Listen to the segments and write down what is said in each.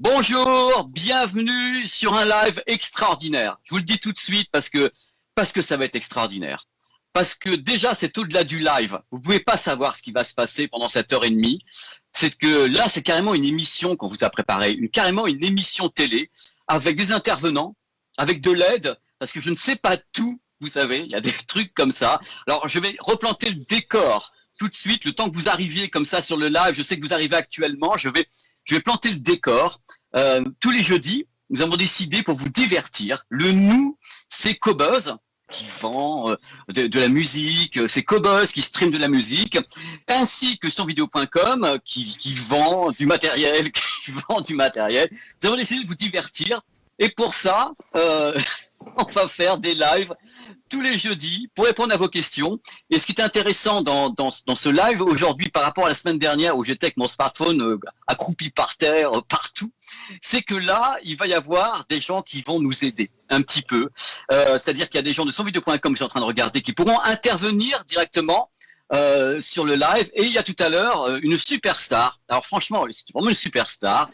Bonjour, bienvenue sur un live extraordinaire. Je vous le dis tout de suite parce que ça va être extraordinaire. Parce que déjà, c'est au-delà du live. Vous pouvez pas savoir ce qui va se passer pendant cette heure et demie. C'est que là, c'est carrément une émission qu'on vous a préparée, carrément une émission télé avec des intervenants, avec de l'aide, parce que je ne sais pas tout, vous savez, il y a des trucs comme ça. Alors, je vais replanter le décor tout de suite, le temps que vous arriviez comme ça sur le live. Je sais que vous arrivez actuellement. Je vais planter le décor. Tous les jeudis, nous avons décidé pour vous divertir. Le nous, c'est Cobuzz qui vend de la musique, c'est Cobuzz qui stream de la musique, ainsi que sonvideo.com qui vend du matériel, qui vend du matériel. Nous avons décidé de vous divertir. Et pour ça, on va faire des lives tous les jeudis pour répondre à vos questions. Et ce qui est intéressant dans ce live aujourd'hui par rapport à la semaine dernière où j'étais avec mon smartphone accroupi par terre, partout, c'est que là, il va y avoir des gens qui vont nous aider un petit peu. C'est-à-dire qu'il y a des gens de sonvideo.com que je suis en train de regarder qui pourront intervenir directement sur le live. Et il y a tout à l'heure une superstar. Alors franchement, c'est vraiment une superstar.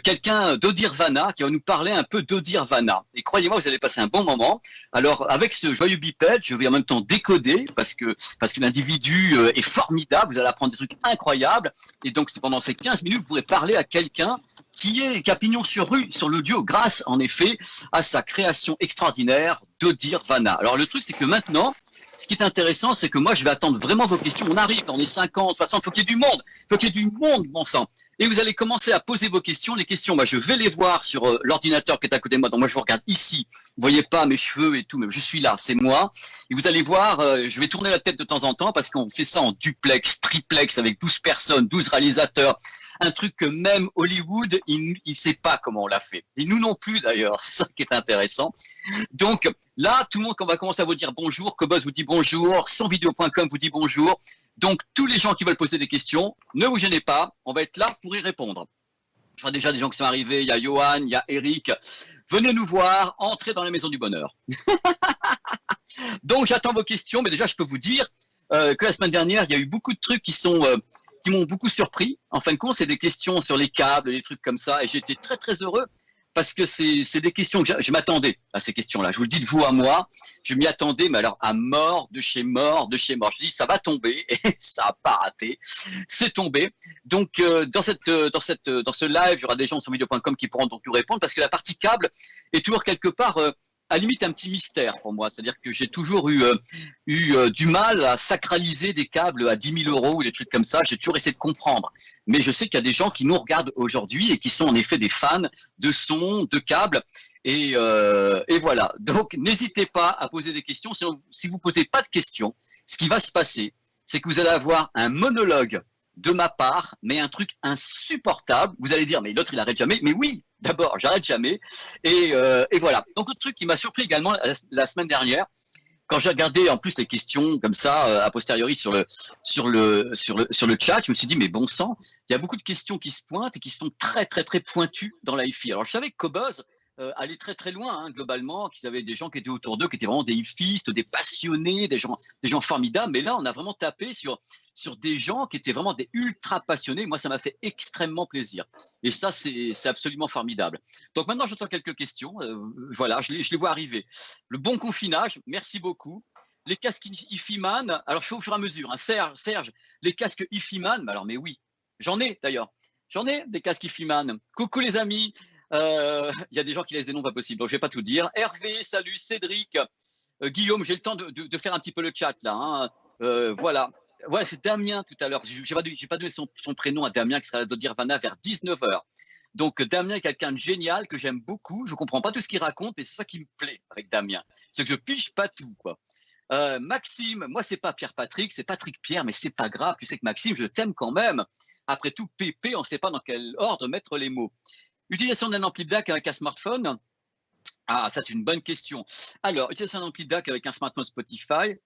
Quelqu'un d'Odirvana qui va nous parler un peu d'Odirvana. Et croyez-moi, vous allez passer un bon moment. Alors, avec ce joyeux bipède, je vais en même temps décoder parce que l'individu est formidable. Vous allez apprendre des trucs incroyables. Et donc, pendant ces 15 minutes, vous pourrez parler à quelqu'un qui a pignon sur rue sur l'audio grâce, en effet, à sa création extraordinaire d'Odirvana. Alors, le truc, c'est que maintenant, ce qui est intéressant, c'est que moi, je vais attendre vraiment vos questions. On arrive, on est 50, 60, il faut qu'il y ait du monde. Il faut qu'il y ait du monde, bon sang. Et vous allez commencer à poser vos questions. Les questions, moi, je vais les voir sur l'ordinateur qui est à côté de moi. Donc, moi, je vous regarde ici. Vous voyez pas mes cheveux et tout, mais je suis là, c'est moi. Et vous allez voir, je vais tourner la tête de temps en temps parce qu'on fait ça en duplex, triplex avec 12 personnes, 12 réalisateurs. Un truc que même Hollywood, il sait pas comment on l'a fait. Et nous non plus, d'ailleurs. C'est ça qui est intéressant. Donc, là, tout le monde, on va commencer à vous dire bonjour. Cobuzz vous dit bonjour. Sonvideo.com vous dit bonjour. Donc, tous les gens qui veulent poser des questions, ne vous gênez pas. On va être là pour y répondre. Je vois déjà des gens qui sont arrivés. Il y a Johan, il y a Eric. Venez nous voir. Entrez dans la maison du bonheur. Donc, j'attends vos questions. Mais déjà, je peux vous dire que la semaine dernière, il y a eu beaucoup de trucs qui m'ont beaucoup surpris. En fin de compte, c'est des questions sur les câbles, des trucs comme ça. Et j'ai été très, très heureux parce que c'est des questions que je m'attendais à ces questions-là. Je vous le dis de vous à moi, je m'y attendais, mais alors à mort, de chez mort, de chez mort. Je dis, ça va tomber, et ça n'a pas raté. C'est tombé. Donc, dans ce live, il y aura des gens sur video.com qui pourront donc nous répondre parce que la partie câble est toujours quelque part à limite un petit mystère pour moi. C'est-à-dire que j'ai toujours eu du mal à sacraliser des câbles à 10 000 € ou des trucs comme ça. J'ai toujours essayé de comprendre. Mais je sais qu'il y a des gens qui nous regardent aujourd'hui et qui sont en effet des fans de son, de câbles. Et voilà. Donc, n'hésitez pas à poser des questions. Si vous posez pas de questions, ce qui va se passer, c'est que vous allez avoir un monologue de ma part, mais un truc insupportable. Vous allez dire, mais l'autre, il arrête jamais. Mais oui, d'abord, j'arrête jamais. Et voilà. Donc, autre truc qui m'a surpris également la semaine dernière, quand j'ai regardé en plus les questions comme ça, a posteriori sur le chat, je me suis dit, mais bon sang, il y a beaucoup de questions qui se pointent et qui sont très, très, très pointues dans la hi-fi. Alors, je savais que Cobuzz allait très, très loin, hein, globalement, qu'ils avaient des gens qui étaient autour d'eux, qui étaient vraiment des hi-fistes, des passionnés, des gens formidables. Mais là, on a vraiment tapé sur des gens qui étaient vraiment des ultra passionnés. Moi, ça m'a fait extrêmement plaisir. Et ça, c'est absolument formidable. Donc maintenant, j'entends quelques questions. Voilà, je les vois arriver. Le bon confinage, merci beaucoup. Les casques Ifiman, alors je fais au fur et à mesure. Hein. Serge, les casques Ifiman, mais oui, j'en ai d'ailleurs. J'en ai des casques Ifiman. Coucou les amis. Il y a des gens qui laissent des noms pas possibles, donc je vais pas tout dire. Hervé, salut, Cédric, Guillaume, j'ai le temps de faire un petit peu le chat là. Hein. Voilà. Ouais, c'est Damien tout à l'heure. J'ai pas donné son prénom à Damien qui sera à Dodirvana vers 19h. Donc Damien est quelqu'un de génial que j'aime beaucoup. Je comprends pas tout ce qu'il raconte, mais c'est ça qui me plaît avec Damien. C'est que je pige pas tout, quoi. Maxime, moi c'est pas Pierre-Patrick, c'est Patrick Pierre, mais c'est pas grave. Tu sais que Maxime, je t'aime quand même. Après tout, Pépé, on sait pas dans quel ordre mettre les mots. Utilisation d'un ampli DAC avec un smartphone. Ah, ça c'est une bonne question. Alors, utilisation d'un ampli DAC avec un smartphone Spotify.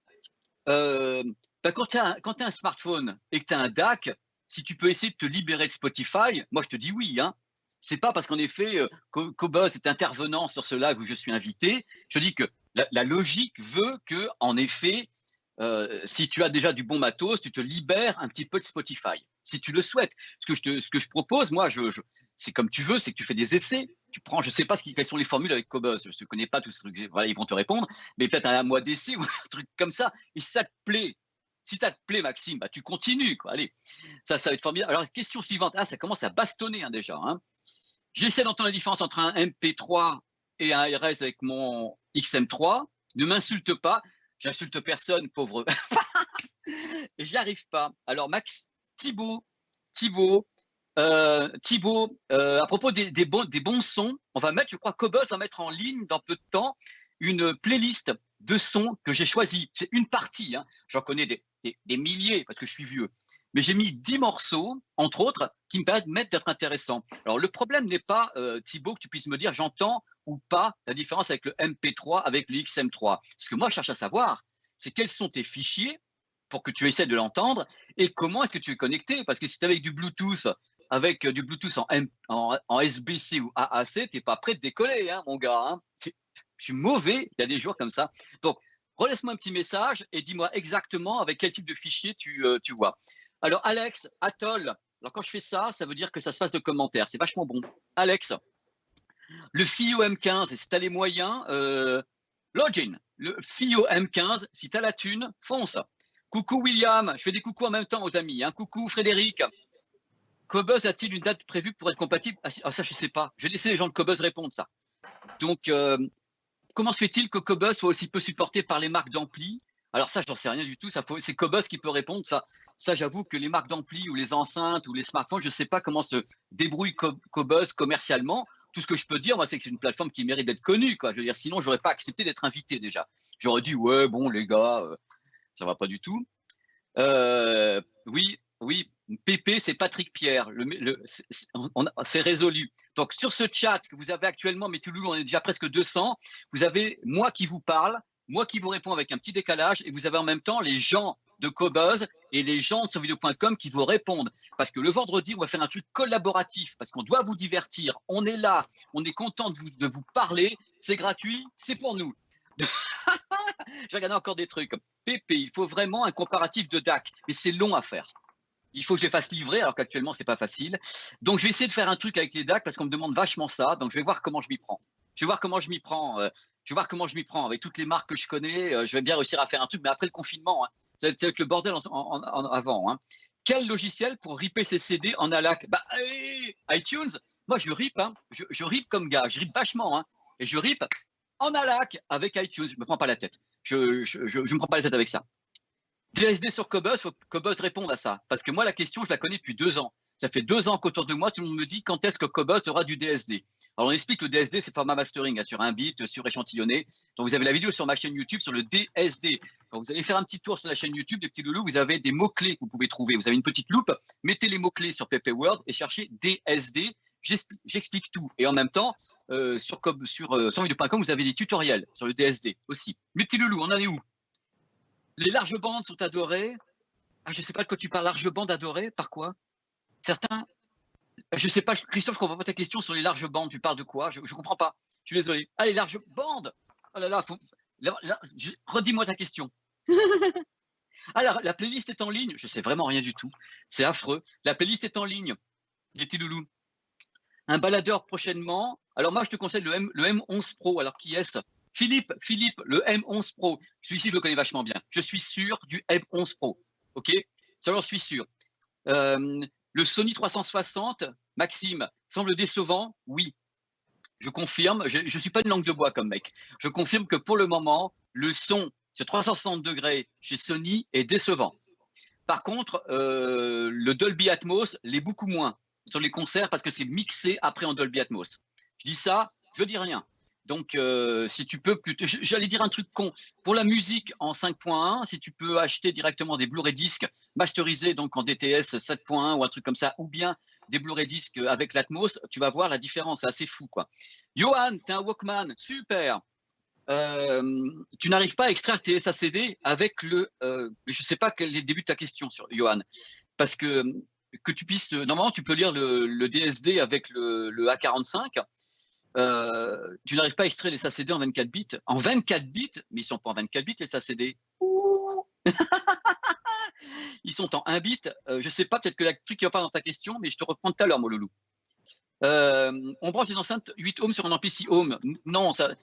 Quand tu as un smartphone et que tu as un DAC, si tu peux essayer de te libérer de Spotify, moi je te dis oui. Hein. C'est pas parce qu'en effet, Cobuzz est intervenant sur ce live où je suis invité. Je dis que la logique veut que, en effet, si tu as déjà du bon matos, tu te libères un petit peu de Spotify. si tu le souhaites. Ce que je propose, moi, c'est comme tu veux, c'est que tu fais des essais. Tu prends, je sais pas quelles sont les formules avec Cobuzz, je ne connais pas tous ces trucs, voilà, ils vont te répondre, mais peut-être un mois d'essai ou un truc comme ça, et si ça te plaît, si ça te plaît, Maxime, bah, tu continues, quoi. Allez, ça va être formidable. Alors, question suivante, ça commence à bastonner hein, déjà. Hein. J'essaie d'entendre la différence entre un MP3 et un RS avec mon XM3. Ne m'insulte pas, j'insulte personne, pauvre. Et j'y arrive pas. Alors, Thibaut, à propos des bons sons, on va mettre, je crois, Cobuzz va mettre en ligne dans peu de temps une playlist de sons que j'ai choisi. C'est une partie, hein. J'en connais des milliers parce que je suis vieux. Mais j'ai mis 10 morceaux, entre autres, qui me permettent d'être intéressants. Alors, le problème n'est pas, Thibaut, que tu puisses me dire j'entends ou pas la différence avec le MP3, avec le XM3. Ce que moi, je cherche à savoir, c'est quels sont tes fichiers pour que tu essaies de l'entendre et comment est-ce que tu es connecté. Parce que si tu es avec du Bluetooth en SBC ou AAC, tu n'es pas prêt de décoller, hein, mon gars. Hein. Je suis mauvais, il y a des jours comme ça. Donc, relaisse-moi un petit message et dis-moi exactement avec quel type de fichier tu vois. Alors, Alex, Atoll, alors quand je fais ça, ça veut dire que ça se fasse de commentaires. C'est vachement bon. Alex, le FIO M15, si tu as les moyens, login. Le FIO M15, si tu as la thune, fonce. Coucou William, je fais des coucous en même temps aux amis. Hein. Coucou Frédéric. Cobuzz a-t-il une date prévue pour être compatible? Ah, ça, je ne sais pas. Je vais laisser les gens de Cobuzz répondre ça. Donc, comment se fait-il que Cobuzz soit aussi peu supporté par les marques d'ampli? Alors ça, je n'en sais rien du tout. C'est Cobuzz qui peut répondre. Ça, j'avoue que les marques d'ampli ou les enceintes ou les smartphones, je ne sais pas comment se débrouille Cobuzz commercialement. Tout ce que je peux dire, moi, c'est que c'est une plateforme qui mérite d'être connue, quoi. Je veux dire, sinon, j'aurais pas accepté d'être invité déjà. J'aurais dit, ouais, bon, les gars, ça va pas du tout. Oui, Pépé, c'est Patrick Pierre. C'est résolu. Donc, sur ce chat que vous avez actuellement, mais Touloulou, on est déjà presque 200, vous avez moi qui vous parle, moi qui vous réponds avec un petit décalage, et vous avez en même temps les gens de Cobuzz et les gens de survideo.com qui vous répondent. Parce que le vendredi, on va faire un truc collaboratif, parce qu'on doit vous divertir. On est là, on est content de vous parler. C'est gratuit, c'est pour nous. J'ai regardé encore des trucs. Pépé, il faut vraiment un comparatif de DAC, mais c'est long à faire. Il faut que je les fasse livrer, alors qu'actuellement, c'est pas facile. Donc, je vais essayer de faire un truc avec les DAC parce qu'on me demande vachement ça. Donc, je vais voir comment je m'y prends. Je vais voir comment je m'y prends avec toutes les marques que je connais. Je vais bien réussir à faire un truc, mais après le confinement, hein, c'est avec le bordel avant. Hein. Quel logiciel pour ripper ses CD en ALAC? Bah, iTunes. Moi, je rip. Hein. Je rip comme gars. Je rip vachement. Hein. Et je rip en ALAC avec iTunes. Je me prends pas la tête. Je me prends pas la tête avec ça. DSD sur Cobuzz, il faut que Cobuzz réponde à ça. Parce que moi, la question, je la connais depuis 2 ans. Ça fait 2 ans qu'autour de moi, tout le monde me dit quand est-ce que Cobuzz aura du DSD. Alors, on explique que le DSD, c'est format mastering, hein, sur un bit, sur échantillonné. Donc, vous avez la vidéo sur ma chaîne YouTube sur le DSD. Quand vous allez faire un petit tour sur la chaîne YouTube des petits loulous, vous avez des mots-clés que vous pouvez trouver. Vous avez une petite loupe, mettez les mots-clés sur PP Word et cherchez DSD. J'explique tout. Et en même temps, sur survideo.com, vous avez des tutoriels sur le DSD aussi. Mes petits loulous, on en est où? Les larges bandes sont adorées. Ah, je ne sais pas de quoi tu parles. Large bande adorée, par quoi? Certains. Je ne sais pas, Christophe, je ne comprends pas ta question sur les larges bandes. Tu parles de quoi? Je ne comprends pas. Je suis désolé. Ah, les larges bandes. Oh là là, redis-moi ta question. Alors, la playlist est en ligne. Je ne sais vraiment rien du tout. C'est affreux. La playlist est en ligne. Les petits loulous. Un baladeur prochainement. Alors, moi, je te conseille le M11 Pro. Alors, qui est-ce? Philippe, le M11 Pro. Celui-ci, je le connais vachement bien. Je suis sûr du M11 Pro. OK? Ça, j'en suis sûr. Le Sony 360, Maxime, semble décevant? Oui. Je confirme. Je ne suis pas une langue de bois comme mec. Je confirme que pour le moment, le son sur 360 degrés chez Sony est décevant. Par contre, le Dolby Atmos l'est beaucoup moins sur les concerts parce que c'est mixé après en Dolby Atmos. Je dis ça, je dis rien. Donc, si tu peux, j'allais dire un truc con. Pour la musique en 5.1, si tu peux acheter directement des Blu-ray disques masterisés donc en DTS 7.1 ou un truc comme ça, ou bien des Blu-ray disques avec l'Atmos, tu vas voir la différence. C'est assez fou, quoi. Johan, t'es un Walkman, super. Tu n'arrives pas à extraire tes SACD avec le. Je ne sais pas quel est le début de ta question, sur Johan, parce que tu puisses. Normalement, tu peux lire le DSD avec le A45. Tu n'arrives pas à extraire les SACD en 24 bits. En 24 bits, mais ils ne sont pas en 24 bits les SACD. Ils sont en 1 bit. Je sais pas, peut-être que le truc qui va pas dans ta question, mais je te reprends tout à l'heure, mon loulou. On branche des enceintes 8 ohms sur un ampli 6 ohms. Non, ça,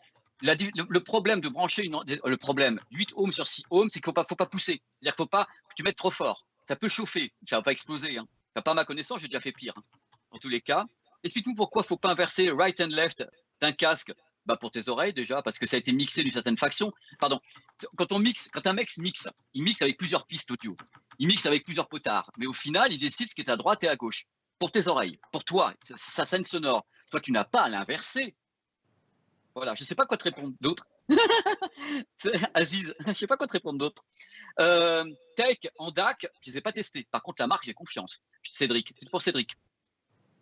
le problème de brancher le problème 8 ohms sur 6 ohms, c'est qu'il faut pas pousser. C'est-à-dire qu'il faut pas que tu mettes trop fort. Ça peut chauffer, ça va pas exploser. Hein. Pas à ma connaissance, j'ai déjà fait pire. Hein. En tous les cas, explique-nous pourquoi faut pas inverser right and left d'un casque. Bah pour tes oreilles déjà, parce que ça a été mixé d'une certaine faction. Pardon. Quand un mec mixe, il mixe avec plusieurs pistes audio. Il mixe avec plusieurs potards. Mais au final, il décide ce qui est à droite et à gauche. Pour tes oreilles, pour toi, sa scène sonore. Toi, tu n'as pas à l'inverser. Voilà, je ne sais pas quoi te répondre d'autre. Aziz, je ne sais pas quoi te répondre d'autre. Tech en DAC, je ne les ai pas testés. Par contre, la marque, j'ai confiance. Cédric, c'est pour Cédric.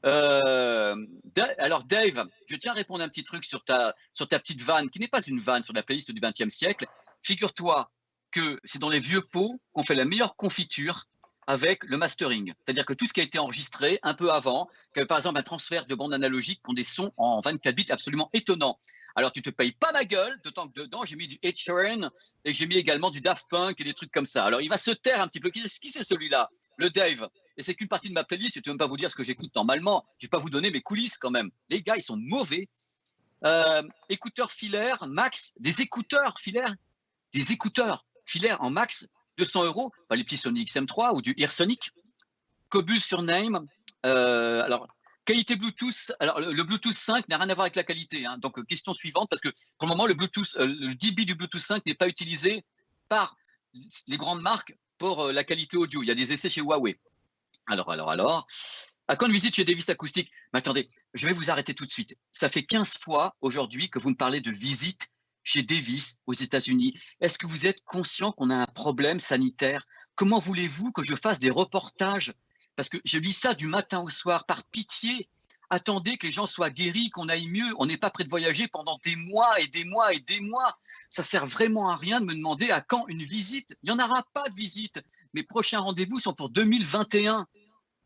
Alors Dave, je tiens à répondre un petit truc sur ta petite vanne, qui n'est pas une vanne sur la playlist du XXe siècle. Figure-toi que c'est dans les vieux pots qu'on fait la meilleure confiture avec le mastering. C'est-à-dire que tout ce qui a été enregistré un peu avant, comme par exemple un transfert de bande analogique qui ont des sons en 24 bits absolument étonnants. Alors tu te payes pas ma gueule, d'autant que dedans j'ai mis du Ed Sheeran et j'ai mis également du Daft Punk et des trucs comme ça. Alors il va se taire un petit peu. Qui c'est celui-là? Le Dave. Et c'est qu'une partie de ma playlist, je ne vais même pas vous dire ce que j'écoute normalement, je ne vais pas vous donner mes coulisses quand même. Les gars, ils sont mauvais. Écouteurs filaires, max, des écouteurs filaires en max, 200 €, pas les petits Sony XM3 ou du Earsonic. Cobus sur Name. Alors, qualité Bluetooth, alors le Bluetooth 5 n'a rien à voir avec la qualité. Hein. Donc, question suivante, parce que pour le moment, le dB du Bluetooth 5 n'est pas utilisé par les grandes marques pour la qualité audio. Il y a des essais chez Huawei. Alors, à quand une visite chez Davis Acoustique? Mais attendez, je vais vous arrêter tout de suite. Ça fait 15 fois aujourd'hui que vous me parlez de visite chez Davis aux États-Unis. Est-ce que vous êtes conscient qu'on a un problème sanitaire? Comment voulez-vous que je fasse des reportages? Parce que je lis ça du matin au soir. Par pitié, attendez que les gens soient guéris, qu'on aille mieux. On n'est pas prêt de voyager pendant des mois et des mois et des mois. Ça sert vraiment à rien de me demander à quand une visite. Il n'y en aura pas de visite. Mes prochains rendez-vous sont pour 2021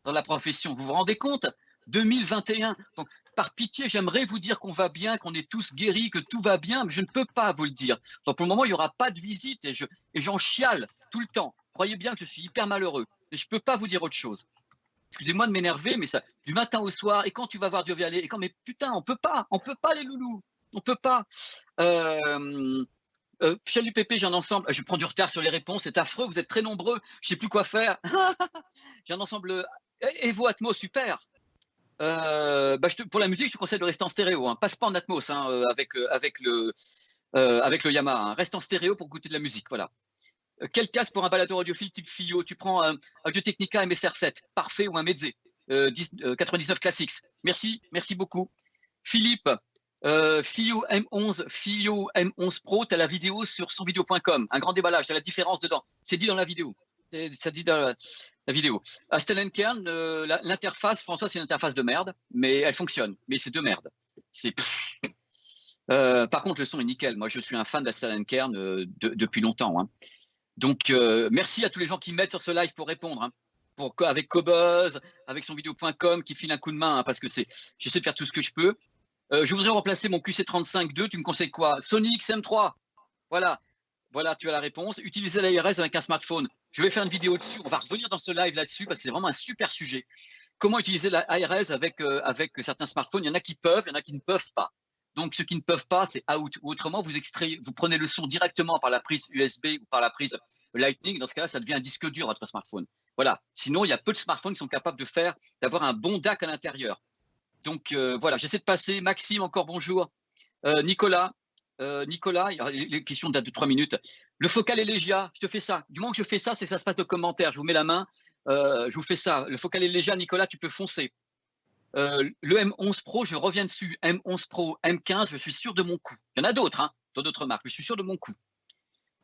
dans la profession. Vous vous rendez compte? 2021. Donc, par pitié, j'aimerais vous dire qu'on va bien, qu'on est tous guéris, que tout va bien, mais je ne peux pas vous le dire. Donc, pour le moment, il n'y aura pas de visite et j'en chiale tout le temps. Croyez bien que je suis hyper malheureux. Et je ne peux pas vous dire autre chose. Excusez-moi de m'énerver, mais ça, du matin au soir, et quand tu vas voir Dieu Vialet, et quand, mais putain, on peut pas les loulous, on peut pas. Salut Pépé, j'ai un ensemble, je prends du retard sur les réponses, c'est affreux, vous êtes très nombreux, je sais plus quoi faire. J'ai un ensemble Evo Atmos, super. Pour la musique, je te conseille de rester en stéréo, hein. Passe pas en Atmos hein, avec le Yamaha, hein. Reste en stéréo pour goûter de la musique, voilà. Quel casque pour un baladeur audiophile type FiO? Tu prends un Audio-Technica MSR7, parfait, ou un Meze 99 Classics. Merci beaucoup. Philippe, FiO M11 Pro, tu as la vidéo sur sonvideo.com. Un grand déballage, tu as la différence dedans. C'est dit dans la vidéo. Ça dit dans la vidéo. À Stellenkern, l'interface, François, c'est une interface de merde, mais elle fonctionne. Mais c'est de merde. Par contre, le son est nickel. Moi, je suis un fan de la Stellenkern depuis longtemps. Hein. Donc, merci à tous les gens qui m'aident sur ce live pour répondre. Hein. Avec Cobuzz, avec sonvideo.com, qui file un coup de main, hein, parce que j'essaie de faire tout ce que je peux. Je voudrais remplacer mon QC35-2. Tu me conseilles quoi? Sony XM3. Voilà, tu as la réponse. Utiliser l'ARS avec un smartphone. Je vais faire une vidéo dessus. On va revenir dans ce live là-dessus parce que c'est vraiment un super sujet. Comment utiliser l'ARS avec certains smartphones? Il y en a qui peuvent, il y en a qui ne peuvent pas. Donc, ceux qui ne peuvent pas, c'est out. Ou autrement, vous prenez le son directement par la prise USB ou par la prise Lightning. Dans ce cas-là, ça devient un disque dur, votre smartphone. Voilà. Sinon, il y a peu de smartphones qui sont capables d'avoir un bon DAC à l'intérieur. Donc, voilà, j'essaie de passer. Maxime, encore bonjour. Nicolas, les questions datent de 3 minutes. Le Focal Elegia, je te fais ça. Du moment que je fais ça, c'est que ça se passe de commentaires. Je vous mets la main. Je vous fais ça. Le Focal Elegia, Nicolas, tu peux foncer. Le M11 Pro, je reviens dessus. M11 Pro, M15, je suis sûr de mon coup. Il y en a d'autres, hein, d'autres marques, mais je suis sûr de mon coup.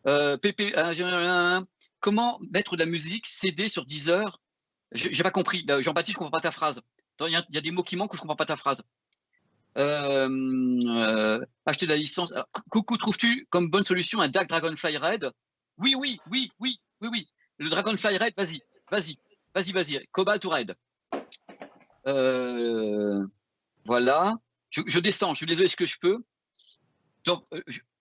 PP, comment mettre de la musique CD sur Deezer? J'ai pas compris. Jean-Baptiste, je comprends pas ta phrase. Il y a des mots qui manquent ou je comprends pas ta phrase. Acheter de la licence. Alors, coucou, trouves-tu comme bonne solution un DAC Dragonfly Red? Oui. Le Dragonfly Red, vas-y. Cobalt ou Red? Voilà. Je descends, je suis désolé, ce que je peux. Donc,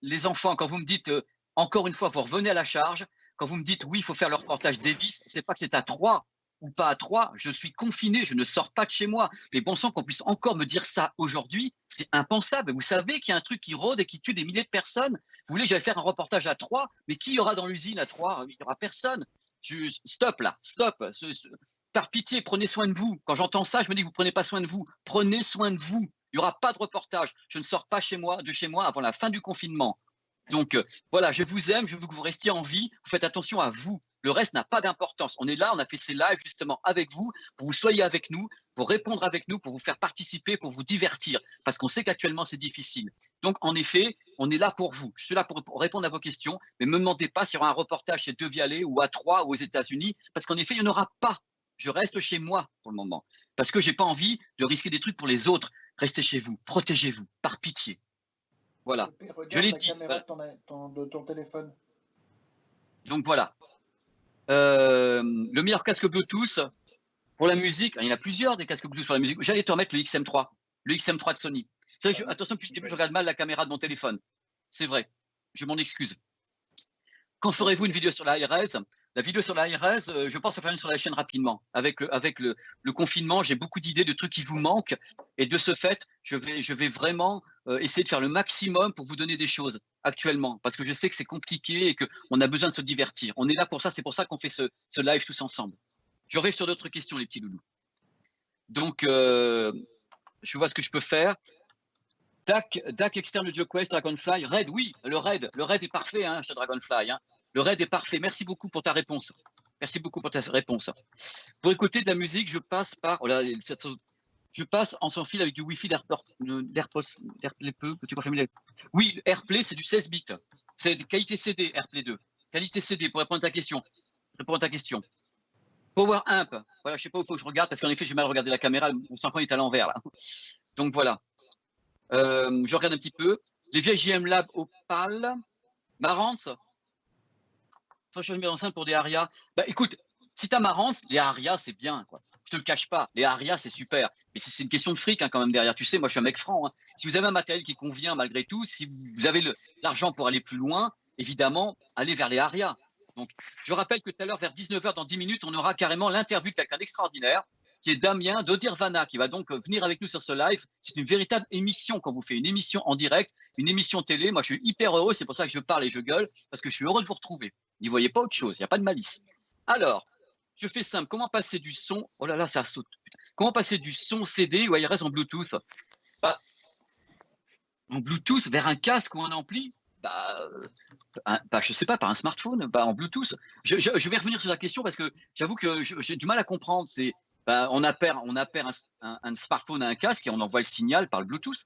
les enfants, quand vous me dites, encore une fois, vous revenez à la charge, quand vous me dites oui, il faut faire le reportage Davis, c'est pas que c'est à 3 ou pas à 3, je suis confiné, je ne sors pas de chez moi. Mais bon sang qu'on puisse encore me dire ça aujourd'hui, c'est impensable. Vous savez qu'il y a un truc qui rôde et qui tue des milliers de personnes. Vous voulez que j'aille faire un reportage à 3, mais qui y aura dans l'usine à 3? Il n'y aura personne. Stop là, stop. Par pitié, prenez soin de vous. Quand j'entends ça, je me dis que vous ne prenez pas soin de vous. Prenez soin de vous. Il n'y aura pas de reportage. Je ne sors pas de chez moi avant la fin du confinement. Donc voilà, je vous aime, je veux que vous restiez en vie. Vous faites attention à vous. Le reste n'a pas d'importance. On est là, on a fait ces lives justement avec vous, pour que vous soyez avec nous, pour répondre avec nous, pour vous faire participer, pour vous divertir. Parce qu'on sait qu'actuellement, c'est difficile. Donc en effet, on est là pour vous. Je suis là pour répondre à vos questions, mais ne me demandez pas s'il y aura un reportage chez De Vialet ou à Troyes ou aux États-Unis, parce qu'en effet, il n'y en aura pas. Je reste chez moi pour le moment, parce que je n'ai pas envie de risquer des trucs pour les autres. Restez chez vous, protégez-vous, par pitié. Voilà, je l'ai dit. De ton téléphone. Donc voilà. Le meilleur casque Bluetooth pour la musique, il y en a plusieurs des casques Bluetooth pour la musique. J'allais te remettre le XM3, de Sony. Attention, depuis le début, je regarde mal la caméra de mon téléphone. C'est vrai, je m'en excuse. Quand ferez-vous une vidéo sur la ARS? La vidéo sur la ARS, je pense à faire une sur la chaîne rapidement. Avec le confinement, j'ai beaucoup d'idées, de trucs qui vous manquent. Et de ce fait, je vais vraiment essayer de faire le maximum pour vous donner des choses actuellement. Parce que je sais que c'est compliqué et qu'on a besoin de se divertir. On est là pour ça, c'est pour ça qu'on fait ce live tous ensemble. Je reviens sur d'autres questions, les petits loulous. Donc, je vois ce que je peux faire. DAC externe DioQuest, Dragonfly, Raid, oui, le Raid est parfait hein, chez Dragonfly. Hein. Le Raid est parfait. Merci beaucoup pour ta réponse. Merci beaucoup pour ta réponse. Pour écouter de la musique, je passe par. Oh là, je passe en sans fil avec du Wi-Fi d'AirPlay peu. Peux-tu confirmer? Oui, AirPlay, c'est du 16 bits. C'est de qualité CD, AirPlay 2. Qualité CD, pour répondre à ta question. Power Amp. Voilà, je ne sais pas où il faut que je regarde, parce qu'en effet, j'ai mal regardé la caméra. Mon sang est à l'envers, là. Donc voilà. Je regarde un petit peu. Les vieilles JM Lab Opal. Marantz. Je mets enceinte pour des Aria. Bah écoute, si t'as Marantz, les Aria, c'est bien, quoi. Je te le cache pas. Les Aria, c'est super. Mais c'est une question de fric, hein, quand même, derrière. Tu sais, moi, je suis un mec franc. Hein. Si vous avez un matériel qui convient, malgré tout, si vous avez l'argent pour aller plus loin, évidemment, allez vers les Aria. Donc, je rappelle que tout à l'heure, vers 19 h, dans 10 minutes, on aura carrément l'interview de quelqu'un d'extraordinaire, qui est Damien d'Odirvana, qui va donc venir avec nous sur ce live. C'est une véritable émission quand vous faites une émission en direct, une émission télé. Moi, je suis hyper heureux. C'est pour ça que je parle et je gueule, parce que je suis heureux de vous retrouver. N'y voyez pas autre chose. Il n'y a pas de malice. Alors, je fais simple. Comment passer du son? Oh là là, ça saute. Putain. Comment passer du son CD ou ARS en Bluetooth? En Bluetooth vers un casque ou un ampli? Je sais pas, par un smartphone, en Bluetooth. Je vais revenir sur la question parce que j'avoue que j'ai du mal à comprendre. C'est on appelle un smartphone à un casque et on envoie le signal par le Bluetooth.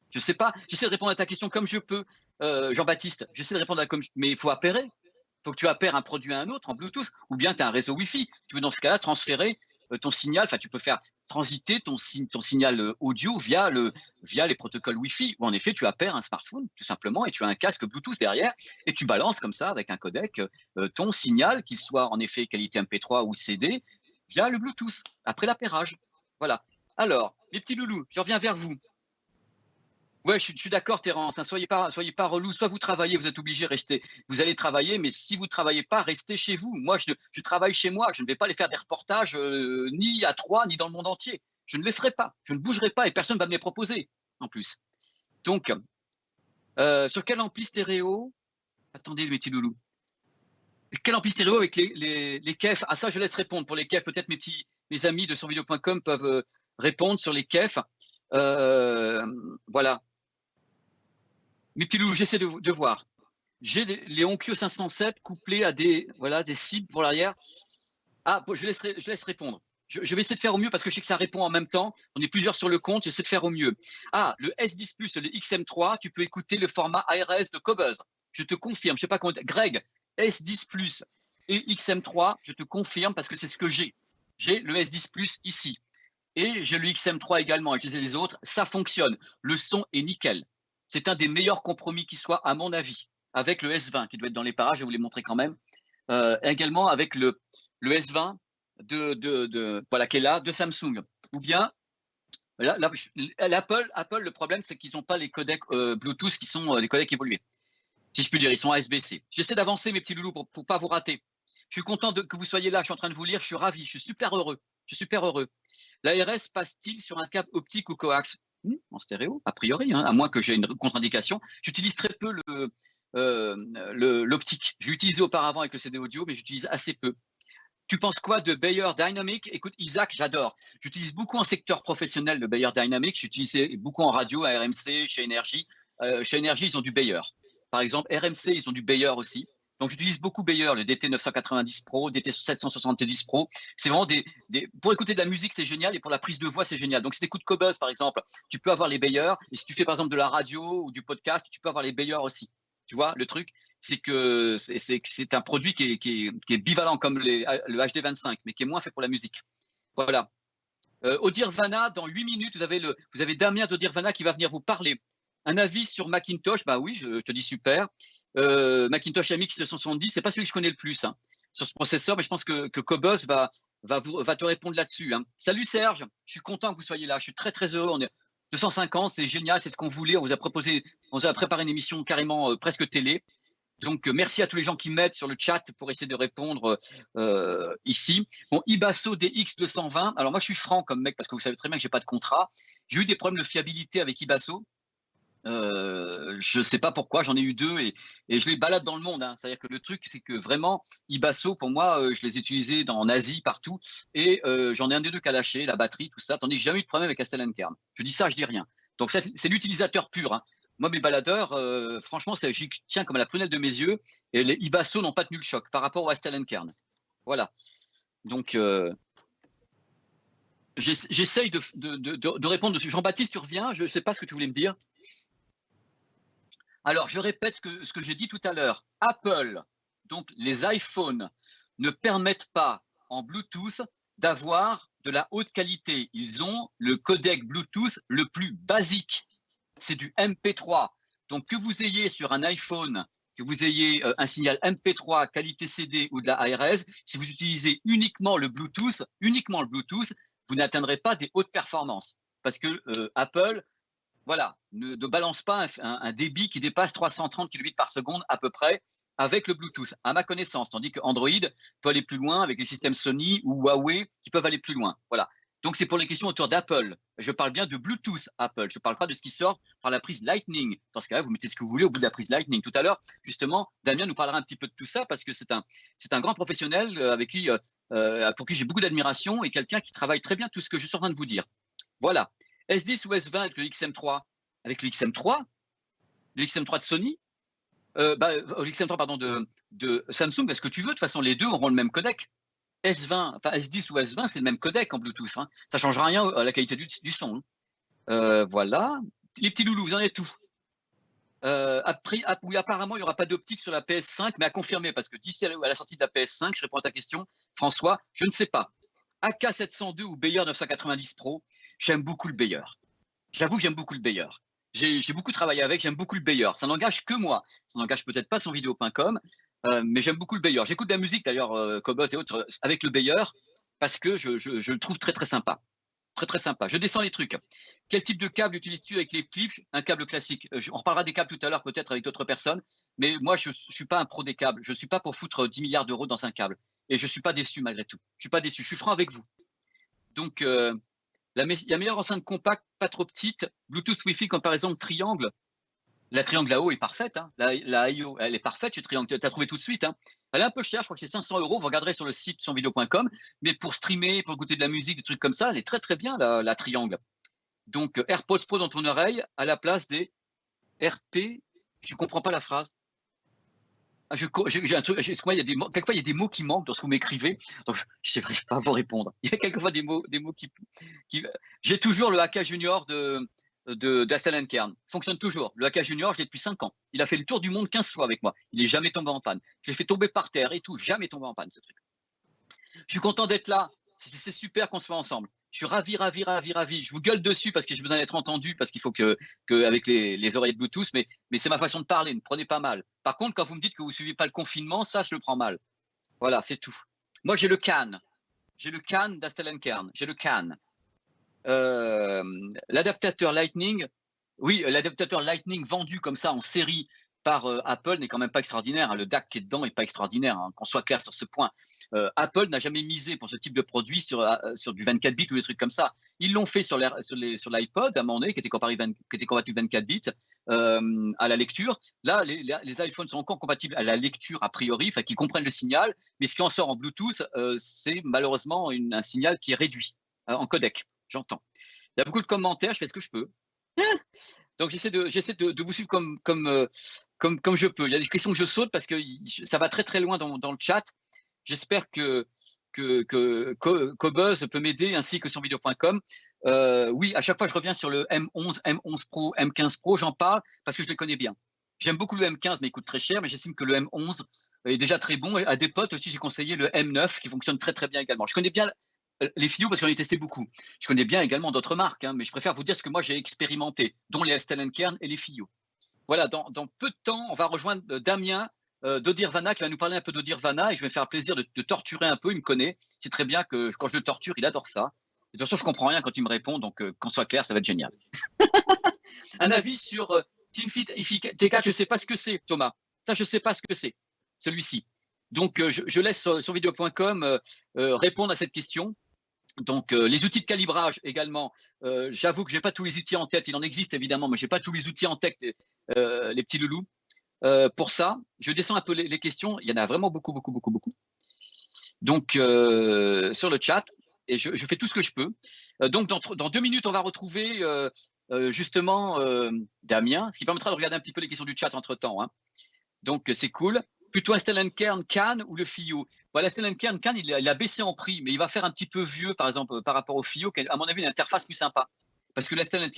Je sais pas. J'essaie de répondre à ta question comme je peux, Jean-Baptiste. J'essaie de répondre mais il faut appairer. Il faut que tu appaires un produit à un autre en Bluetooth, ou bien tu as un réseau Wi-Fi. Tu veux dans ce cas-là transférer ton signal, tu peux faire transiter ton signal audio via les protocoles Wi-Fi, où en effet tu appaires un smartphone tout simplement et tu as un casque Bluetooth derrière et tu balances comme ça avec un codec ton signal, qu'il soit en effet qualité MP3 ou CD, via le Bluetooth, après l'appairage. Voilà. Alors, les petits loulous, je reviens vers vous. Ouais, je suis d'accord, Terence. Hein, soyez pas relou. Soit vous travaillez, vous êtes obligé de rester. Vous allez travailler, mais si vous ne travaillez pas, restez chez vous. Moi, je travaille chez moi. Je ne vais pas aller faire des reportages ni à Troyes, ni dans le monde entier. Je ne les ferai pas. Je ne bougerai pas et personne ne va me les proposer, en plus. Donc, sur quel ampli stéréo? Attendez, mes petits loulous. Quel ampli stéréo avec les kefs? Ah, ça, je laisse répondre. Pour les kefs, peut-être mes amis de sonvideo.com peuvent répondre sur les kefs. Voilà. Mes petits loups, j'essaie de voir. J'ai les Onkyo 507 couplés à des cibles pour l'arrière. Ah, je laisse répondre. Je vais essayer de faire au mieux parce que je sais que ça répond en même temps. On est plusieurs sur le compte, j'essaie de faire au mieux. Ah, le S10 Plus, le XM3, tu peux écouter le format ARS de Cobuzz. Je te confirme, je sais pas comment. Greg, S10 Plus et XM3, je te confirme parce que c'est ce que j'ai. J'ai le S10 Plus ici. Et j'ai le XM3 également, et je les autres, ça fonctionne. Le son est nickel. C'est un des meilleurs compromis qui soit, à mon avis, avec le S20 qui doit être dans les parages, je vais vous les montrer quand même. Également avec le S20 qui est là, de Samsung. Ou bien, l'Apple, le problème, c'est qu'ils n'ont pas les codecs Bluetooth qui sont des codecs évolués. Si je puis dire, ils sont ASBC. J'essaie d'avancer, mes petits loulous, pour ne pas vous rater. Je suis content que vous soyez là, je suis en train de vous lire, je suis ravi, je suis super heureux. Je suis super heureux. L'ARS passe-t-il sur un câble optique ou coax? En stéréo, a priori, hein, à moins que j'ai une contre-indication. J'utilise très peu l'optique. Je l'ai utilisé auparavant avec le CD audio, mais j'utilise assez peu. Tu penses quoi de Beyer Dynamic? Écoute, Isaac, j'adore. J'utilise beaucoup en secteur professionnel le Beyer Dynamic. J'utilisais beaucoup en radio, à RMC, chez Énergie. Chez Énergie, ils ont du Beyer. Par exemple, RMC, ils ont du Beyer aussi. Donc, j'utilise beaucoup Beyer, le DT 990 Pro, DT 770 Pro. C'est vraiment pour écouter de la musique, c'est génial. Et pour la prise de voix, c'est génial. Donc, si tu écoutes Cobuzz, par exemple, tu peux avoir les Beyer. Et si tu fais, par exemple, de la radio ou du podcast, tu peux avoir les Beyer aussi. Tu vois, le truc, c'est que c'est un produit qui est bivalent comme le HD25, mais qui est moins fait pour la musique. Voilà. Odirvana, dans 8 minutes, vous avez Damien d'Odirvana qui va venir vous parler. Un avis sur Macintosh? Bah oui, je te dis super. Macintosh MX 770, c'est pas celui que je connais le plus hein, sur ce processeur, mais je pense que Cobuzz va te répondre là-dessus. Hein. Salut Serge, je suis content que vous soyez là. Je suis très très heureux. On est 250, c'est génial, c'est ce qu'on voulait. On vous a préparé une émission carrément presque télé. Donc, merci à tous les gens qui m'aident sur le chat pour essayer de répondre ici. Bon, Ibasso DX220. Alors, moi, je suis franc comme mec parce que vous savez très bien que je n'ai pas de contrat. J'ai eu des problèmes de fiabilité avec Ibasso. Je ne sais pas pourquoi, j'en ai eu 2 et je les balade dans le monde. Hein. C'est-à-dire que le truc, c'est que vraiment, Ibasso, pour moi, je les ai utilisés en Asie, partout. Et j'en ai un des 2 qui a lâché, la batterie, tout ça. Tandis que j'ai jamais eu de problème avec Castellan Cairn. Je dis ça, je dis rien. Donc, c'est l'utilisateur pur. Hein. Moi, mes baladeurs, franchement, j'y tiens comme à la prunelle de mes yeux. Et les Ibasso n'ont pas tenu le choc par rapport au Castellan Cairn. Voilà. Donc, j'essaye de répondre dessus. Jean-Baptiste, tu reviens? Je ne sais pas ce que tu voulais me dire. Alors, je répète ce que j'ai dit tout à l'heure. Apple, donc les iPhones, ne permettent pas en Bluetooth d'avoir de la haute qualité. Ils ont le codec Bluetooth le plus basique. C'est du MP3. Donc, que vous ayez sur un iPhone, que vous ayez un signal MP3 qualité CD ou de la ARS, si vous utilisez uniquement le Bluetooth, vous n'atteindrez pas des hautes performances. Parce que Apple, voilà, ne balance pas un débit qui dépasse 330 kbps par seconde à peu près avec le Bluetooth, à ma connaissance. Tandis que Android peut aller plus loin avec les systèmes Sony ou Huawei qui peuvent aller plus loin. Voilà. Donc, c'est pour les questions autour d'Apple. Je parle bien de Bluetooth Apple. Je ne parle pas de ce qui sort par la prise Lightning. Dans ce cas-là, vous mettez ce que vous voulez au bout de la prise Lightning. Tout à l'heure, justement, Damien nous parlera un petit peu de tout ça parce que c'est un grand professionnel pour qui j'ai beaucoup d'admiration et quelqu'un qui travaille très bien tout ce que je suis en train de vous dire. Voilà. S10 ou S20 avec le XM3? Avec le XM3 de Sony, le XM3 pardon, de Samsung, est-ce que tu veux? De toute façon, les deux auront le même codec. S20, enfin S10 ou S20, c'est le même codec en Bluetooth. Hein. Ça ne change rien à la qualité du son. Hein. Voilà. Les petits loulous, vous en êtes tout. Oui, apparemment, il n'y aura pas d'optique sur la PS5, mais à confirmer, parce que d'ici à la sortie de la PS5, je réponds à ta question, François, je ne sais pas. AK702 ou Beyer 990 Pro, j'aime beaucoup le Beyer. J'avoue que j'aime beaucoup le Beyer. J'ai beaucoup travaillé avec, j'aime beaucoup le Beyer. Ça n'engage que moi. Ça n'engage peut-être pas son vidéo.com, mais j'aime beaucoup le Beyer. J'écoute de la musique d'ailleurs, Cobuzz et autres, avec le Beyer, parce que je le trouve très très sympa. Très très sympa. Je descends les trucs. Quel type de câble utilises-tu avec les clips? Un câble classique. On reparlera des câbles tout à l'heure peut-être avec d'autres personnes, mais moi je ne suis pas un pro des câbles. Je ne suis pas pour foutre 10 milliards d'euros dans un câble. Et je ne suis pas déçu malgré tout. Je ne suis pas déçu. Je suis franc avec vous. Donc, la meilleure enceinte compacte, pas trop petite, Bluetooth Wi-Fi comparaison Triangle. La Triangle AO est parfaite. Hein. La IO, elle est parfaite chez Triangle. Tu as trouvé tout de suite. Hein. Elle est un peu chère, je crois que c'est 500 €. Vous regarderez sur le site sonvideo.com. Mais pour streamer, pour écouter de la musique, des trucs comme ça, elle est très très bien, la Triangle. Donc, AirPods Pro dans ton oreille à la place des RP. Je ne comprends pas la phrase. J'ai un truc, quelquefois, il y a des mots qui manquent dans ce que vous m'écrivez. Donc, je ne sais pas vous répondre. Il y a quelquefois des mots qui... J'ai toujours le AK Junior d'Astel & Kern. Fonctionne toujours. Le AK Junior, je l'ai depuis 5 ans. Il a fait le tour du monde 15 fois avec moi. Il n'est jamais tombé en panne. Je l'ai fait tomber par terre et tout. Jamais tombé en panne, ce truc. Je suis content d'être là. C'est super qu'on soit ensemble. Je suis ravi. Je vous gueule dessus parce que j'ai besoin d'être entendu, parce qu'il faut que avec les oreillettes Bluetooth, mais c'est ma façon de parler, ne prenez pas mal. Par contre, quand vous me dites que vous ne suivez pas le confinement, ça, je le prends mal. Voilà, c'est tout. Moi, j'ai le CAN. J'ai le CAN d'Astel & Kern. J'ai le CAN. L'adaptateur Lightning, oui, l'adaptateur Lightning vendu comme ça en série par Apple n'est quand même pas extraordinaire. Le DAC qui est dedans n'est pas extraordinaire, qu'on soit clair sur ce point. Apple n'a jamais misé pour ce type de produit sur du 24 bits ou des trucs comme ça. Ils l'ont fait sur l'iPod à un moment donné, qui était compatible 24 bits à la lecture. Là, les iPhones sont encore compatibles à la lecture a priori, enfin qui comprennent le signal, mais ce qui en sort en Bluetooth, c'est malheureusement un signal qui est réduit en codec, j'entends. Il y a beaucoup de commentaires, je fais ce que je peux. Donc j'essaie de vous suivre comme je peux. Il y a des questions que je saute parce que ça va très très loin dans le chat. J'espère que Cobuzz peut m'aider ainsi que sur video.com. Oui, à chaque fois je reviens sur le M11, M11 Pro, M15 Pro, j'en parle parce que je les connais bien. J'aime beaucoup le M15, mais il coûte très cher, mais j'estime que le M11 est déjà très bon. Et à des potes aussi, j'ai conseillé le M9 qui fonctionne très très bien également. Je connais bien les FiiO parce qu'on les testé beaucoup. Je connais bien également d'autres marques, mais je préfère vous dire ce que moi j'ai expérimenté, dont les Estelle & Kern et les FiiO. Voilà, dans peu de temps, on va rejoindre Damien d'Audirvana qui va nous parler un peu d'Audirvana et je vais me faire plaisir de torturer un peu. Il me connaît, c'est très bien que quand je le torture, il adore ça. De toute façon, je comprends rien quand il me répond, donc qu'on soit clair, ça va être génial. Un avis sur TeamFit T4, je ne sais pas ce que c'est, Thomas. Ça, je ne sais pas ce que c'est, celui-ci. Donc, je laisse sur video.com répondre à cette question. Donc, les outils de calibrage également. J'avoue que je n'ai pas tous les outils en tête. Il en existe évidemment, mais je n'ai pas tous les outils en tête, les petits loulous. Pour ça, je descends un peu les questions. Il y en a vraiment beaucoup. Donc, sur le chat, et je fais tout ce que je peux. Donc, dans 2 minutes, on va retrouver justement Damien, ce qui permettra de regarder un petit peu les questions du chat entre-temps. Donc, c'est cool. Plutôt un Estelle & Kern Can ou le FiiO. Voilà, l'Estelle & Kern Can, il a baissé en prix, mais il va faire un petit peu vieux, par exemple, par rapport au FiiO, qui a, à mon avis, une interface plus sympa. Parce que l'Estelle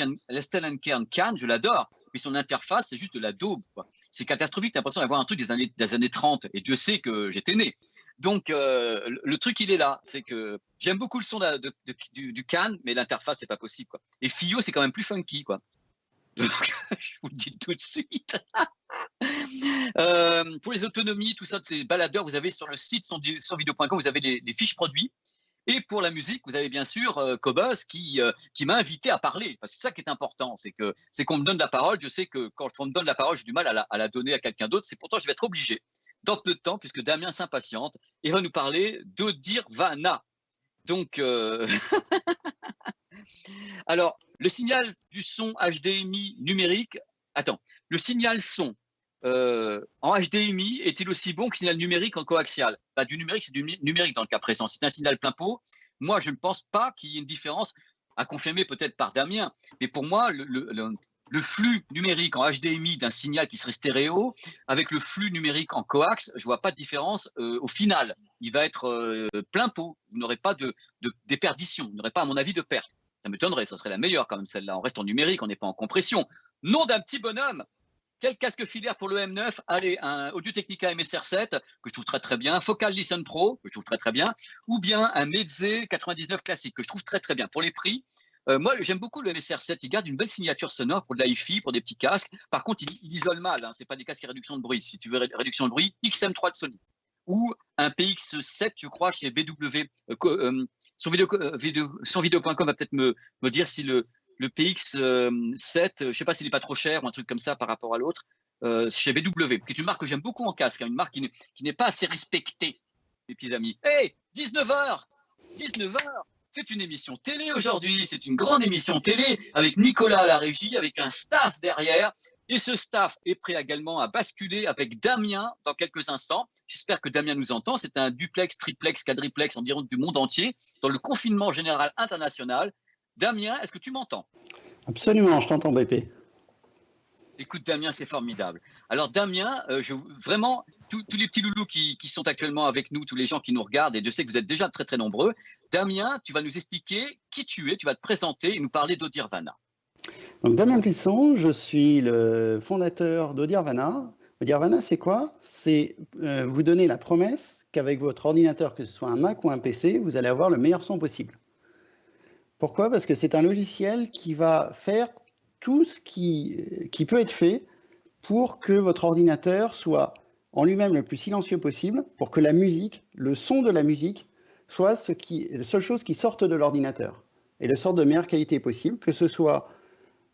& Kern Can, je l'adore, mais son interface, c'est juste de la daube, quoi. C'est catastrophique, t'as l'impression d'avoir un truc des années 30, et Dieu sait que j'étais né. Donc, le truc, il est là. C'est que j'aime beaucoup le son du Can, mais l'interface, c'est pas possible, quoi. Et FiiO, c'est quand même plus funky, quoi. Donc, je vous le dis tout de suite. Pour les autonomies, tout ça de ces baladeurs, vous avez sur le site sur video.com, vous avez les fiches produits. Et pour la musique, vous avez bien sûr Cobuzz qui m'a invité à parler. Parce que c'est ça qui est important, c'est qu'on me donne la parole. Je sais que quand on me donne la parole, j'ai du mal à la donner à quelqu'un d'autre. C'est pourtant je vais être obligé dans peu de temps, puisque Damien s'impatiente et va nous parler d'Audirvana. Donc, alors, le signal du son HDMI numérique. Attends, le signal son en HDMI est-il aussi bon que le signal numérique en coaxial? Du numérique, c'est du numérique dans le cas présent. C'est un signal plein pot. Moi, je ne pense pas qu'il y ait une différence, à confirmer peut-être par Damien, mais pour moi, le flux numérique en HDMI d'un signal qui serait stéréo, avec le flux numérique en coax, je ne vois pas de différence au final. Il va être plein pot. Vous n'aurez pas de déperdition. Vous n'aurez pas, à mon avis, de perte. Ça m'étonnerait, ça serait la meilleure quand même celle-là. On reste en numérique, on n'est pas en compression. Nom d'un petit bonhomme. Quel casque filaire pour le M9? Allez, un Audio-Technica MSR7 que je trouve très très bien, Focal Listen Pro que je trouve très très bien, ou bien un Meze 99 classique que je trouve très très bien. Pour les prix, moi j'aime beaucoup le MSR7, il garde une belle signature sonore pour de l'hi-fi, pour des petits casques. Par contre, il isole mal, c'est pas des casques à réduction de bruit. Si tu veux réduction de bruit, XM3 de Sony. Ou un PX7, je crois, chez BW. Son vidéo.com va peut-être me dire si le PX7, je ne sais pas s'il n'est pas trop cher ou un truc comme ça par rapport à l'autre, chez BW, qui est une marque que j'aime beaucoup en casque, une marque qui n'est pas assez respectée, mes petits amis. Hey, 19h, c'est une émission télé aujourd'hui, c'est une grande émission télé avec Nicolas à la régie, avec un staff derrière. Et ce staff est prêt également à basculer avec Damien dans quelques instants. J'espère que Damien nous entend. C'est un duplex, triplex, quadriplex, environ du monde entier, dans le confinement général international. Damien, est-ce que tu m'entends? Absolument, je t'entends, BP. Écoute, Damien, c'est formidable. Alors, Damien, vraiment, tous les petits loulous qui sont actuellement avec nous, tous les gens qui nous regardent, et je sais que vous êtes déjà très, très nombreux. Damien, tu vas nous expliquer qui tu es, tu vas te présenter et nous parler d'Audirvana. Donc, Damien Plisson, je suis le fondateur d'Audirvana. Audirvana, c'est quoi? C'est vous donner la promesse qu'avec votre ordinateur, que ce soit un Mac ou un PC, vous allez avoir le meilleur son possible. Pourquoi? Parce que c'est un logiciel qui va faire tout ce qui peut être fait pour que votre ordinateur soit en lui-même le plus silencieux possible, pour que la musique, le son de la musique, soit la seule chose qui sorte de l'ordinateur et le sorte de meilleure qualité possible, que ce soit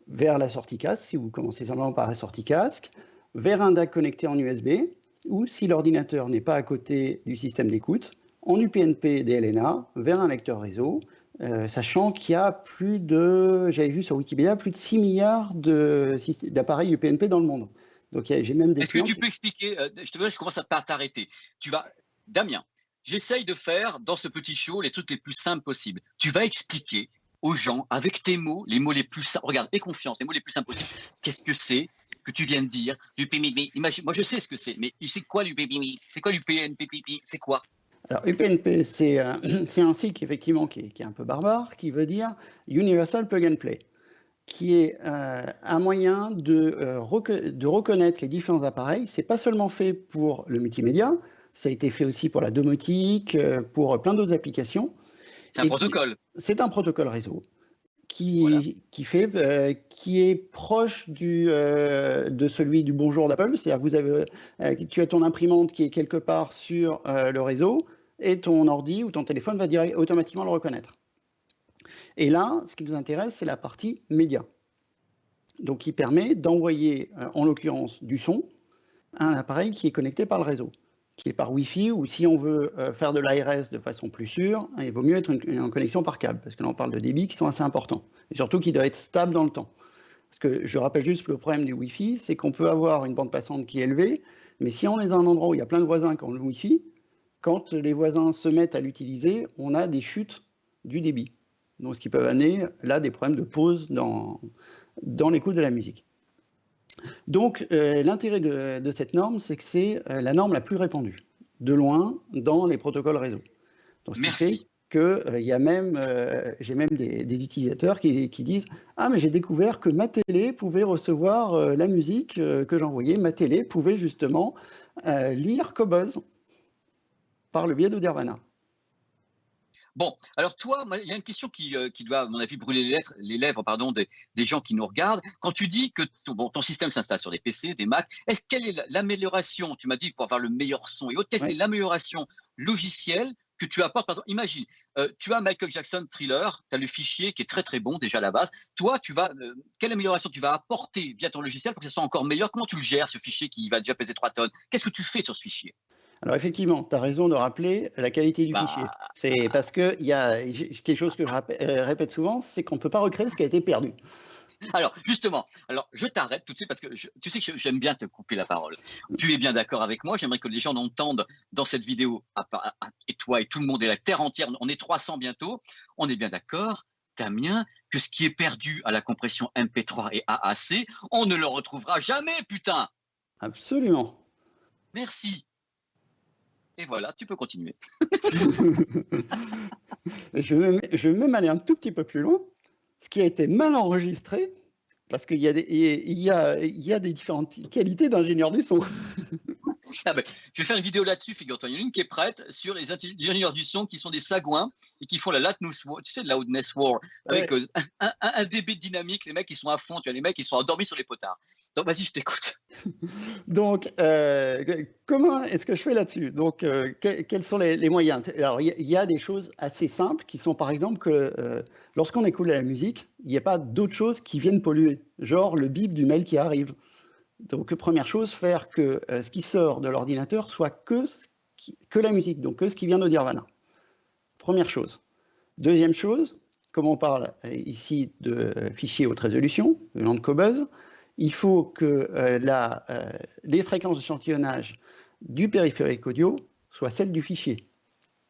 vers la sortie casque, si vous commencez simplement par la sortie casque, vers un DAC connecté en USB, ou si l'ordinateur n'est pas à côté du système d'écoute, en UPnP DLNA vers un lecteur réseau, sachant qu'il y a plus de, j'avais vu sur Wikipédia, plus de 6 milliards d'appareils UPnP dans le monde. Donc j'ai même des Est-ce que tu peux expliquer, je commence par t'arrêter. Damien, j'essaye de faire dans ce petit show les trucs les plus simples possibles. Tu vas expliquer aux gens, avec tes mots, les mots les plus simples, regarde, aie confiance, les mots les plus simples possibles, qu'est-ce que c'est que tu viens de dire, l'UPnP. Imagine, moi je sais ce que c'est, mais tu sais quoi l'UPnP? C'est quoi l'UPnP? C'est quoi? Alors, UPnP, c'est un cycle effectivement qui est un peu barbare, qui veut dire Universal Plug and Play, qui est un moyen de reconnaître les différents appareils. Ce n'est pas seulement fait pour le multimédia, ça a été fait aussi pour la domotique, pour plein d'autres applications. C'est un protocole. C'est un protocole réseau qui est proche de celui du bonjour d'Apple. C'est-à-dire que tu as ton imprimante qui est quelque part sur le réseau et ton ordi ou ton téléphone va automatiquement le reconnaître. Et là, ce qui nous intéresse, c'est la partie média. Donc, qui permet d'envoyer, en l'occurrence, du son à un appareil qui est connecté par le réseau, qui est par Wi-Fi, ou si on veut faire de l'ARS de façon plus sûre, il vaut mieux être en connexion par câble, parce que là, on parle de débits qui sont assez importants, et surtout qui doivent être stables dans le temps. Parce que je rappelle juste le problème du Wi-Fi, c'est qu'on peut avoir une bande passante qui est élevée, mais si on est dans un endroit où il y a plein de voisins qui ont le Wi-Fi, quand les voisins se mettent à l'utiliser, on a des chutes du débit. Donc, ce qui peut amener là des problèmes de pause dans l'écoute de la musique. Donc, l'intérêt de cette norme, c'est que c'est la norme la plus répandue, de loin, dans les protocoles réseau. Donc, ce qui fait que j'ai même des utilisateurs qui disent « Ah, mais j'ai découvert que ma télé pouvait recevoir la musique que j'envoyais. Ma télé pouvait justement lire Cobuzz par le biais de Nirvana. » Bon, alors toi, il y a une question qui doit, à mon avis, brûler les lèvres des gens qui nous regardent. Quand tu dis que ton système s'installe sur des PC, des Mac, quelle est l'amélioration? Tu m'as dit pour avoir le meilleur son et autres, quelle est l'amélioration logicielle que tu apportes? Par exemple, imagine, tu as Michael Jackson Thriller, tu as le fichier qui est très très bon déjà à la base. Toi, quelle amélioration tu vas apporter via ton logiciel pour que ce soit encore meilleur? Comment tu le gères, ce fichier qui va déjà peser 3 tonnes? Qu'est-ce que tu fais sur ce fichier? Alors effectivement, tu as raison de rappeler la qualité du fichier. C'est parce qu'il y a quelque chose que je répète souvent, c'est qu'on ne peut pas recréer ce qui a été perdu. Alors justement, je t'arrête tout de suite parce que tu sais que j'aime bien te couper la parole. Tu es bien d'accord avec moi? J'aimerais que les gens entendent dans cette vidéo, et toi et tout le monde et la terre entière, on est 300 bientôt, on est bien d'accord, Damien, que ce qui est perdu à la compression MP3 et AAC, on ne le retrouvera jamais, putain! Absolument. Merci. Et voilà, tu peux continuer. Je vais même aller un tout petit peu plus loin. Ce qui a été mal enregistré, parce qu'il y a des différentes qualités d'ingénieur du son. Je vais faire une vidéo là-dessus, figure-toi. Il y en a une qui est prête sur les ingénieurs du son qui sont des sagouins et qui font la loudness war, tu sais, la loudness war, avec un dB dynamique. Les mecs, ils sont à fond, tu vois, les mecs, ils sont endormis sur les potards. Donc, vas-y, je t'écoute. Donc, comment est-ce que je fais là-dessus? Donc, quels sont les moyens? Alors, il y a des choses assez simples qui sont, par exemple, que lorsqu'on écoute la musique, il n'y a pas d'autres choses qui viennent polluer, genre le bip du mail qui arrive. Donc, première chose, faire que ce qui sort de l'ordinateur soit que la musique, donc que ce qui vient de Nirvana. Première chose. Deuxième chose, comme on parle ici de fichiers haute résolution, venant de Cobuzz, il faut que les fréquences d'échantillonnage du périphérique audio soient celles du fichier,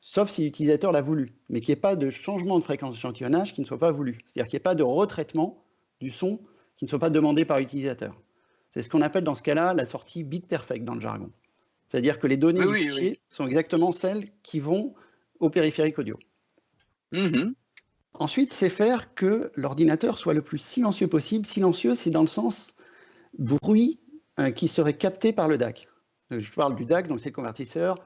sauf si l'utilisateur l'a voulu, mais qu'il n'y ait pas de changement de fréquence d'échantillonnage qui ne soit pas voulu. C'est-à-dire qu'il n'y ait pas de retraitement du son qui ne soit pas demandé par l'utilisateur. C'est ce qu'on appelle dans ce cas-là la sortie bit perfect dans le jargon. C'est-à-dire que les données du fichier sont exactement celles qui vont au périphérique audio. Ensuite, c'est faire que l'ordinateur soit le plus silencieux possible. Silencieux, c'est dans le sens bruit qui serait capté par le DAC. Je parle du DAC, donc c'est le convertisseur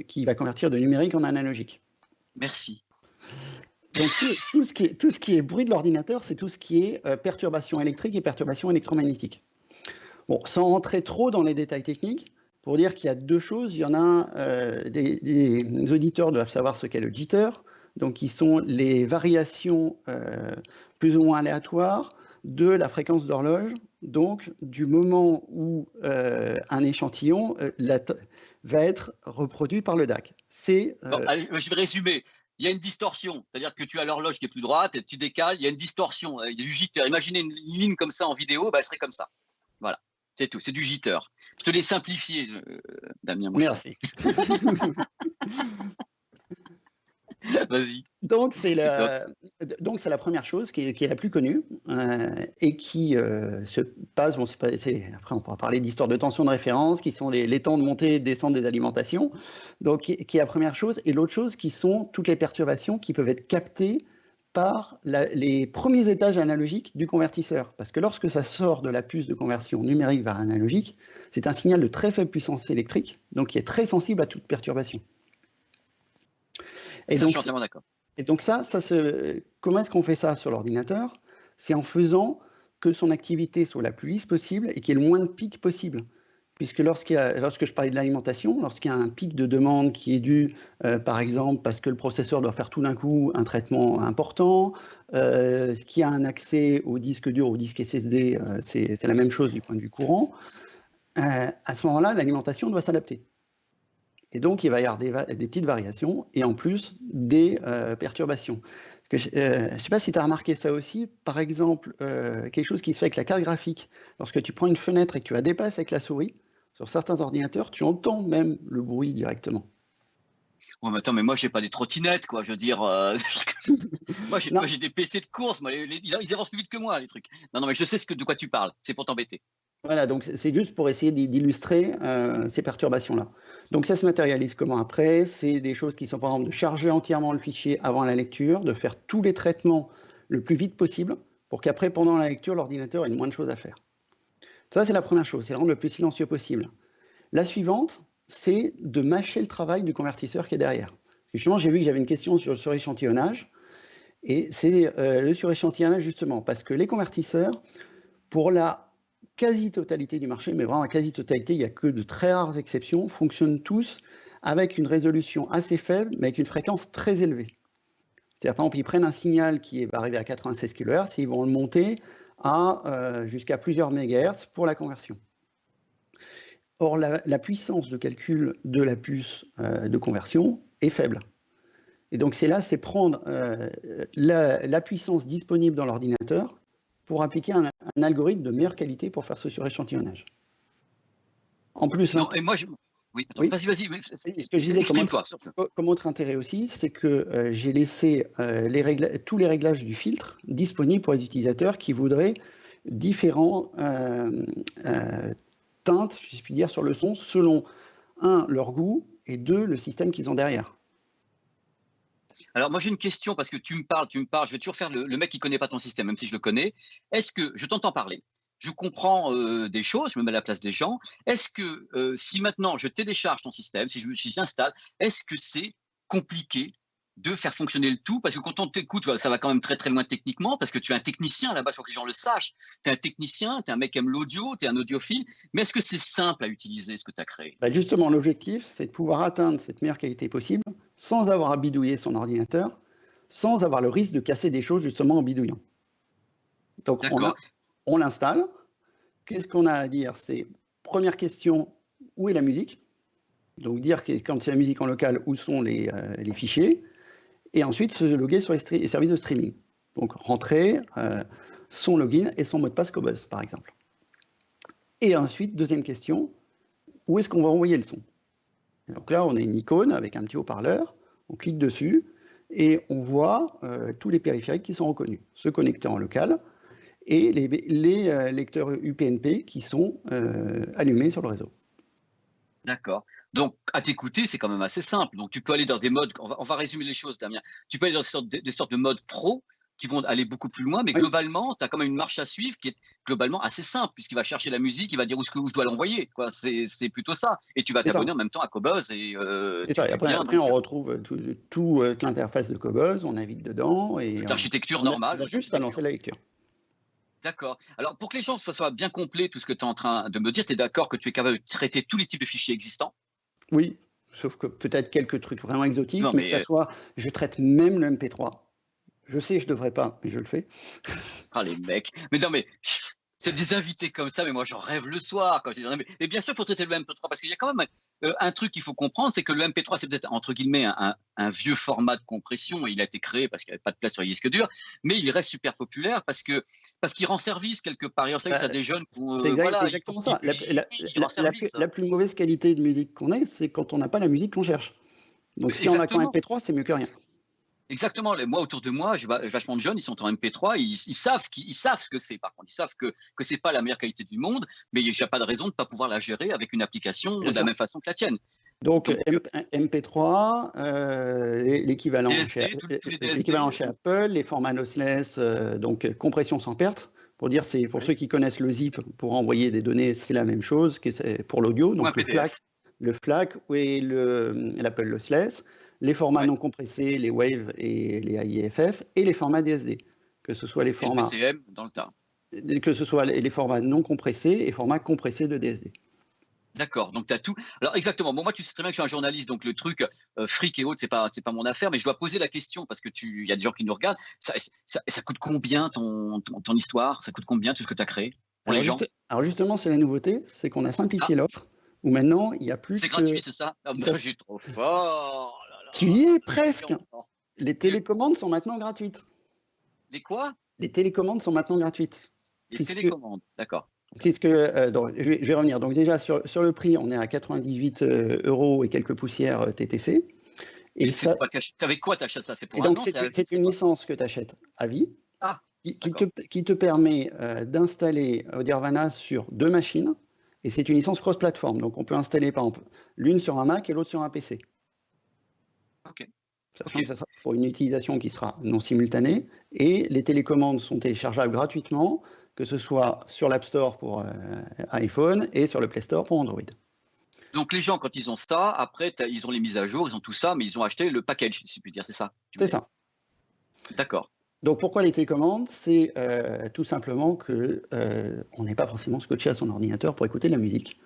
qui va convertir de numérique en analogique. Merci. Donc tout ce qui est bruit de l'ordinateur, c'est tout ce qui est perturbation électrique et perturbation électromagnétique. Bon, sans rentrer trop dans les détails techniques, pour dire qu'il y a deux choses. Il y en a des auditeurs doivent savoir ce qu'est le jitter, donc qui sont les variations plus ou moins aléatoires de la fréquence d'horloge donc du moment où un échantillon va être reproduit par le DAC. Allez, je vais résumer. Il y a une distorsion, c'est-à-dire que tu as l'horloge qui est plus droite, et tu décales, il y a une distorsion, il y a du jitter. Imaginez une ligne comme ça en vidéo, elle serait comme ça. Voilà, c'est tout, c'est du jitter. Je te l'ai simplifié, Damien. Merci. Vas-y. Donc, c'est la première chose qui est la plus connue et qui se passe. Bon, après, on pourra parler d'histoire de tension de référence, qui sont les temps de montée et de descente des alimentations. Donc, qui est la première chose. Et l'autre chose, qui sont toutes les perturbations qui peuvent être captées par les premiers étages analogiques du convertisseur. Parce que lorsque ça sort de la puce de conversion numérique vers analogique, c'est un signal de très faible puissance électrique, donc qui est très sensible à toute perturbation. Et donc, je suis entièrement d'accord. Et donc comment est-ce qu'on fait ça sur l'ordinateur? C'est en faisant que son activité soit la plus lisse possible et qu'il y ait le moins de pics possible. Puisque lorsque je parlais de l'alimentation, lorsqu'il y a un pic de demande qui est dû, par exemple, parce que le processeur doit faire tout d'un coup un traitement important, qu'il y a un accès au disque dur, au disque SSD, c'est la même chose du point de vue courant, à ce moment-là, l'alimentation doit s'adapter. Et donc, il va y avoir des petites variations et en plus des perturbations. Je ne sais pas si tu as remarqué ça aussi. Par exemple, quelque chose qui se fait avec la carte graphique. Lorsque tu prends une fenêtre et que tu la dépasses avec la souris, sur certains ordinateurs, tu entends même le bruit directement. Ouais, mais attends, mais moi, je n'ai pas des trottinettes, quoi. Je veux dire, moi, j'ai des PC de course. Moi, ils avancent plus vite que moi, les trucs. Non, mais je sais de quoi tu parles. C'est pour t'embêter. Voilà, donc c'est juste pour essayer d'illustrer ces perturbations-là. Donc ça se matérialise comment après? C'est des choses qui sont par exemple de charger entièrement le fichier avant la lecture, de faire tous les traitements le plus vite possible pour qu'après, pendant la lecture, l'ordinateur ait le moins de choses à faire. Ça, c'est la première chose, c'est rendre le plus silencieux possible. La suivante, c'est de mâcher le travail du convertisseur qui est derrière. Justement, j'ai vu que j'avais une question sur le suréchantillonnage, et c'est le suréchantillonnage justement, parce que les convertisseurs, pour la quasi-totalité du marché, mais vraiment la quasi-totalité, il n'y a que de très rares exceptions, fonctionnent tous avec une résolution assez faible, mais avec une fréquence très élevée. C'est-à-dire, par exemple, ils prennent un signal qui va arriver à 96 kHz et ils vont le monter à jusqu'à plusieurs mégahertz pour la conversion. Or, la puissance de calcul de la puce de conversion est faible. Et donc, c'est prendre la puissance disponible dans l'ordinateur pour appliquer un algorithme de meilleure qualité pour faire ce suréchantillonnage. En plus... Non, et moi, oui, attends, vas-y. Ce que je disais comme autre intérêt aussi, c'est que j'ai laissé tous les réglages du filtre disponibles pour les utilisateurs qui voudraient différents teintes, si je puis dire, sur le son, selon, un, leur goût, et deux, le système qu'ils ont derrière. Alors, moi, j'ai une question, parce que tu me parles, je vais toujours faire le mec qui ne connaît pas ton système, même si je le connais. Est-ce que, je t'entends parler, je comprends des choses, je me mets à la place des gens. Est-ce que, si maintenant je télécharge ton système, si j'installe, est-ce que c'est compliqué de faire fonctionner le tout? Parce que quand on t'écoute, ça va quand même très très loin techniquement, parce que tu es un technicien, là-bas, il faut que les gens le sachent. Tu es un technicien, tu es un mec qui aime l'audio, tu es un audiophile, mais est-ce que c'est simple à utiliser, ce que tu as créé? Justement, l'objectif, c'est de pouvoir atteindre cette meilleure qualité possible, sans avoir à bidouiller son ordinateur, sans avoir le risque de casser des choses justement en bidouillant. Donc, on l'installe. Qu'est-ce qu'on a à dire? C'est, première question, où est la musique? Donc, dire que quand c'est la musique en local, où sont les fichiers? Et ensuite, se loguer sur les services de streaming. Donc, rentrer son login et son mot de passe Cobuzz, par exemple. Et ensuite, deuxième question, où est-ce qu'on va envoyer le son? Donc là, on a une icône avec un petit haut-parleur, on clique dessus et on voit tous les périphériques qui sont reconnus, ce connecteur en local et les lecteurs UPnP qui sont allumés sur le réseau. D'accord. Donc, à t'écouter, c'est quand même assez simple. Donc, tu peux aller dans des modes, on va résumer les choses, Damien. Tu peux aller dans des sortes de modes pro qui vont aller beaucoup plus loin, mais globalement, tu as quand même une marche à suivre qui est globalement assez simple, puisqu'il va chercher la musique, il va dire où je dois l'envoyer. C'est plutôt ça. Et tu vas t'abonner en même temps à Cobuzz. Et après, on retrouve toute l'interface de Cobuzz, on navigue dedans. Toute l'architecture normale. On a juste à lancer la lecture. D'accord. Alors, pour que les gens soient bien complets, tout ce que tu es en train de me dire, tu es d'accord que tu es capable de traiter tous les types de fichiers existants? Oui, sauf que peut-être quelques trucs vraiment exotiques, mais que ça soit... Je traite même le MP3. Je sais, je devrais pas, mais je le fais. Ah, les mecs. Mais non, mais c'est des invités comme ça, mais moi j'en rêve le soir. Quand mais bien sûr, il faut traiter le MP3 parce qu'il y a quand même un truc qu'il faut comprendre, c'est que le MP3, c'est peut-être entre guillemets un vieux format de compression. Il a été créé parce qu'il n'y avait pas de place sur les disques durs, mais il reste super populaire parce qu'il rend service quelque part. Et on sait que ça des jeunes. C'est exactement ça. La plus mauvaise qualité de musique qu'on ait, c'est quand on n'a pas la musique qu'on cherche. Donc si on a qu'un MP3, c'est mieux que rien. Exactement. Moi, autour de moi, j'ai vachement de jeunes, ils sont en MP3, ils savent ce que c'est. Par contre, ils savent que c'est pas la meilleure qualité du monde, mais il n'y a pas de raison de ne pas pouvoir la gérer avec une application de la même façon que la tienne. Donc MP3, l'équivalent chez Apple, les formats lossless, donc compression sans perte. Pour dire, c'est pour ceux qui connaissent le zip, pour envoyer des données, c'est la même chose que pour l'audio. Donc le FLAC et l'Apple lossless. Les formats non compressés, les WAV et les AIFF, et les formats DSD, que ce soit les formats PCM dans le tas. Que ce soit les formats non compressés et formats compressés de DSD. D'accord, donc tu as tout. Alors exactement, bon, moi tu sais très bien que je suis un journaliste, donc le truc fric et autres, c'est pas mon affaire, mais je dois poser la question parce que il y a des gens qui nous regardent. Ça coûte combien ton histoire? Ça coûte combien tout ce que tu as créé pour les gens? Alors justement, c'est la nouveauté, c'est qu'on a simplifié l'offre, où maintenant il n'y a plus. C'est gratuit, c'est ça? Moi, je suis trop fort. Tu y es presque. Les télécommandes sont maintenant gratuites. Les quoi? Les télécommandes sont maintenant gratuites. Télécommandes, d'accord. Puisque, je vais revenir. Donc déjà, sur le prix, on est à 98 € et quelques poussières TTC. Et avec quoi tu achètes ça? C'est pour un an? C'est une licence que tu achètes à vie, qui te permet d'installer Audirvana sur 2 machines. Et c'est une licence cross-platform. Donc on peut installer, par exemple, l'une sur un Mac et l'autre sur un PC. Ça sera pour une utilisation qui sera non simultanée, et les télécommandes sont téléchargeables gratuitement, que ce soit sur l'App Store pour iPhone et sur le Play Store pour Android. Donc les gens, quand ils ont ça, après ils ont les mises à jour, ils ont tout ça, mais ils ont acheté le package, si je puis dire, c'est ça? C'est ça. D'accord. Donc pourquoi les télécommandes? C'est tout simplement qu'on n'est pas forcément scotché à son ordinateur pour écouter de la musique.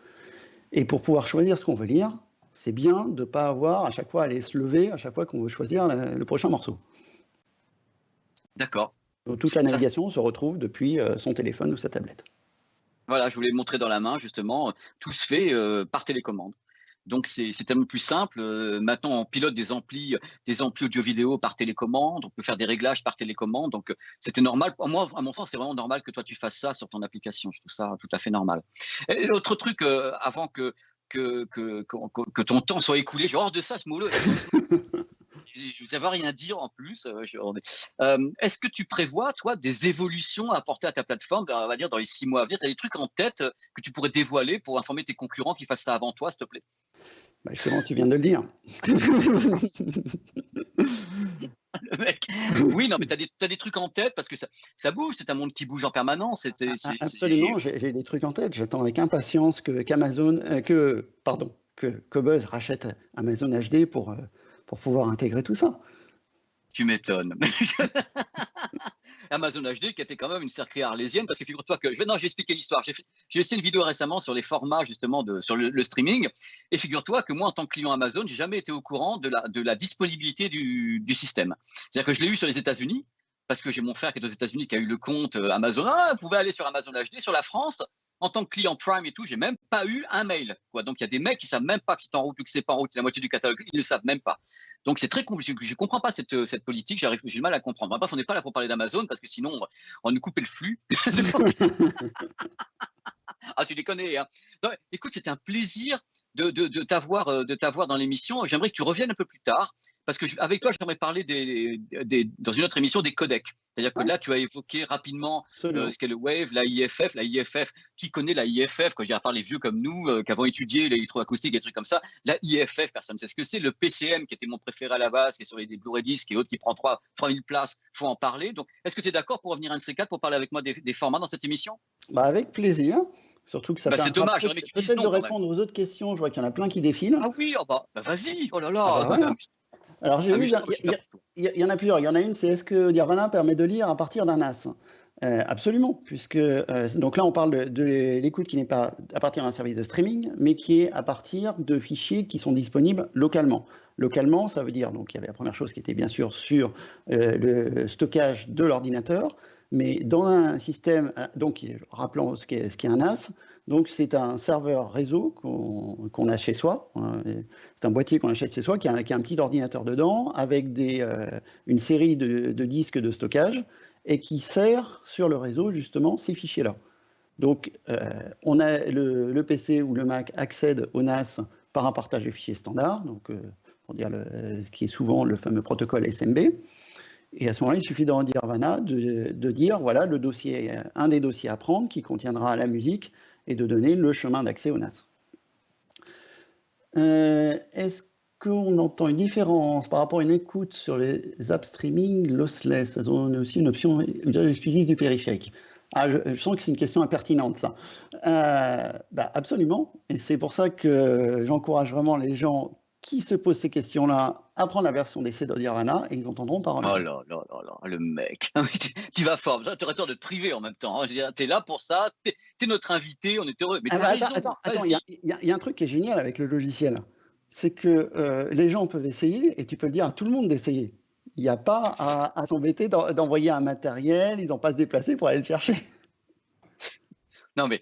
Et pour pouvoir choisir ce qu'on veut lire, c'est bien de ne pas avoir à chaque fois à aller se lever à chaque fois qu'on veut choisir le prochain morceau. D'accord. Donc toute la navigation se retrouve depuis son téléphone ou sa tablette. Voilà, je voulais montrer dans la main, justement, tout se fait par télécommande. Donc c'est tellement plus simple. Maintenant, on pilote des amplis audio-vidéo par télécommande, on peut faire des réglages par télécommande. Donc c'était normal. Moi, à mon sens, c'est vraiment normal que toi tu fasses ça sur ton application. Je trouve ça tout à fait normal. Et l'autre truc, avant que ton temps soit écoulé, j'ai hors de ça ce mot-là. Je ne savais rien dire en plus. Est-ce que tu prévois, toi, des évolutions à apporter à ta plateforme, on va dire dans les 6 mois à venir? Tu as des trucs en tête que tu pourrais dévoiler pour informer tes concurrents qui fassent ça avant toi, s'il te plaît? Justement, tu viens de le dire. Le mec. Oui, non, mais tu as des trucs en tête parce que ça bouge, c'est un monde qui bouge en permanence. Absolument, j'ai des trucs en tête. J'attends avec impatience que Qobuz rachète Amazon HD pour pouvoir intégrer tout ça. Tu m'étonnes. Amazon HD qui était quand même une sacrée arlésienne, parce que figure-toi que j'ai expliqué l'histoire. J'ai essayé une vidéo récemment sur les formats justement sur le streaming, et figure-toi que moi en tant que client Amazon, j'ai jamais été au courant de la disponibilité du système. C'est-à-dire que je l'ai eu sur les États-Unis, parce que j'ai mon frère qui est aux États-Unis qui a eu le compte Amazon. Vous pouvez aller sur Amazon HD. Sur la France, en tant que client Prime et tout, j'ai même pas eu un mail, quoi. Donc il y a des mecs qui savent même pas que c'est en route ou que c'est pas en route, c'est la moitié du catalogue, ils ne le savent même pas. Donc c'est très compliqué. Je comprends pas cette politique, j'ai du mal à comprendre. Bref, on n'est pas là pour parler d'Amazon parce que sinon on nous coupait le flux. Ah, tu les connais, hein. Donc, écoute, c'était un plaisir de t'avoir dans l'émission. J'aimerais que tu reviennes un peu plus tard, parce que avec toi, j'aimerais parler dans une autre émission des codecs. C'est-à-dire que là, tu as évoqué rapidement ce qu'est le Wave, la IFF. La IFF, qui connaît la IFF? Quand je dis à part les vieux comme nous, qui avons étudié l'électroacoustique et des trucs comme ça, la IFF, personne ne sait ce que c'est. Le PCM, qui était mon préféré à la base, qui est sur les Blu-ray disques et autres, qui prend 3000 places, il faut en parler. Donc, est-ce que tu es d'accord pour revenir un de ces quatre pour parler avec moi des formats dans cette émission? Avec plaisir. Surtout que ça c'est dommage, peut-être de répondre aux autres questions. Je vois qu'il y en a plein qui défilent. Ah oui, vas-y, oh là là. Voilà. Alors il y en a plusieurs. Il y en a une, c'est est-ce que Audirvana permet de lire à partir d'un NAS? Absolument, puisque donc là on parle de l'écoute qui n'est pas à partir d'un service de streaming, mais qui est à partir de fichiers qui sont disponibles localement. Localement, ça veut dire, donc il y avait la première chose qui était bien sûr sur le stockage de l'ordinateur, Mais dans un système, donc rappelons ce qu'est un NAS, donc c'est un serveur réseau qu'on a chez soi, hein, c'est un boîtier qu'on achète chez soi qui a un petit ordinateur dedans avec une série de disques de stockage et qui sert sur le réseau justement ces fichiers-là. Donc on a le PC ou le Mac accède au NAS par un partage de fichiers standard, donc pour dire qui est souvent le fameux protocole SMB. Et à ce moment-là, il suffit dans Nirvana de dire, voilà, un des dossiers à prendre qui contiendra la musique et de donner le chemin d'accès au NAS. Est-ce qu'on entend une différence par rapport à une écoute sur les apps streaming lossless? On a aussi une option exclusive du périphérique. Ah, je sens que c'est une question impertinente, ça. Absolument. Et c'est pour ça que j'encourage vraiment les gens qui se posent ces questions-là à prendre la version d'essai d'Audirvana et ils entendront par Oh là là là là, le mec. Tu vas fort. Tu aurais tort de te priver en même temps. Hein. Tu es là pour ça. Tu es notre invité. On est heureux. Mais attends, il y a un truc qui est génial avec le logiciel. C'est que les gens peuvent essayer et tu peux le dire à tout le monde d'essayer. Il n'y a pas à s'embêter d'envoyer un matériel. Ils n'ont pas à se déplacer pour aller le chercher. Non, mais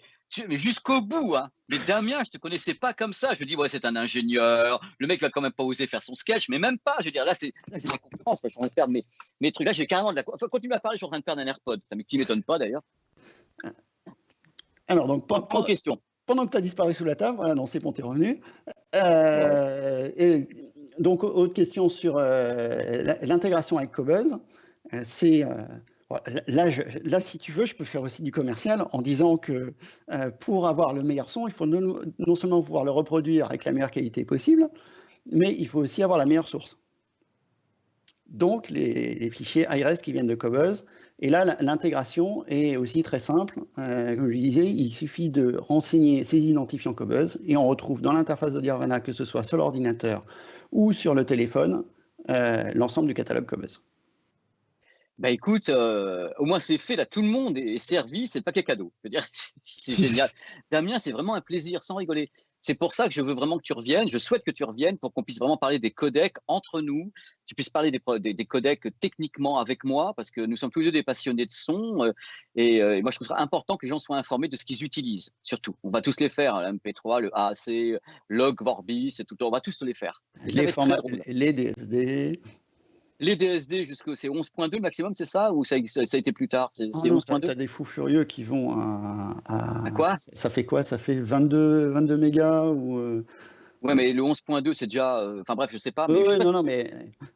jusqu'au bout, hein. Mais Damien, je te connaissais pas comme ça. Je me dis, ouais, c'est un ingénieur. Le mec va quand même pas oser faire son sketch, mais même pas. Je veux dire, là, c'est la conférence. Je suis en train de perdre mes trucs. Là, j'ai carrément de la. Enfin, continue à parler, je suis en train de perdre un AirPod. Ça qui m'étonne pas d'ailleurs. Alors, donc, question. Pendant que tu as disparu sous la table, voilà, non, c'est bon, t'es revenu. Et donc, autre question sur l'intégration avec Cobuzz. Là, si tu veux, je peux faire aussi du commercial en disant que pour avoir le meilleur son, il faut non seulement pouvoir le reproduire avec la meilleure qualité possible, mais il faut aussi avoir la meilleure source. Donc, les fichiers iRes qui viennent de Cobuzz. Et là, l'intégration est aussi très simple. Comme je disais, il suffit de renseigner ces identifiants Cobuzz et on retrouve dans l'interface d'Audirvana, que ce soit sur l'ordinateur ou sur le téléphone, l'ensemble du catalogue Cobuzz. Bah écoute, au moins c'est fait, là tout le monde est servi, c'est le paquet cadeau. Je veux dire, c'est génial. Damien, c'est vraiment un plaisir, sans rigoler. C'est pour ça que je veux vraiment que tu reviennes, je souhaite que tu reviennes pour qu'on puisse vraiment parler des codecs entre nous, tu puisses parler des codecs techniquement avec moi, parce que nous sommes tous les deux des passionnés de son, et moi je trouve ça important que les gens soient informés de ce qu'ils utilisent, surtout. On va tous les faire, le MP3, le AAC, Log, Vorbis, et tout, on va tous les faire. Les DSD. Les DSD, c'est 11.2 maximum, c'est ça? Ou ça a été plus tard? C'est 11.2? Tu as des fous furieux qui vont à quoi? Ça fait quoi? Ça fait 22 mégas ou Ouais, mais le 11.2, c'est déjà... Enfin bref, je sais pas. Mais non, mais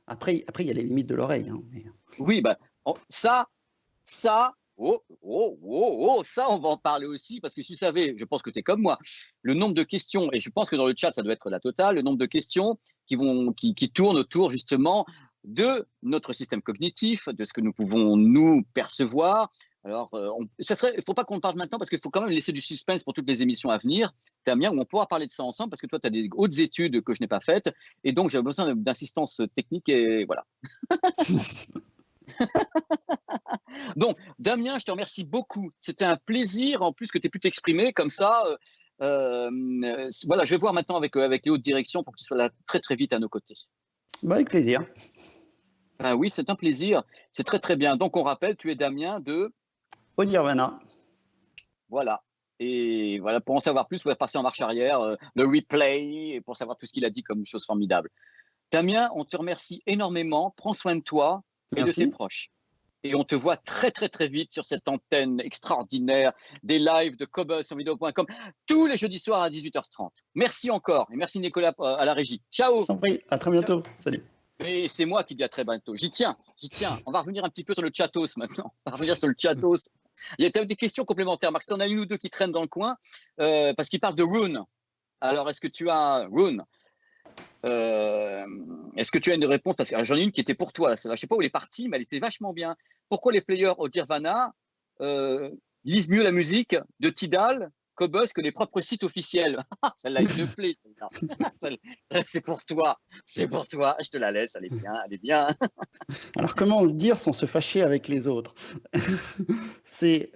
après, il y a les limites de l'oreille. Hein, mais... Oui, ça, ça, on va en parler aussi, parce que si vous savez, je pense que tu es comme moi, le nombre de questions, et je pense que dans le chat, ça doit être la totale, le nombre de questions qui tournent autour justement de notre système cognitif, de ce que nous pouvons nous percevoir. Alors, il ne faut pas qu'on parle maintenant parce qu'il faut quand même laisser du suspense pour toutes les émissions à venir, Damien, où on pourra parler de ça ensemble parce que toi, tu as des hautes études que je n'ai pas faites et donc j'ai besoin d'assistance technique et voilà. Donc, Damien, je te remercie beaucoup. C'était un plaisir en plus que tu aies pu t'exprimer comme ça. Voilà, je vais voir maintenant avec les hautes directions pour que tu sois là très très vite à nos côtés. Avec plaisir. Ah oui, c'est un plaisir. C'est très très bien. Donc on rappelle, tu es Damien de Audirvana. Voilà. Et voilà, pour en savoir plus, vous pouvez passer en marche arrière, le replay, et pour savoir tout ce qu'il a dit comme chose formidable. Damien, on te remercie énormément. Prends soin de toi et de tes proches. Et on te voit très très très vite sur cette antenne extraordinaire des lives de Cobuzz sur vidéo.com tous les jeudis soirs à 18h30. Merci encore et merci Nicolas à la régie. Ciao. À très bientôt. Salut. Et c'est moi qui dis à très bientôt. J'y tiens. On va revenir un petit peu sur le chatos maintenant. On va revenir sur le chatos. Il y a des questions complémentaires. Marc, tu en as une ou deux qui traînent dans le coin parce qu'il parle de Rune. Alors, est-ce que tu as Rune? Est-ce que tu as une réponse? Parce que j'en ai une qui était pour toi. Je ne sais pas où elle est partie, mais elle était vachement bien. Pourquoi les players Audirvana lisent mieux la musique de Tidal, Cobuzz que les propres sites officiels? Celle-là, il te plaît. C'est pour toi. C'est pour toi. Je te la laisse. Elle est bien. Elle est bien. Alors, comment le dire sans se fâcher avec les autres? C'est,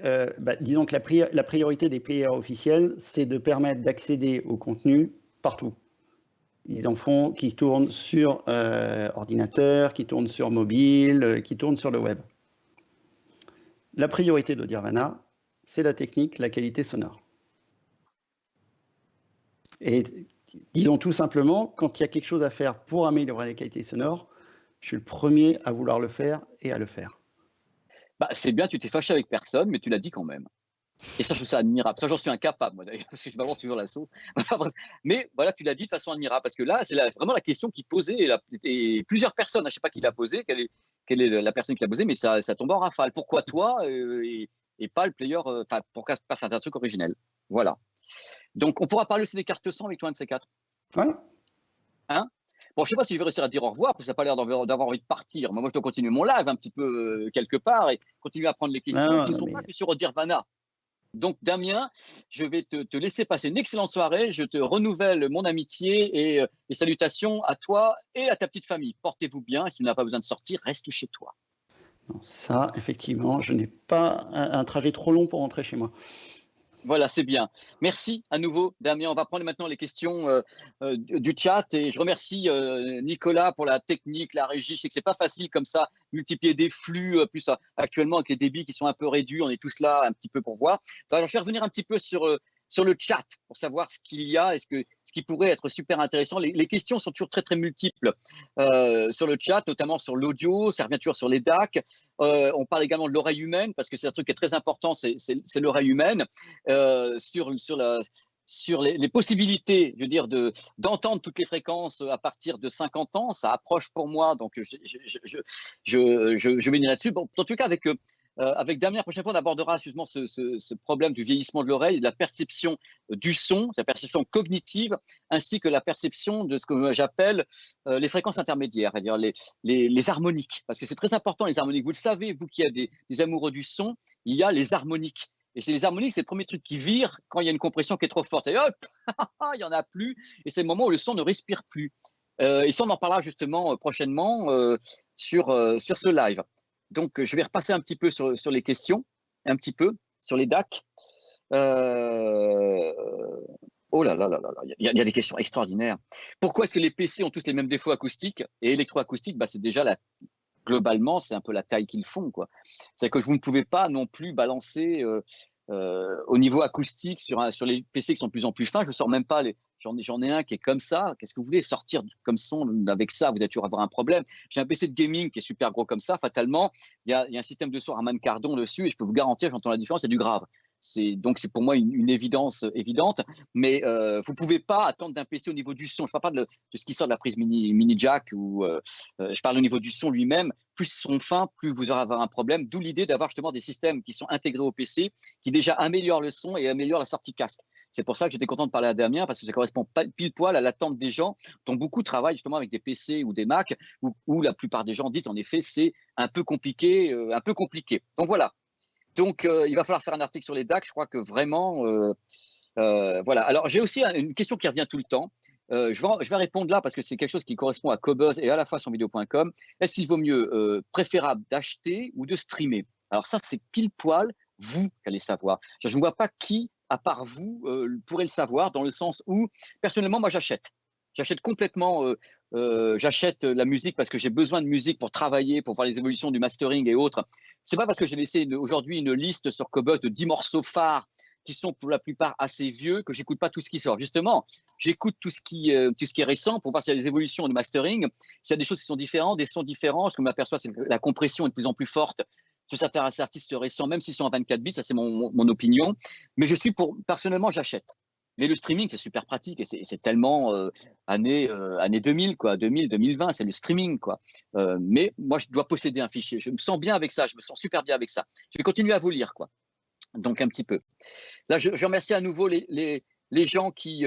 disons que la priorité des players officiels, c'est de permettre d'accéder au contenu partout. Ils en font qui tournent sur ordinateur, qui tournent sur mobile, qui tournent sur le web. la priorité d'Audirvana, c'est la technique, la qualité sonore. Et disons tout simplement, quand il y a quelque chose à faire pour améliorer la qualité sonore, je suis le premier à vouloir le faire et à le faire. Bah, c'est bien, tu t'es fâché avec personne, mais tu l'as dit quand même. Et ça, je trouve ça admirable. Ça, j'en suis incapable, moi, d'ailleurs, parce que je balance toujours la sauce. Mais voilà, tu l'as dit de façon admirable, parce que là, c'est vraiment la question qui posait, et plusieurs personnes, je ne sais pas qui l'a posée, quelle est la personne qui l'a posée, mais ça tombe en rafale. Pourquoi toi et pas le player, pourquoi pas faire un truc originel? Voilà. Donc, on pourra parler aussi des cartes son avec toi, un de ces quatre. Ouais. Hein? Bon, je ne sais pas si je vais réussir à dire au revoir, parce que ça n'a pas l'air d'avoir envie de partir. Moi, je dois continuer mon live un petit peu quelque part et continuer à prendre les questions qui ne sont pas que sur Audirvana. Donc, Damien, je vais te laisser passer une excellente soirée. Je te renouvelle mon amitié et salutations à toi et à ta petite famille. Portez-vous bien. Et si tu n'as pas besoin de sortir, reste chez toi. Non, ça, effectivement, je n'ai pas un trajet trop long pour rentrer chez moi. Voilà, c'est bien. Merci à nouveau, Damien. On va prendre maintenant les questions du chat. Et je remercie Nicolas pour la technique, la régie. Je sais que ce n'est pas facile comme ça, multiplier des flux, plus actuellement avec les débits qui sont un peu réduits. On est tous là un petit peu pour voir. Alors, je vais revenir un petit peu sur le chat pour savoir ce qu'il y a et ce qui pourrait être super intéressant. Les questions sont toujours très, très multiples sur le chat, notamment sur l'audio. Ça revient toujours sur les DAC. On parle également de l'oreille humaine parce que c'est un truc qui est très important, c'est l'oreille humaine. Sur les possibilités, je veux dire, d'entendre toutes les fréquences à partir de 50 ans, ça approche pour moi, donc je vais venir là-dessus. Bon, en tout cas, avec Damien, la prochaine fois, on abordera justement ce problème du vieillissement de l'oreille, de la perception du son, la perception cognitive, ainsi que la perception de ce que j'appelle les fréquences intermédiaires, c'est-à-dire les harmoniques. Parce que c'est très important, les harmoniques. Vous le savez, vous qui êtes des amoureux du son, il y a les harmoniques. Et c'est les harmoniques, c'est le premier truc qui vire quand il y a une compression qui est trop forte. Et hop, il n'y en a plus. Et c'est le moment où le son ne respire plus. Et ça, on en parlera justement prochainement sur ce live. Donc, je vais repasser un petit peu sur les questions, un petit peu, sur les DAC. Oh là là là là, il y a des questions extraordinaires. Pourquoi est-ce que les PC ont tous les mêmes défauts acoustiques et électroacoustiques? C'est déjà globalement, c'est un peu la taille qu'ils font, quoi. C'est que vous ne pouvez pas non plus balancer au niveau acoustique sur les PC qui sont de plus en plus fins. Je ne sors même pas j'en ai un qui est comme ça. Qu'est-ce que vous voulez sortir comme son avec ça? Vous allez toujours avoir un problème. J'ai un PC de gaming qui est super gros comme ça. Fatalement, il y a un système de son Harman Kardon dessus et je peux vous garantir, j'entends la différence, c'est du grave. Donc, c'est pour moi une évidence évidente, mais vous ne pouvez pas attendre d'un PC au niveau du son. Je ne parle pas de ce qui sort de la prise mini jack, ou je parle au niveau du son lui-même. Plus ils seront fins, plus vous aurez un problème. D'où l'idée d'avoir justement des systèmes qui sont intégrés au PC, qui déjà améliorent le son et améliorent la sortie casque. C'est pour ça que j'étais content de parler à Damien, parce que ça correspond pile poil à l'attente des gens, dont beaucoup travaillent justement avec des PC ou des Mac, où la plupart des gens disent en effet c'est un peu compliqué, Donc voilà. Donc, il va falloir faire un article sur les DAC. Je crois que vraiment, voilà. Alors, j'ai aussi une question qui revient tout le temps. Je vais répondre là parce que c'est quelque chose qui correspond à Cobuzz et à la fois son vidéo.com. Est-ce qu'il vaut mieux préférable d'acheter ou de streamer? Alors ça, c'est pile poil vous qui allez savoir. Je ne vois pas qui, à part vous, pourrait le savoir, dans le sens où, personnellement, moi, j'achète. J'achète complètement, j'achète la musique parce que j'ai besoin de musique pour travailler, pour voir les évolutions du mastering et autres. C'est pas parce que j'ai laissé aujourd'hui une liste sur Cobuzz de 10 morceaux phares qui sont pour la plupart assez vieux que j'écoute pas tout ce qui sort. Justement, j'écoute tout ce qui est récent pour voir s'il y a des évolutions de mastering, s'il y a des choses qui sont différentes, des sons différents. Ce que je m'aperçois, c'est que la compression est de plus en plus forte sur certains artistes récents, même s'ils sont à 24 bits, ça c'est mon opinion. Mais personnellement, j'achète. Mais le streaming, c'est super pratique et c'est tellement année 2000, quoi, 2000, 2020, c'est le streaming, quoi. Mais moi, je dois posséder un fichier. Je me sens bien avec ça, je me sens super bien avec ça. Je vais continuer à vous lire, quoi. Donc, un petit peu. Là, je remercie à nouveau les gens qui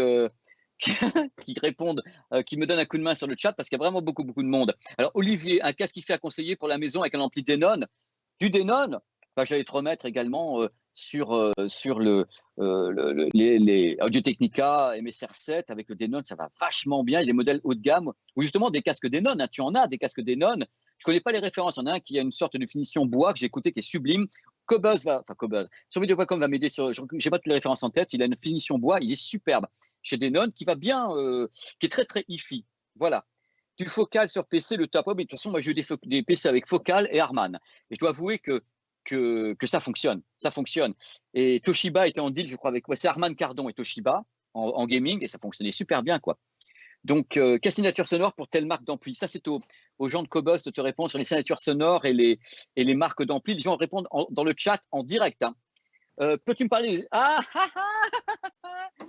répondent, qui me donnent un coup de main sur le chat parce qu'il y a vraiment beaucoup de monde. Alors, Olivier, un casque qui fait à conseiller pour la maison avec un ampli Denon. Du Denon, j'allais te remettre également sur les Audio-Technica MSR7 avec le Denon, ça va vachement bien. Il y a des modèles haut de gamme ou justement des casques Denon. Tu en as des casques Denon. Je ne connais pas les références. Il y en a un qui a une sorte de finition bois que j'ai écouté qui est sublime. Cobuzz, sur vidéo.com va m'aider. Je n'ai pas toutes les références en tête. Il a une finition bois, il est superbe. Chez Denon, qui va bien, qui est très très hi-fi. Voilà. Du focal sur PC, le top. Mais de toute façon, moi j'ai eu des PC avec focal et Harman. Et je dois avouer que que ça fonctionne. Ça fonctionne. Et Toshiba était en deal, je crois, avec c'est Harman Kardon et Toshiba en gaming, et ça fonctionnait super bien, quoi. Donc, quelle signature sonore pour telle marque d'ampli? Ça, c'est aux gens de Cobos de te répondre sur les signatures sonores et les marques d'ampli. Les gens répondent dans le chat en direct. Hein. Peux-tu me parler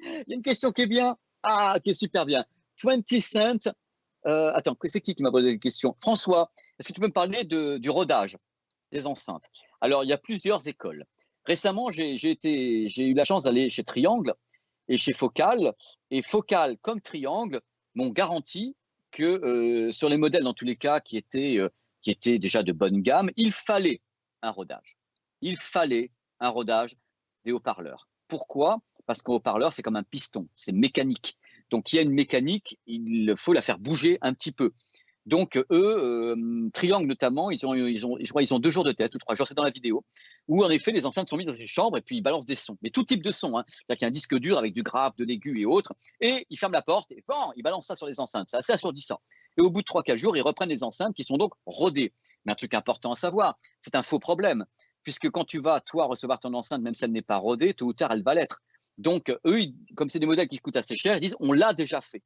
il y a une question qui est bien. Qui est super bien. 20 Cent. Attends, c'est qui m'a posé la question? François, est-ce que tu peux me parler du rodage des enceintes? Alors, il y a plusieurs écoles. Récemment, j'ai eu la chance d'aller chez Triangle et chez Focal. Et Focal, comme Triangle, m'ont garanti que sur les modèles, dans tous les cas, qui étaient déjà de bonne gamme, il fallait un rodage. Il fallait un rodage des haut-parleurs. Pourquoi? Parce qu'un haut-parleur, c'est comme un piston, c'est mécanique. Donc, il y a une mécanique, il faut la faire bouger un petit peu. Donc, eux, Triangle notamment, ils ont 2 jours de test ou 3 jours, c'est dans la vidéo, où en effet, les enceintes sont mises dans une chambre et puis ils balancent des sons. Mais tout type de son. Hein. C'est-à-dire qu'il y a un disque dur avec du grave, de l'aigu et autres, et ils ferment la porte et bon, ils balancent ça sur les enceintes. C'est assez assourdissant. Et au bout de 3-4 jours, ils reprennent les enceintes qui sont donc rodées. Mais un truc important à savoir, c'est un faux problème, puisque quand tu vas, toi, recevoir ton enceinte, même si elle n'est pas rodée, tôt ou tard, elle va l'être. Donc, eux, comme c'est des modèles qui coûtent assez cher, ils disent on l'a déjà fait.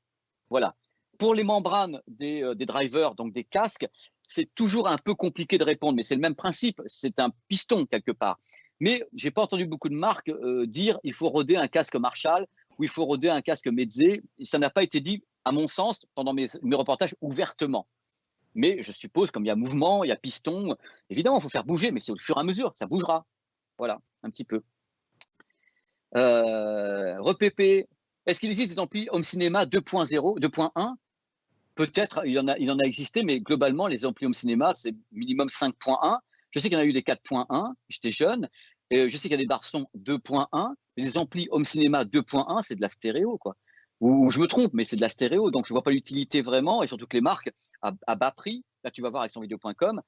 Voilà. Pour les membranes des drivers, donc des casques, c'est toujours un peu compliqué de répondre, mais c'est le même principe. C'est un piston quelque part. Mais je n'ai pas entendu beaucoup de marques dire il faut roder un casque Marshall ou il faut roder un casque Meze. Ça n'a pas été dit, à mon sens, pendant mes reportages ouvertement. Mais je suppose, comme il y a mouvement, il y a piston, évidemment, il faut faire bouger, mais c'est au fur et à mesure, ça bougera. Voilà, un petit peu. Repépé, est-ce qu'il existe des amplis home cinéma 2.0, 2.1? Peut-être, il en a existé, mais globalement, les amplis home cinéma, c'est minimum 5.1. Je sais qu'il y en a eu des 4.1, j'étais jeune. Et je sais qu'il y a des Barson 2.1, mais les amplis home cinéma 2.1, c'est de la stéréo, quoi. Ou je me trompe, mais c'est de la stéréo, donc je ne vois pas l'utilité vraiment, et surtout que les marques à bas prix, là tu vas voir avec sonvideo.com,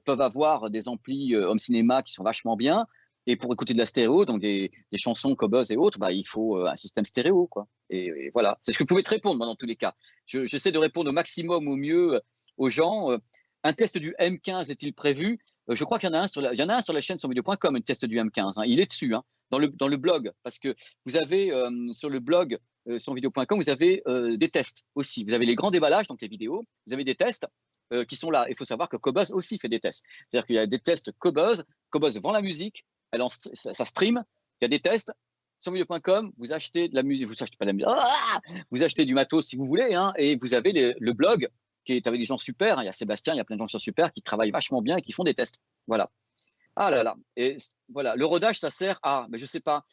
peuvent avoir des amplis home cinéma qui sont vachement bien, et pour écouter de la stéréo, donc des chansons Cobos et autres, bah, il faut un système stéréo, quoi. Et voilà, c'est ce que je pouvais te répondre, moi, dans tous les cas. J'essaie de répondre au maximum, au mieux, aux gens. Un test du M15 est-il prévu? Je crois qu'il y en a un sur la chaîne sonvideo.com, un test du M15. Hein. Il est dessus, hein, dans le blog, parce que vous avez sur le blog sonvideo.com, vous avez des tests aussi. Vous avez les grands déballages, donc les vidéos. Vous avez des tests qui sont là. Il faut savoir que Cobos aussi fait des tests. C'est-à-dire qu'il y a des tests Cobos. Cobos vend la musique. Ça stream, il y a des tests. Sonvideo.com, vous achetez de la musique, vous achetez pas de la musique, vous achetez du matos si vous voulez, hein, et vous avez le blog qui est avec des gens super. Hein, il y a Sébastien, il y a plein de gens qui sont super, qui travaillent vachement bien et qui font des tests. Voilà. Ah là là. Et voilà, le rodage, ça sert à, mais je sais pas,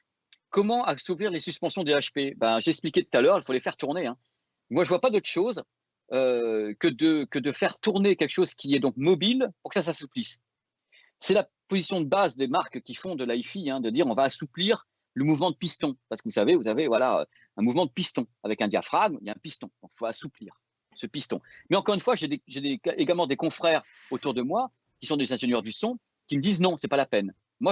comment assouplir les suspensions des HP. Ben, j'ai expliqué tout à l'heure, il faut les faire tourner. Hein. Moi, je vois pas d'autre chose que de faire tourner quelque chose qui est donc mobile pour que ça s'assouplisse. C'est la position de base des marques qui font de l'hi-fi, hein, de dire on va assouplir le mouvement de piston. Parce que vous savez, vous avez voilà, un mouvement de piston. Avec un diaphragme, il y a un piston. Donc, il faut assouplir ce piston. Mais encore une fois, j'ai également des confrères autour de moi qui sont des ingénieurs du son qui me disent non, c'est pas la peine. Moi,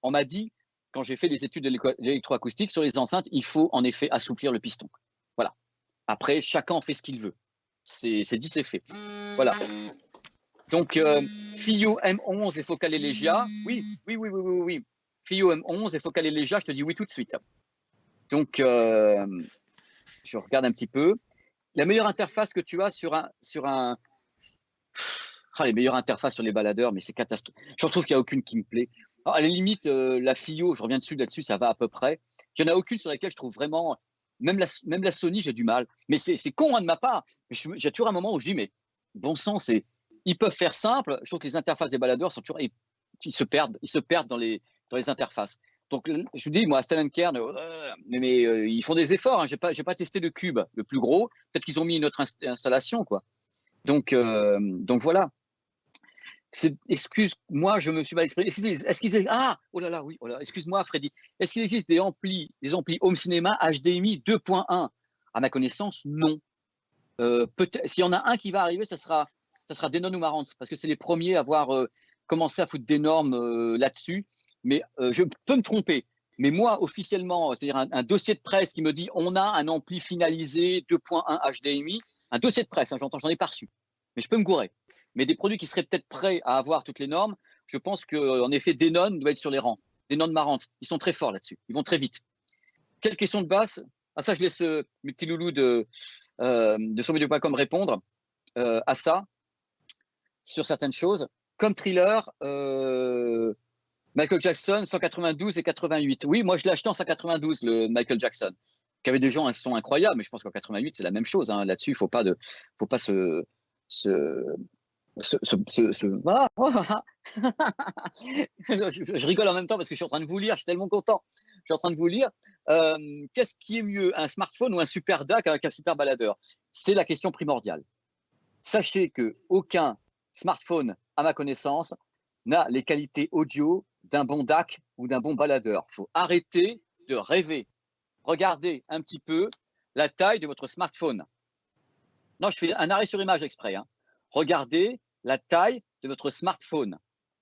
on m'a dit, quand j'ai fait les études de l'électroacoustique sur les enceintes, il faut en effet assouplir le piston. Voilà. Après, chacun en fait ce qu'il veut. C'est dit, c'est fait. Voilà. Donc, Fio M11 et Focal Elegia, oui. Fio M11 et Focal Elegia, je te dis oui tout de suite. Donc, je regarde un petit peu. La meilleure interface que tu as sur un les meilleures interfaces sur les baladeurs, mais c'est catastrophique. Je trouve qu'il n'y a aucune qui me plaît. Alors, à la limite, la Fio, je reviens là-dessus, ça va à peu près. Il n'y en a aucune sur laquelle je trouve vraiment, même la Sony, j'ai du mal. Mais c'est con hein, de ma part. J'ai toujours un moment où je dis, mais bon sang, ils peuvent faire simple. Je trouve que les interfaces des baladeurs sont toujours, ils se perdent dans les interfaces. Donc, je vous dis, moi, Stan & Kern, mais ils font des efforts. Hein. J'ai pas testé le cube, le plus gros. Peut-être qu'ils ont mis une autre installation, quoi. Donc voilà. Excuse-moi, je me suis mal exprimé. Est-ce qu'il existe, oh là là, oui, oh là, excuse-moi, Freddy. Est-ce qu'il existe des amplis home cinéma HDMI 2.1? À ma connaissance, non. Peut-être, s'il y en a un qui va arriver, ça sera Denon ou Marantz, parce que c'est les premiers à avoir commencé à foutre des normes là-dessus. Mais je peux me tromper. Mais moi, officiellement, c'est-à-dire un dossier de presse qui me dit on a un ampli finalisé 2.1 HDMI, un dossier de presse, hein, j'en ai pas reçu. Mais je peux me gourer. Mais des produits qui seraient peut-être prêts à avoir toutes les normes, je pense qu'en effet, Denon doit être sur les rangs. Denon Marantz, ils sont très forts là-dessus. Ils vont très vite. Quelle question de basse? Ah, ça, je laisse mes petits loulous de survideo.com répondre à ça, sur certaines choses. Comme Thriller, Michael Jackson, 192 et 88. Oui, moi, je l'ai acheté en 192, le Michael Jackson, qui avait des gens un son incroyable, mais je pense qu'en 88, c'est la même chose. Hein. Là-dessus, il ne faut pas Ah, je rigole en même temps parce que je suis en train de vous lire, je suis tellement content. Je suis en train de vous lire. Qu'est-ce qui est mieux, un smartphone ou un super DAC avec un super baladeur? C'est la question primordiale. Sachez qu'aucun smartphone, à ma connaissance, n'a les qualités audio d'un bon DAC ou d'un bon baladeur. Il faut arrêter de rêver. Regardez un petit peu la taille de votre smartphone. Non, je fais un arrêt sur image exprès. Hein. Regardez la taille de votre smartphone.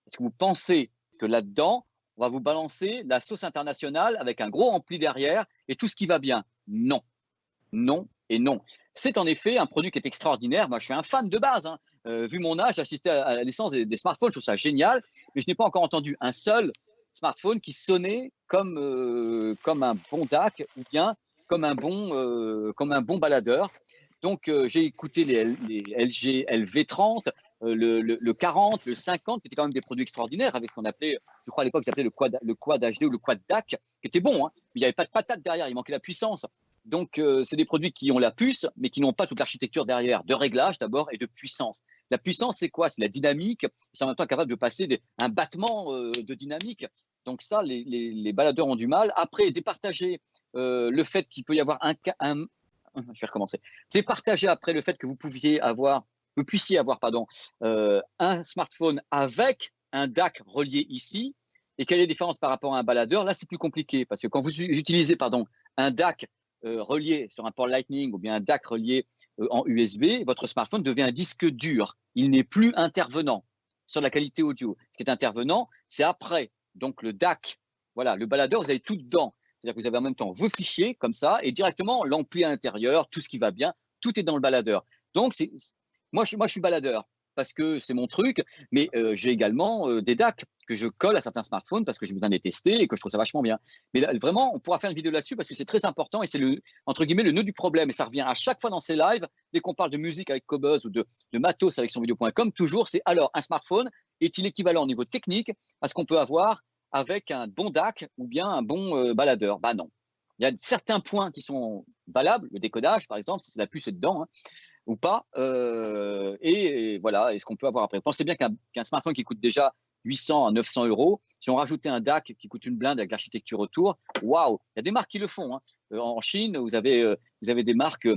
Est-ce que vous pensez que là-dedans, on va vous balancer la sauce internationale avec un gros ampli derrière et tout ce qui va bien? Non. Non et non. C'est en effet un produit qui est extraordinaire. Moi, je suis un fan de base. Hein. Vu mon âge, j'ai assisté à la naissance des smartphones. Je trouve ça génial. Mais je n'ai pas encore entendu un seul smartphone qui sonnait comme un bon DAC ou bien comme un bon baladeur. Donc, j'ai écouté les LG LV30, le 40, le 50, qui étaient quand même des produits extraordinaires avec ce qu'on appelait, je crois à l'époque, ils appelaient le quad HD ou le quad DAC, qui était bon, hein, mais il n'y avait pas de patate derrière, il manquait la puissance. Donc, c'est des produits qui ont la puce, mais qui n'ont pas toute l'architecture derrière, de réglage d'abord et de puissance. La puissance, c'est quoi? C'est la dynamique, c'est en même temps capable de passer un battement de dynamique. Donc ça, les baladeurs ont du mal. Après, départager le fait qu'il peut y avoir je vais recommencer. Départager après le fait que vous puissiez avoir un smartphone avec un DAC relié ici. Et quelle est la différence par rapport à un baladeur? Là, c'est plus compliqué parce que quand vous utilisez un DAC relié sur un port Lightning ou bien un DAC relié en USB, votre smartphone devient un disque dur. Il n'est plus intervenant sur la qualité audio. Ce qui est intervenant, c'est après. Donc le DAC, voilà, le baladeur, vous avez tout dedans. C'est-à-dire que vous avez en même temps vos fichiers comme ça et directement l'ampli à l'intérieur, tout ce qui va bien, tout est dans le baladeur. Donc, moi, je suis baladeur parce que c'est mon truc, mais j'ai également des DAC que je colle à certains smartphones parce que j'ai besoin de les tester et que je trouve ça vachement bien. Mais là, vraiment, on pourra faire une vidéo là-dessus parce que c'est très important et c'est entre guillemets le nœud du problème. Et ça revient à chaque fois dans ces lives, dès qu'on parle de musique avec Qobuz ou de matos avec survideo.com, toujours c'est alors un smartphone est-il équivalent au niveau technique à ce qu'on peut avoir avec un bon DAC ou bien un bon baladeur? Bah non. Il y a certains points qui sont valables, le décodage par exemple, si c'est la puce est dedans, hein, ou pas. Et voilà, et ce qu'on peut avoir après. Pensez bien qu'un smartphone qui coûte déjà 800 à 900 euros, si on rajoutait un DAC qui coûte une blinde avec l'architecture autour, waouh, il y a des marques qui le font. Hein. En Chine, vous avez des marques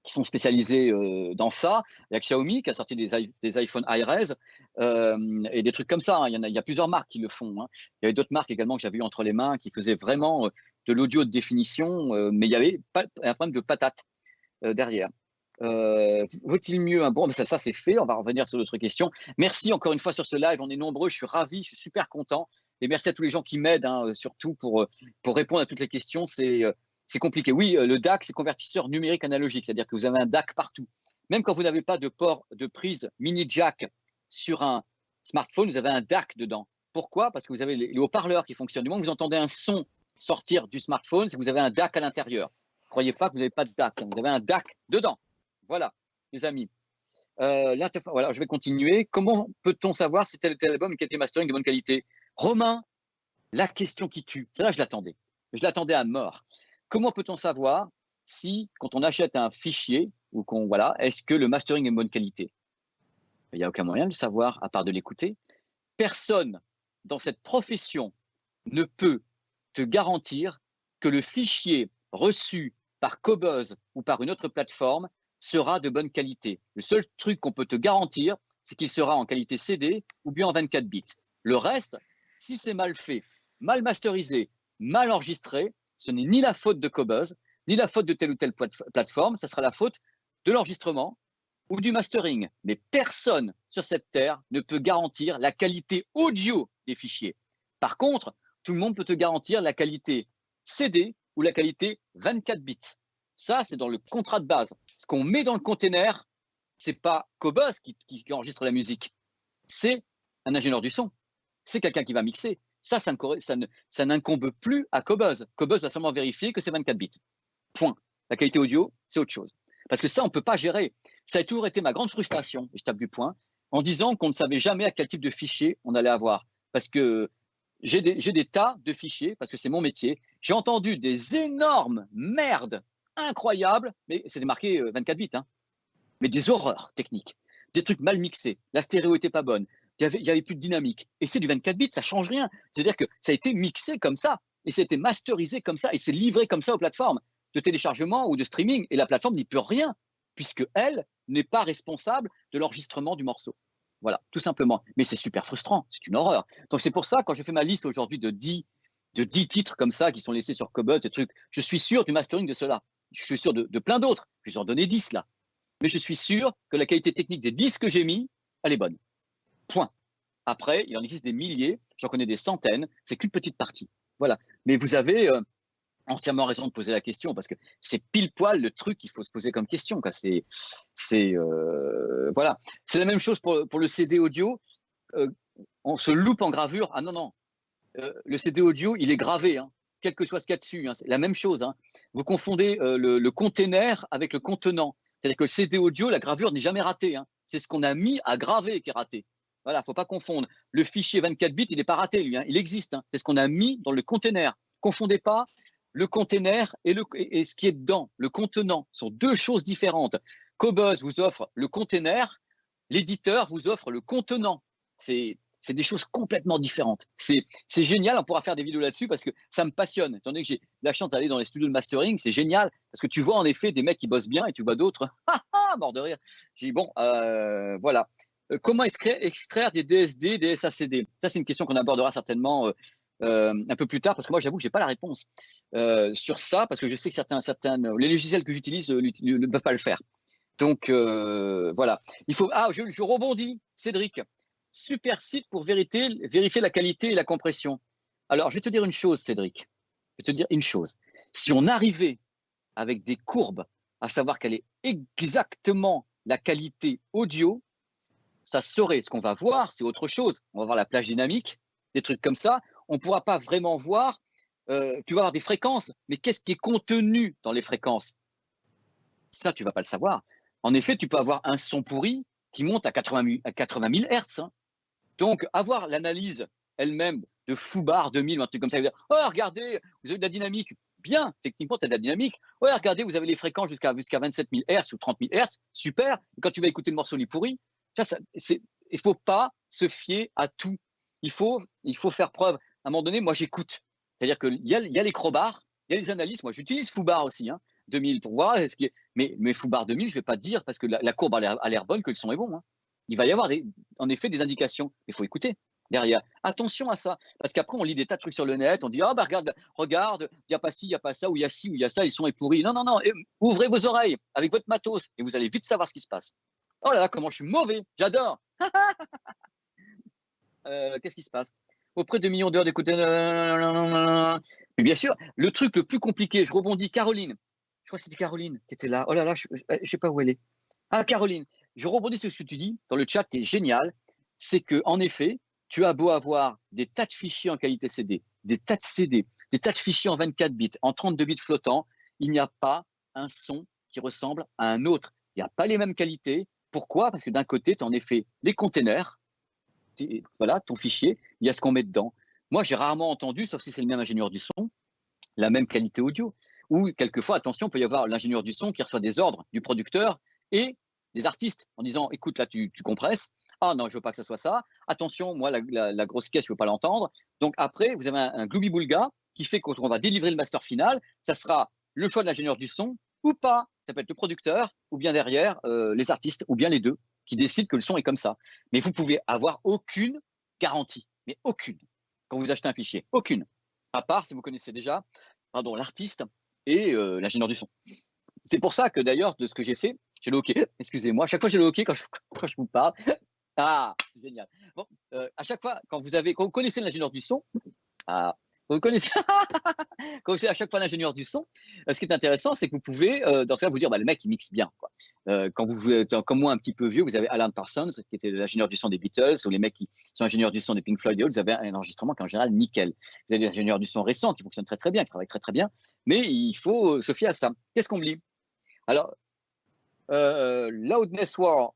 qui sont spécialisées dans ça. Il y a Xiaomi qui a sorti des iPhone iRes et des trucs comme ça. Hein. Il y a plusieurs marques qui le font. Hein. Il y avait d'autres marques également que j'avais eu entre les mains qui faisaient vraiment de l'audio de définition, mais il n'y avait pas un problème de patate derrière. Vaut-il mieux un bon? Mais ça c'est fait. On va revenir sur d'autres questions. Merci encore une fois sur ce live. On est nombreux. Je suis ravi. Je suis super content. Et merci à tous les gens qui m'aident, hein, surtout pour répondre à toutes les questions. C'est compliqué. Oui, le DAC, c'est convertisseur numérique analogique, c'est-à-dire que vous avez un DAC partout. Même quand vous n'avez pas de port de prise mini jack sur un smartphone, vous avez un DAC dedans. Pourquoi? Parce que vous avez les haut-parleurs qui fonctionnent. Du moment que vous entendez un son sortir du smartphone, c'est que vous avez un DAC à l'intérieur. Ne croyez pas que vous n'avez pas de DAC. Vous avez un DAC dedans. Voilà, les amis. Voilà, je vais continuer. Comment peut-on savoir si tel ou tel album est qualité mastering de bonne qualité? Romain, la question qui tue. Celle-là, je l'attendais. Je l'attendais à mort. Comment peut-on savoir si, quand on achète un fichier, ou est-ce que le mastering est de bonne qualité? Il n'y a aucun moyen de le savoir, à part de l'écouter. Personne dans cette profession ne peut te garantir que le fichier reçu par Qobuz ou par une autre plateforme sera de bonne qualité. Le seul truc qu'on peut te garantir, c'est qu'il sera en qualité CD ou bien en 24 bits. Le reste, si c'est mal fait, mal masterisé, mal enregistré, ce n'est ni la faute de Qobuz, ni la faute de telle ou telle plateforme, ça sera la faute de l'enregistrement ou du mastering. Mais personne sur cette terre ne peut garantir la qualité audio des fichiers. Par contre, tout le monde peut te garantir la qualité CD ou la qualité 24 bits. Ça, c'est dans le contrat de base. Ce qu'on met dans le container, ce n'est pas Qobuz qui enregistre la musique, c'est un ingénieur du son. c'est quelqu'un qui va mixer. Ça n'incombe plus à Cobuzz. Cobuzz va seulement vérifier que c'est 24 bits. Point. La qualité audio, c'est autre chose. Parce que ça, on ne peut pas gérer. Ça a toujours été ma grande frustration, et je tape du poing, en disant qu'on ne savait jamais à quel type de fichier on allait avoir. Parce que j'ai des tas de fichiers, parce que c'est mon métier. J'ai entendu des énormes merdes incroyables, mais c'était marqué 24 bits, hein, mais des horreurs techniques, des trucs mal mixés. La stéréo n'était pas bonne, il y avait plus de dynamique. Et c'est du 24 bits, ça change rien. C'est-à-dire que ça a été mixé comme ça, et ça a été masterisé comme ça, et c'est livré comme ça aux plateformes de téléchargement ou de streaming, et la plateforme n'y peut rien, puisque elle n'est pas responsable de l'enregistrement du morceau. Voilà, tout simplement. Mais c'est super frustrant, c'est une horreur. Donc c'est pour ça, quand je fais ma liste aujourd'hui de 10 titres comme ça qui sont laissés sur Cobuzz, ces trucs, je suis sûr du mastering de cela. Je suis sûr de plein d'autres. Je vais en donner 10 là. Mais je suis sûr que la qualité technique des 10 que j'ai mis, elle est bonne. Point. Après, il en existe des milliers, j'en connais des centaines, c'est qu'une petite partie. Voilà. Mais vous avez entièrement raison de poser la question, parce que c'est pile poil le truc qu'il faut se poser comme question. Voilà. C'est la même chose pour le CD audio. On se loupe en gravure. Ah non, non. Le CD audio, il est gravé, hein, quel que soit ce qu'il y a dessus. Hein, c'est la même chose. Hein. Vous confondez le container avec le contenant. C'est-à-dire que le CD audio, la gravure n'est jamais ratée. Hein. C'est ce qu'on a mis à graver qui est raté. Voilà, il ne faut pas confondre. Le fichier 24 bits, il n'est pas raté, lui. Hein. Il existe. Hein. C'est ce qu'on a mis dans le container. Confondez pas le container et ce qui est dedans, le contenant. Ce sont deux choses différentes. Cobuzz vous offre le container, l'éditeur vous offre le contenant. C'est des choses complètement différentes. C'est génial, on pourra faire des vidéos là-dessus parce que ça me passionne. Étant donné que j'ai la chance d'aller dans les studios de mastering, c'est génial parce que tu vois en effet des mecs qui bossent bien et tu vois d'autres, mort de rire. J'ai dit, bon, voilà. Comment extraire des DSD, des SACD? Ça, c'est une question qu'on abordera certainement un peu plus tard, parce que moi, j'avoue que je n'ai pas la réponse sur ça, parce que je sais que les logiciels que j'utilise ne peuvent pas le faire. Donc, voilà. Je rebondis, Cédric. Super site pour vérifier la qualité et la compression. Alors, je vais te dire une chose, Cédric. Je vais te dire une chose. Si on arrivait avec des courbes à savoir quelle est exactement la qualité audio, ça serait, ce qu'on va voir, c'est autre chose. On va voir la plage dynamique, des trucs comme ça. On ne pourra pas vraiment voir, tu vas avoir des fréquences, mais qu'est-ce qui est contenu dans les fréquences? Ça, tu ne vas pas le savoir. En effet, tu peux avoir un son pourri qui monte à 80 000 Hertz. Hein. Donc, avoir l'analyse elle-même de Foubar 2000, un truc comme ça, oh, regardez, vous avez de la dynamique. Bien, techniquement, tu as de la dynamique. Ouais, regardez, vous avez les fréquences jusqu'à 27 000 Hertz ou 30 000 Hertz. Super. Et quand tu vas écouter le morceau, il est pourri. Il ne faut pas se fier à tout. Il faut faire preuve. À un moment donné, moi, j'écoute. C'est-à-dire qu'il y a les crowbars, il y a les analyses. Moi, j'utilise Foubar aussi, hein, 2000 pour voir ce qui est. Mais Foubar 2000, je ne vais pas te dire parce que la courbe a l'air bonne que le son est bon. Hein. Il va y avoir en effet des indications. Il faut écouter derrière. Attention à ça. Parce qu'après, on lit des tas de trucs sur le net. On dit, ah, bah, regarde, il n'y a pas ci, il n'y a pas ça, ou il y a ci, ou il y a ça, ils sont pourris. Non, non, non. Ouvrez vos oreilles avec votre matos et vous allez vite savoir ce qui se passe. Oh là là, comment je suis mauvais. J'adore. Qu'est-ce qui se passe? Auprès de millions d'heures d'écouter. Mais bien sûr, le truc le plus compliqué, je rebondis, Caroline. Je crois que c'était Caroline qui était là. Oh là là, je ne sais pas où elle est. Ah, Caroline, je rebondis sur ce que tu dis dans le chat qui est génial. C'est qu'en effet, tu as beau avoir des tas de fichiers en qualité CD, des tas de CD, des tas de fichiers en 24 bits, en 32 bits flottants, il n'y a pas un son qui ressemble à un autre. Il n'y a pas les mêmes qualités. Pourquoi? Parce que d'un côté, tu as en effet les containers. Voilà, ton fichier, il y a ce qu'on met dedans. Moi, j'ai rarement entendu, sauf si c'est le même ingénieur du son, la même qualité audio. Ou quelquefois, attention, il peut y avoir l'ingénieur du son qui reçoit des ordres du producteur et des artistes en disant, écoute, là, tu compresses. Ah non, je ne veux pas que ça soit ça. Attention, moi, la grosse caisse, je ne veux pas l'entendre. Donc après, vous avez un gloubi-boulga qui fait qu'on va délivrer le master final. Ça sera le choix de l'ingénieur du son ou pas. Ça peut être le producteur ou bien derrière les artistes ou bien les deux qui décident que le son est comme ça. Mais vous pouvez avoir aucune garantie, mais aucune, quand vous achetez un fichier. Aucune. À part si vous connaissez déjà l'artiste et l'ingénieur du son. C'est pour ça que d'ailleurs, de ce que j'ai fait, j'ai le OK. Excusez-moi, à chaque fois j'ai le OK quand je vous parle. Ah, c'est génial. Bon, à chaque fois, quand vous connaissez l'ingénieur du son, Vous connaissez, quand vous êtes à chaque fois l'ingénieur du son, ce qui est intéressant, c'est que vous pouvez, dans ce cas, vous dire, bah, le mec, il mixe bien, quoi. Quand vous êtes comme moi un petit peu vieux, vous avez Alan Parsons, qui était l'ingénieur du son des Beatles, ou les mecs qui sont ingénieurs du son des Pink Floyd et autres, vous avez un enregistrement qui est en général nickel. Vous avez des ingénieurs du son récents qui fonctionnent très très bien, qui travaillent très très bien, mais il faut se fier à ça. Qu'est-ce qu'on me dit? Alors, Loudness War,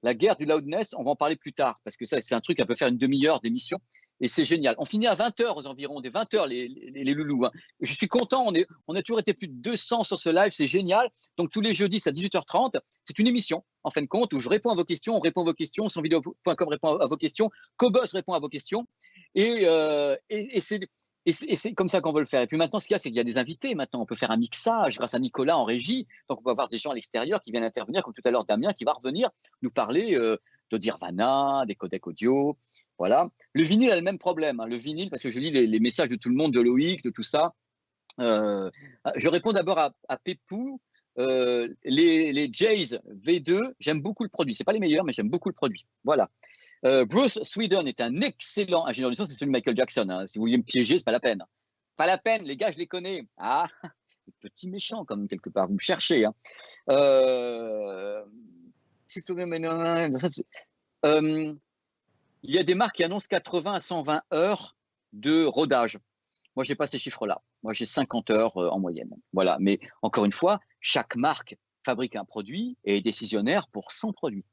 la guerre du loudness, on va en parler plus tard, parce que ça, c'est un truc, on peut faire une demi-heure d'émission, et c'est génial. On finit à 20h aux environs, des 20h les loulous. Hein. Je suis content, on a toujours été plus de 200 sur ce live, c'est génial. Donc tous les jeudis à 18h30, c'est une émission, en fin de compte, où je réponds à vos questions, on répond à vos questions, sonvideo.com répond à vos questions, Cobos répond à vos questions, et c'est comme ça qu'on veut le faire. Et puis maintenant, ce qu'il y a, c'est qu'il y a des invités. Maintenant, on peut faire un mixage grâce à Nicolas en régie. Donc, on peut avoir des gens à l'extérieur qui viennent intervenir, comme tout à l'heure Damien, qui va revenir nous parler d'Audirvana, des codecs audio. Voilà. Le vinyle a le même problème. Hein. Le vinyle, parce que je lis les messages de tout le monde, de Loïc, de tout ça. Je réponds d'abord à Pépou. Les Jays V2, j'aime beaucoup le produit. C'est pas les meilleurs, mais j'aime beaucoup le produit. Voilà. Bruce Sweden est un excellent ingénieur du son, c'est celui de Michael Jackson. Hein. Si vous vouliez me piéger, c'est pas la peine. Pas la peine, les gars, je les connais. Ah, petit méchant comme quelque part. Vous me cherchez. Hein. Il y a des marques qui annoncent 80 à 120 heures de rodage. Moi, je n'ai pas ces chiffres-là. Moi, j'ai 50 heures en moyenne. Voilà. Mais encore une fois, chaque marque fabrique un produit et est décisionnaire pour son produit.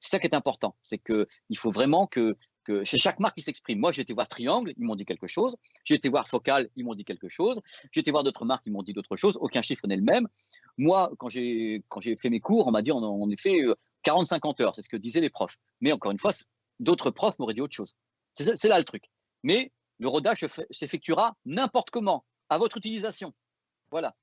C'est ça qui est important. C'est qu'il faut vraiment que c'est chaque marque qui s'exprime. Moi, j'ai été voir Triangle, ils m'ont dit quelque chose. J'ai été voir Focal, ils m'ont dit quelque chose. J'ai été voir d'autres marques, ils m'ont dit d'autres choses. Aucun chiffre n'est le même. Moi, quand j'ai fait mes cours, on m'a dit on a fait 40-50 heures. C'est ce que disaient les profs. Mais encore une fois, d'autres profs m'auraient dit autre chose. C'est là le truc. Mais le rodage s'effectuera n'importe comment, à votre utilisation. Voilà.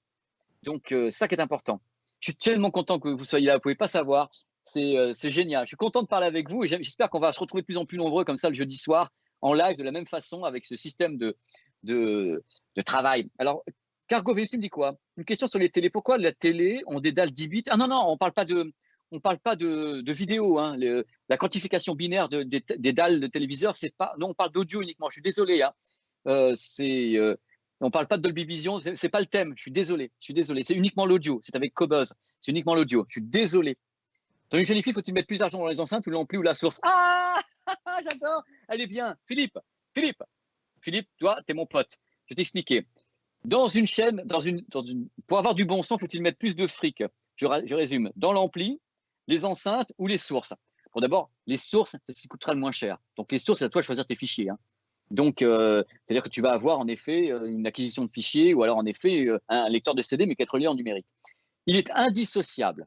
Donc, ça qui est important. Je suis tellement content que vous soyez là. Vous ne pouvez pas savoir. C'est génial. Je suis content de parler avec vous et j'espère qu'on va se retrouver de plus en plus nombreux comme ça le jeudi soir en live de la même façon avec ce système de travail. Alors, Cargo VSU me dit quoi? Une question sur les télés. Pourquoi la télé, on des dalles 10 bits? Ah non, on ne parle pas de vidéo. Hein. La quantification binaire des dalles de téléviseur, c'est pas. Non, on parle d'audio uniquement. Je suis désolé. Hein. On ne parle pas de Dolby Vision. C'est pas le thème. Je suis désolé. C'est uniquement l'audio. C'est avec Cobuzz. C'est uniquement l'audio. Je suis désolé. Dans une jeune fille, faut-il mettre plus d'argent dans les enceintes ou l'ampli ou la source? Ah, j'adore. Elle est bien. Philippe, toi, t'es mon pote. Je vais t'expliquer. Dans une chaîne, pour avoir du bon son, faut-il mettre plus de fric? Je résume. Dans l'ampli, les enceintes ou les sources? Bon, d'abord, les sources, c'est ce qui coûtera le moins cher. Donc, les sources, c'est à toi de choisir tes fichiers. Hein. Donc, c'est-à-dire que tu vas avoir en effet une acquisition de fichiers ou alors en effet un lecteur de CD, mais qui est relié en numérique. Il est indissociable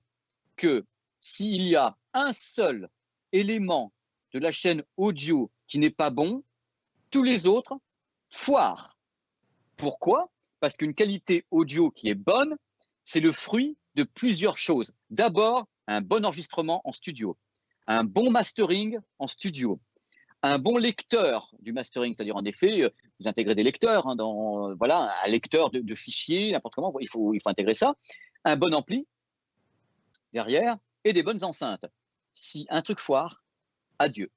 que s'il y a un seul élément de la chaîne audio qui n'est pas bon, tous les autres foirent. Pourquoi? Parce qu'une qualité audio qui est bonne, c'est le fruit de plusieurs choses. D'abord, un bon enregistrement en studio, un bon mastering en studio, un bon lecteur du mastering, c'est-à-dire en effet, vous intégrez des lecteurs, hein, voilà, un lecteur de fichiers, n'importe comment, il faut intégrer ça, un bon ampli derrière, et des bonnes enceintes. Si un truc foire, adieu,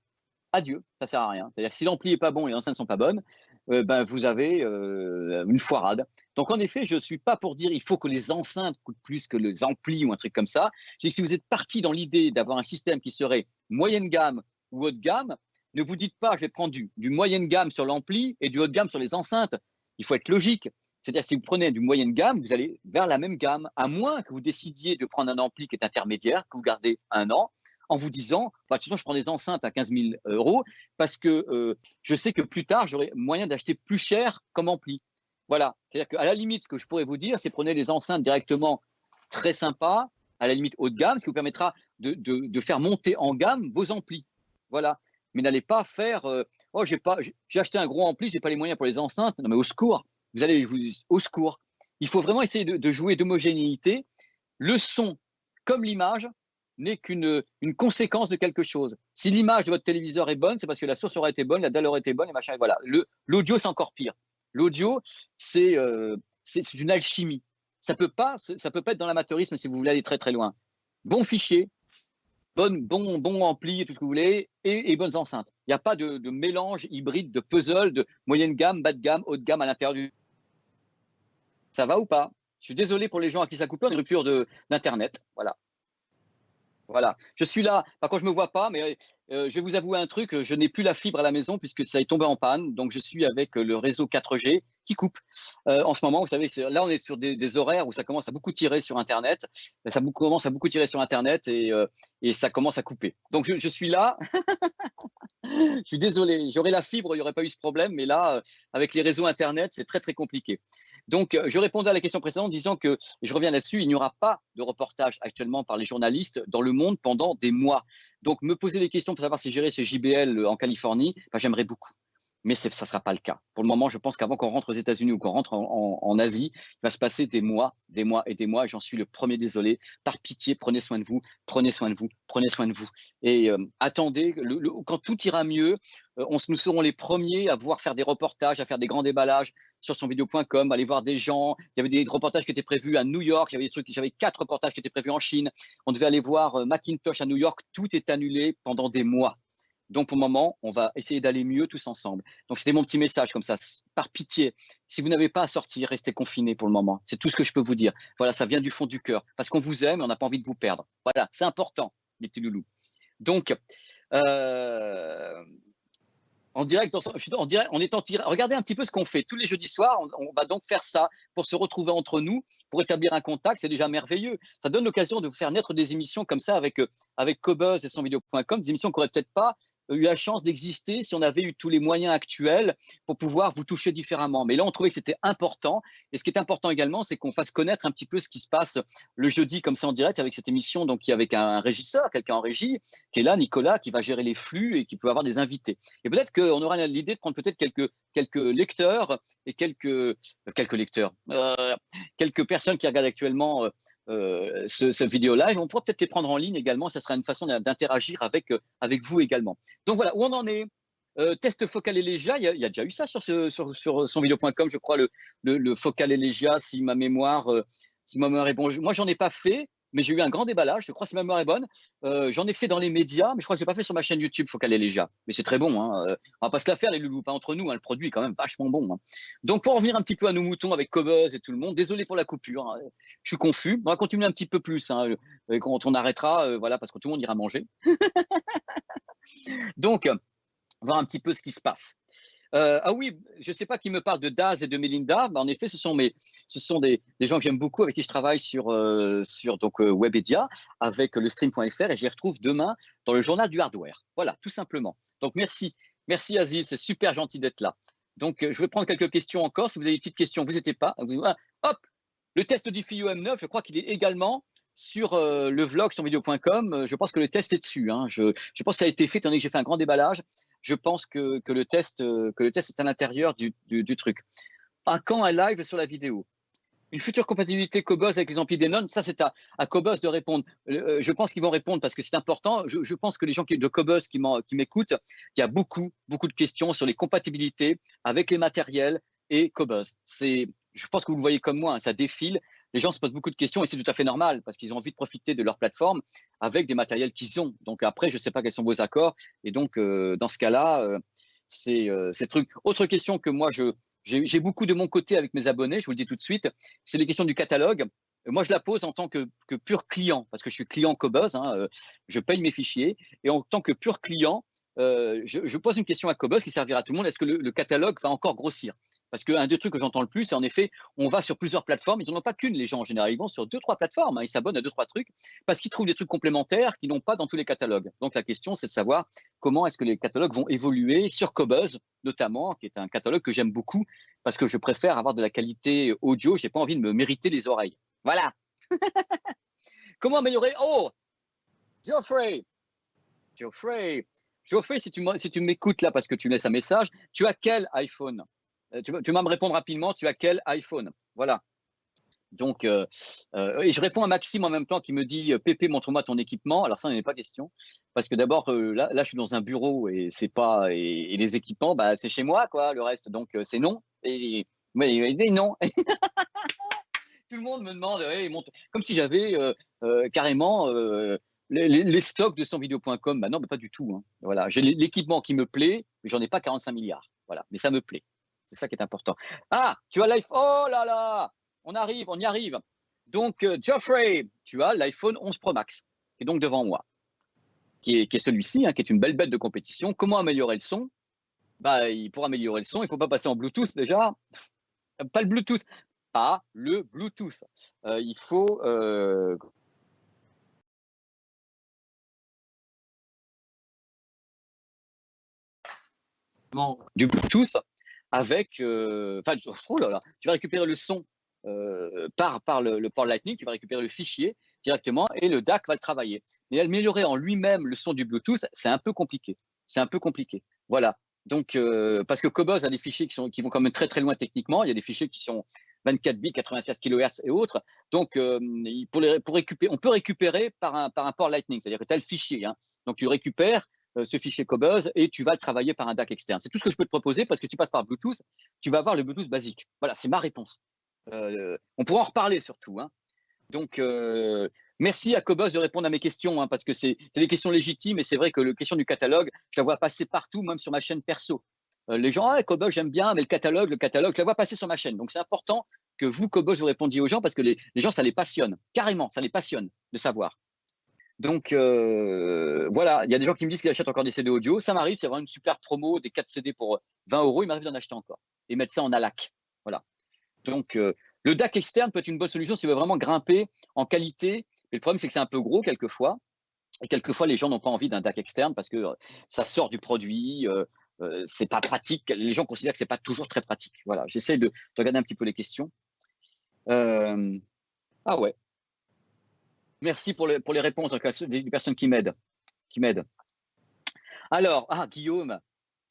ça sert à rien. C'est-à-dire que si l'ampli est pas bon et les enceintes sont pas bonnes, vous avez une foirade. Donc en effet, je suis pas pour dire il faut que les enceintes coûtent plus que les amplis ou un truc comme ça. Je dis que si vous êtes parti dans l'idée d'avoir un système qui serait moyenne gamme ou haut de gamme, ne vous dites pas je vais prendre du moyenne gamme sur l'ampli et du haut de gamme sur les enceintes. Il faut être logique. C'est-à-dire que si vous prenez du moyenne gamme, vous allez vers la même gamme, à moins que vous décidiez de prendre un ampli qui est intermédiaire, que vous gardez 1 an, en vous disant, de toute façon, je prends des enceintes à 15 000 € parce que je sais que plus tard, j'aurai moyen d'acheter plus cher comme ampli. Voilà. C'est-à-dire qu'à la limite, ce que je pourrais vous dire, c'est prenez les enceintes directement très sympas, à la limite haut de gamme, ce qui vous permettra de faire monter en gamme vos amplis. Voilà. Mais n'allez pas faire, j'ai acheté un gros ampli, je n'ai pas les moyens pour les enceintes. Non, mais au secours. Vous allez au secours. Il faut vraiment essayer de jouer d'homogénéité. Le son, comme l'image, n'est qu'une conséquence de quelque chose. Si l'image de votre téléviseur est bonne, c'est parce que la source aurait été bonne, la dalle aurait été bonne, et machin. Et voilà. L'audio, c'est encore pire. L'audio, c'est une alchimie. Ça peut pas être dans l'amateurisme si vous voulez aller très très loin. Bon fichier, bon ampli et tout ce que vous voulez, et bonnes enceintes. Il n'y a pas de mélange hybride, de puzzle, de moyenne gamme, bas de gamme, haut de gamme à l'intérieur du. Ça va ou pas? Je suis désolé pour les gens à qui ça coupe, on a une rupture d'Internet. Voilà. Voilà, je suis là. Par contre, je me vois pas, mais je vais vous avouer un truc. Je n'ai plus la fibre à la maison puisque ça est tombé en panne. Donc, je suis avec le réseau 4G qui coupe. En ce moment, vous savez, là, on est sur des horaires où ça commence à beaucoup tirer sur Internet. Ça commence à beaucoup tirer sur Internet et ça commence à couper. Donc, je suis là. Je suis désolé. J'aurais la fibre, il n'y aurait pas eu ce problème. Mais là, avec les réseaux Internet, c'est très, très compliqué. Donc, je répondais à la question précédente en disant que, et je reviens là-dessus, il n'y aura pas de reportage actuellement par les journalistes dans le monde pendant des mois. Donc, me poser des questions pour savoir si j'irai chez JBL en Californie, ben, j'aimerais beaucoup. Mais ça ne sera pas le cas. Pour le moment, je pense qu'avant qu'on rentre aux États-Unis ou qu'on rentre en Asie, il va se passer des mois et des mois. J'en suis le premier désolé. Par pitié, prenez soin de vous, prenez soin de vous, prenez soin de vous. Et attendez, quand tout ira mieux, nous serons les premiers à pouvoir faire des reportages, à faire des grands déballages sur sonvideo.com, aller voir des gens. Il y avait des reportages qui étaient prévus à New York. J'avais 4 reportages qui étaient prévus en Chine. On devait aller voir Macintosh à New York. Tout est annulé pendant des mois. Donc, pour le moment, on va essayer d'aller mieux tous ensemble. Donc, c'était mon petit message comme ça. Par pitié, si vous n'avez pas à sortir, restez confinés pour le moment. C'est tout ce que je peux vous dire. Voilà, ça vient du fond du cœur. Parce qu'on vous aime et on n'a pas envie de vous perdre. Voilà, c'est important, les petits loulous. Donc, en direct, on est en direct. Regardez un petit peu ce qu'on fait. Tous les jeudis soirs, on va donc faire ça pour se retrouver entre nous, pour établir un contact. C'est déjà merveilleux. Ça donne l'occasion de faire naître des émissions comme ça avec Cobuzz et sonvideo.com, des émissions qui n'auraient peut-être pas eu la chance d'exister si on avait eu tous les moyens actuels pour pouvoir vous toucher différemment. Mais là, on trouvait que c'était important. Et ce qui est important également, c'est qu'on fasse connaître un petit peu ce qui se passe le jeudi comme ça en direct avec cette émission, donc qui est avec un régisseur, quelqu'un en régie, qui est là, Nicolas, qui va gérer les flux et qui peut avoir des invités. Et peut-être qu'on aura l'idée de prendre peut-être quelques lecteurs et quelques personnes qui regardent actuellement ce vidéo live. On pourra peut-être les prendre en ligne également. Ça sera une façon d'interagir avec vous également. Donc voilà, où on en est. Test Focal Elegia, il y a déjà eu ça sur sonvideo.com, je crois, le Focal Elegia, si ma mémoire est bonne. Moi, j'en ai pas fait, mais j'ai eu un grand déballage, je crois, si ma mémoire est bonne. J'en ai fait dans les médias, mais je crois que je n'ai pas fait sur ma chaîne YouTube Focal Elegia. Mais c'est très bon, hein. On va pas se la faire, les loulous, pas entre nous, hein. Le produit est quand même vachement bon, hein. Donc, pour revenir un petit peu à nos moutons avec Cobuzz et tout le monde, désolé pour la coupure, hein. Je suis confus. On va continuer un petit peu plus, hein, quand on arrêtera, voilà, parce que tout le monde ira manger. Donc, voir un petit peu ce qui se passe. Ah oui, je ne sais pas qui me parle de Daz et de Melinda. En effet, ce sont des gens que j'aime beaucoup, avec qui je travaille sur Webedia, avec le stream.fr, et je les retrouve demain dans le journal du hardware. Voilà, tout simplement. Donc merci Aziz, c'est super gentil d'être là. Donc je vais prendre quelques questions encore. Si vous avez des petites questions, vous n'hésitez pas. Hop, le test du FIO M9, je crois qu'il est également sur le vlog sur vidéo.com. Je pense que le test est dessus, hein. Je pense que ça a été fait, étant donné que j'ai fait un grand déballage. Je pense que le test est à l'intérieur du truc. À quand un live sur la vidéo? Une future compatibilité Cobuzz avec les amplis Denon, ça c'est à Cobuzz de répondre. Je pense qu'ils vont répondre parce que c'est important. Je pense que les gens de Cobuzz qui m'écoutent, il y a beaucoup de questions sur les compatibilités avec les matériels et Cobuzz. Je pense que vous le voyez comme moi, hein, ça défile. Les gens se posent beaucoup de questions et c'est tout à fait normal parce qu'ils ont envie de profiter de leur plateforme avec des matériels qu'ils ont. Donc après, je ne sais pas quels sont vos accords. Et donc, dans ce cas-là, c'est truc. Autre question que moi, j'ai beaucoup de mon côté avec mes abonnés, je vous le dis tout de suite, c'est les questions du catalogue. Moi, je la pose en tant que pur client, parce que je suis client Cobuzz, hein, je paye mes fichiers. Et en tant que pur client, je pose une question à Cobuzz qui servira à tout le monde. Est-ce que le catalogue va encore grossir? Parce qu'un des trucs que j'entends le plus, c'est en effet, on va sur plusieurs plateformes. Ils n'en ont pas qu'une, les gens en général. Ils vont sur 2-3 plateformes, hein. Ils s'abonnent à 2-3 trucs parce qu'ils trouvent des trucs complémentaires qu'ils n'ont pas dans tous les catalogues. Donc la question, c'est de savoir comment est-ce que les catalogues vont évoluer sur Cobuzz, notamment, qui est un catalogue que j'aime beaucoup parce que je préfère avoir de la qualité audio. Je n'ai pas envie de me mériter les oreilles. Voilà. Comment améliorer? Oh, Geoffrey, si tu m'écoutes là parce que tu laisses un message, tu as quel iPhone? Tu vas me répondre rapidement, tu as quel iPhone? Voilà. Donc, et je réponds à Maxime en même temps qui me dit Pépé, montre-moi ton équipement. Alors ça, n'en est pas question. Parce que d'abord, là, je suis dans un bureau et c'est pas. Et les équipements, bah, c'est chez moi, quoi, le reste. Donc, c'est non. Mais non. Tout le monde me demande, hey, comme si j'avais carrément les stocks de sonvideo.com, bah non, mais pas du tout. Hein. Voilà, j'ai l'équipement qui me plaît, mais j'en ai pas 45 milliards. Voilà, mais ça me plaît. C'est ça qui est important. Ah, tu as l'iPhone. Oh là là, on y arrive. Donc, Geoffrey, tu as l'iPhone 11 Pro Max, qui est donc devant moi, qui est celui-ci, hein, qui est une belle bête de compétition. Comment améliorer le son? Bah, pour améliorer le son, il ne faut pas passer en Bluetooth déjà. Pas le Bluetooth. Pas le Bluetooth. Il faut du Bluetooth avec. Oh là là, tu vas récupérer le son par le port Lightning, tu vas récupérer le fichier directement et le DAC va le travailler. Mais améliorer en lui-même le son du Bluetooth, c'est un peu compliqué. C'est un peu compliqué. Voilà. Donc, parce que Cobuzz a des fichiers qui vont quand même très très loin techniquement. Il y a des fichiers qui sont 24 bits, 96 kHz et autres. Donc, pour récupérer, on peut récupérer par un port Lightning, c'est-à-dire que tu as le fichier. Hein. Donc, tu récupères ce fichier Cobuzz et tu vas le travailler par un DAC externe. C'est tout ce que je peux te proposer parce que si tu passes par Bluetooth, tu vas avoir le Bluetooth basique. Voilà, c'est ma réponse. On pourra en reparler surtout. Hein. Donc, merci à Cobuzz de répondre à mes questions, hein, parce que c'est des questions légitimes et c'est vrai que la question du catalogue, je la vois passer partout, même sur ma chaîne perso. Les gens, ah, Cobuzz, j'aime bien, mais le catalogue, je la vois passer sur ma chaîne. Donc, c'est important que vous, Cobuzz, vous répondiez aux gens parce que les gens, ça les passionne. Carrément, ça les passionne de savoir. Donc, voilà, il y a des gens qui me disent qu'ils achètent encore des CD audio. Ça m'arrive, c'est vraiment une super promo, des 4 CD pour 20 €. Il m'arrive d'en acheter encore et mettre ça en ALAC. Voilà. Donc, le DAC externe peut être une bonne solution si vous voulez vraiment grimper en qualité. Mais le problème, c'est que c'est un peu gros quelquefois. Et quelquefois, les gens n'ont pas envie d'un DAC externe parce que ça sort du produit, c'est pas pratique. Les gens considèrent que c'est pas toujours très pratique. Voilà, j'essaie de regarder un petit peu les questions. Ah ouais. Merci pour les réponses des personnes qui m'aident. Alors, Guillaume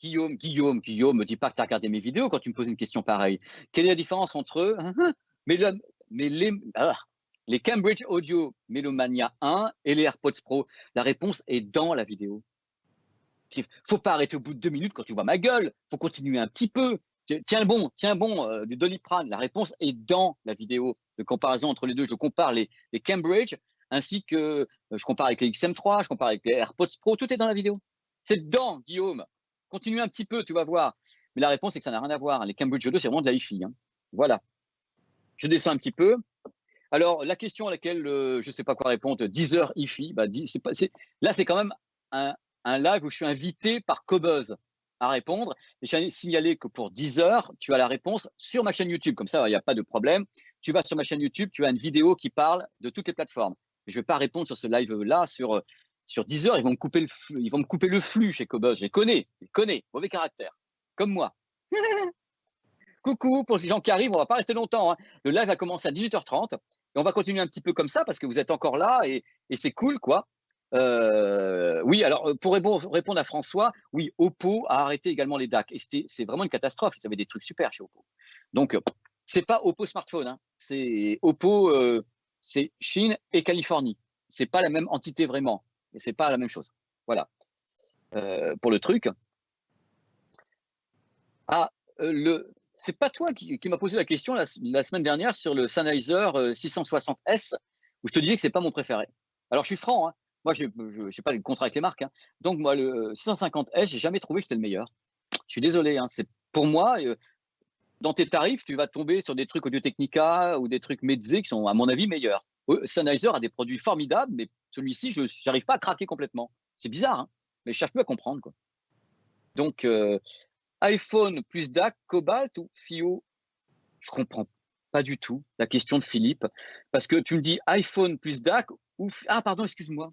me dis pas que tu as regardé mes vidéos quand tu me poses une question pareille. Quelle est la différence entre les Cambridge Audio Melomania 1 et les AirPods Pro? La réponse est dans la vidéo. Faut pas arrêter au bout de 2 minutes quand tu vois ma gueule. Faut continuer un petit peu. Tiens bon, du Doliprane. La réponse est dans la vidéo de comparaison entre les deux. Je compare les Cambridge ainsi que je compare avec les XM3, je compare avec les AirPods Pro. Tout est dans la vidéo. C'est dedans, Guillaume. Continue un petit peu, tu vas voir. Mais la réponse, c'est que ça n'a rien à voir. Les Cambridge Audio, c'est vraiment de la hi-fi. Hein. Voilà. Je descends un petit peu. Alors, la question à laquelle je ne sais pas quoi répondre, 10 heures hi-fi, là, c'est quand même un live où je suis invité par Cobuzz à répondre. Et je tiens signaler que pour 10 heures, tu as la réponse sur ma chaîne YouTube. Comme ça, il n'y a pas de problème. Tu vas sur ma chaîne YouTube, tu as une vidéo qui parle de toutes les plateformes. Je ne vais pas répondre sur ce live-là sur 10 heures, ils vont me couper le flux chez Cobuzz. Je les connais, mauvais caractère, comme moi. Coucou, pour ces gens qui arrivent, on ne va pas rester longtemps. Hein. Le live va commencer à 18h30 et on va continuer un petit peu comme ça parce que vous êtes encore là et c'est cool, quoi. Oui, alors pour répondre à François, oui, Oppo a arrêté également les DAC et c'est vraiment une catastrophe. Ils avaient des trucs super chez Oppo. Donc, c'est pas Oppo smartphone, hein. C'est Oppo, c'est Chine et Californie. C'est pas la même entité vraiment. Et c'est pas la même chose. Voilà. Pour le truc. C'est pas toi qui m'a posé la question la semaine dernière sur le Sennheiser 660S où je te disais que c'est pas mon préféré. Alors je suis franc, hein. Moi je sais pas les contrats avec les marques. Hein. Donc moi le 650S, j'ai jamais trouvé que c'était le meilleur. Je suis désolé. Hein. C'est pour moi. Dans tes tarifs, tu vas tomber sur des trucs Audio-Technica ou des trucs Meze qui sont, à mon avis, meilleurs. Sennheiser a des produits formidables, mais celui-ci, je n'arrive pas à craquer complètement. C'est bizarre, hein, mais je cherche plus à comprendre. Quoi. Donc, iPhone plus DAC, Cobalt ou FiO? Je comprends pas du tout la question de Philippe, parce que tu me dis iPhone plus DAC ou… Ah, pardon, excuse-moi.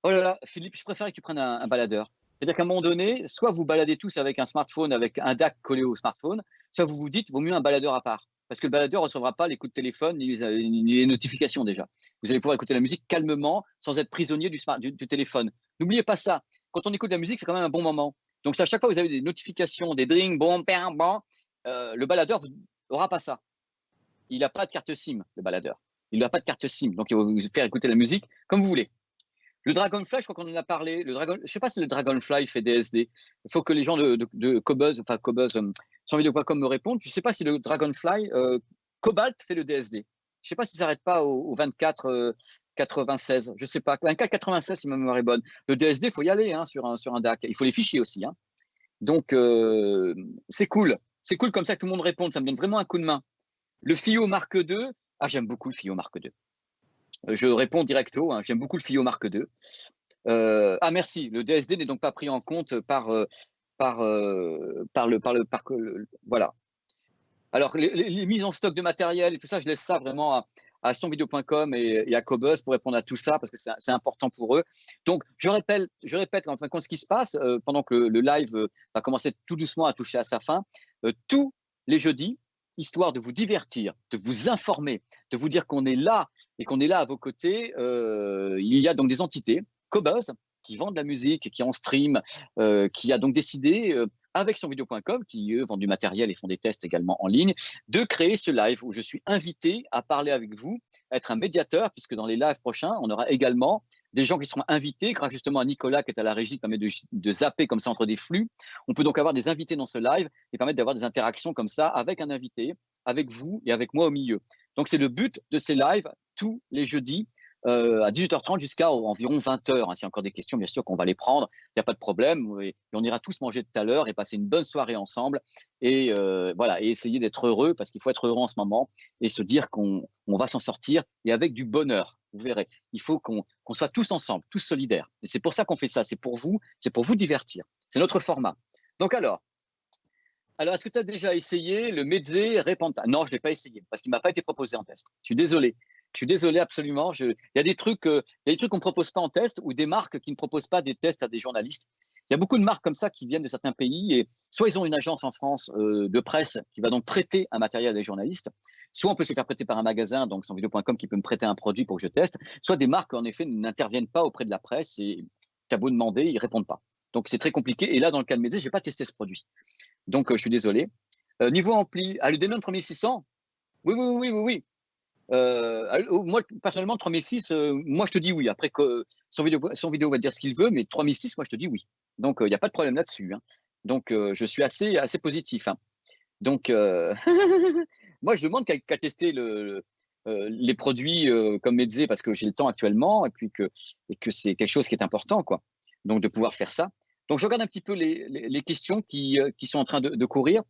Oh là là, Philippe, je préférais que tu prennes un baladeur. C'est-à-dire qu'à un moment donné, soit vous baladez tous avec un smartphone, avec un DAC collé au smartphone, soit vous vous dites, vaut mieux un baladeur à part. Parce que le baladeur ne recevra pas les coups de téléphone ni les notifications déjà. Vous allez pouvoir écouter la musique calmement, sans être prisonnier du téléphone. N'oubliez pas ça. Quand on écoute la musique, c'est quand même un bon moment. Donc, à chaque fois que vous avez des notifications, des dring, bon, le baladeur n'aura pas ça. Il n'a pas de carte SIM, le baladeur. Il n'a pas de carte SIM. Donc, il va vous faire écouter la musique comme vous voulez. Le Dragonfly, je crois qu'on en a parlé. Je ne sais pas si le Dragonfly fait DSD. Il faut que les gens de Cobuzz, enfin Cobuzz, sonvideo.com me répondent. Je ne sais pas si le Dragonfly Cobalt fait le DSD. Je ne sais pas si ça s'arrête pas au 24 96, je sais pas, un cas 96 si ma mémoire est bonne. Le DSD, il faut y aller hein, sur un DAC. Il faut les fichiers aussi. Hein. Donc, c'est cool. C'est cool comme ça que tout le monde réponde. Ça me donne vraiment un coup de main. Le FIO Mark II, j'aime beaucoup le FIO Mark II. Je réponds directo, hein, j'aime beaucoup le FIO Mark II. Merci. Le DSD n'est donc pas pris en compte voilà. Alors, les mises en stock de matériel et tout ça, je laisse ça vraiment à sonvideo.com et à Cobuzz pour répondre à tout ça parce que c'est important pour eux. Donc, je répète en fin de compte ce qui se passe pendant que le live va commencer tout doucement à toucher à sa fin. Tous les jeudis, histoire de vous divertir, de vous informer, de vous dire qu'on est là et qu'on est là à vos côtés. Il y a donc des entités, Cobuzz, qui vendent de la musique, qui en stream, qui a donc décidé, avec sonvideo.com, qui eux vendent du matériel et font des tests également en ligne, de créer ce live où je suis invité à parler avec vous, à être un médiateur, puisque dans les lives prochains, on aura également des gens qui seront invités, grâce justement à Nicolas qui est à la régie, qui permet de zapper comme ça entre des flux. On peut donc avoir des invités dans ce live et permettre d'avoir des interactions comme ça avec un invité, avec vous et avec moi au milieu. Donc c'est le but de ces lives tous les jeudis à 18h30 jusqu'à environ 20h. S'il y a encore des questions, bien sûr qu'on va les prendre, il n'y a pas de problème. Et on ira tous manger tout à l'heure et passer une bonne soirée ensemble. Et voilà, et essayer d'être heureux, parce qu'il faut être heureux en ce moment et se dire qu'on va s'en sortir et avec du bonheur. Vous verrez, il faut qu'on soit tous ensemble, tous solidaires. Et c'est pour ça qu'on fait ça, c'est pour vous divertir. C'est notre format. Donc alors, est-ce que tu as déjà essayé le Meze Repanta? Non, je ne l'ai pas essayé parce qu'il ne m'a pas été proposé en test. Je suis désolé absolument. Il y a des trucs qu'on ne propose pas en test ou des marques qui ne proposent pas des tests à des journalistes. Il y a beaucoup de marques comme ça qui viennent de certains pays et soit ils ont une agence en France de presse qui va donc prêter un matériel à des journalistes, soit on peut se faire prêter par un magasin, donc sonvideo.com qui peut me prêter un produit pour que je teste, soit des marques en effet n'interviennent pas auprès de la presse et tu as beau demander, ils ne répondent pas. Donc c'est très compliqué. Et là, dans le cas de Meze, je n'ai pas testé ce produit. Donc je suis désolé. Niveau ampli, le Denon 3600, oui. Moi, personnellement, 3006, moi, je te dis oui. Après, son vidéo va dire ce qu'il veut, mais 3006, moi, je te dis oui. Donc, il n'y a pas de problème là-dessus. Hein. Donc, je suis assez positif. Hein. Donc, moi, je demande qu'à tester les produits comme Meze parce que j'ai le temps actuellement et que c'est quelque chose qui est important, quoi. Donc, de pouvoir faire ça. Donc, je regarde un petit peu les questions qui sont en train de courir.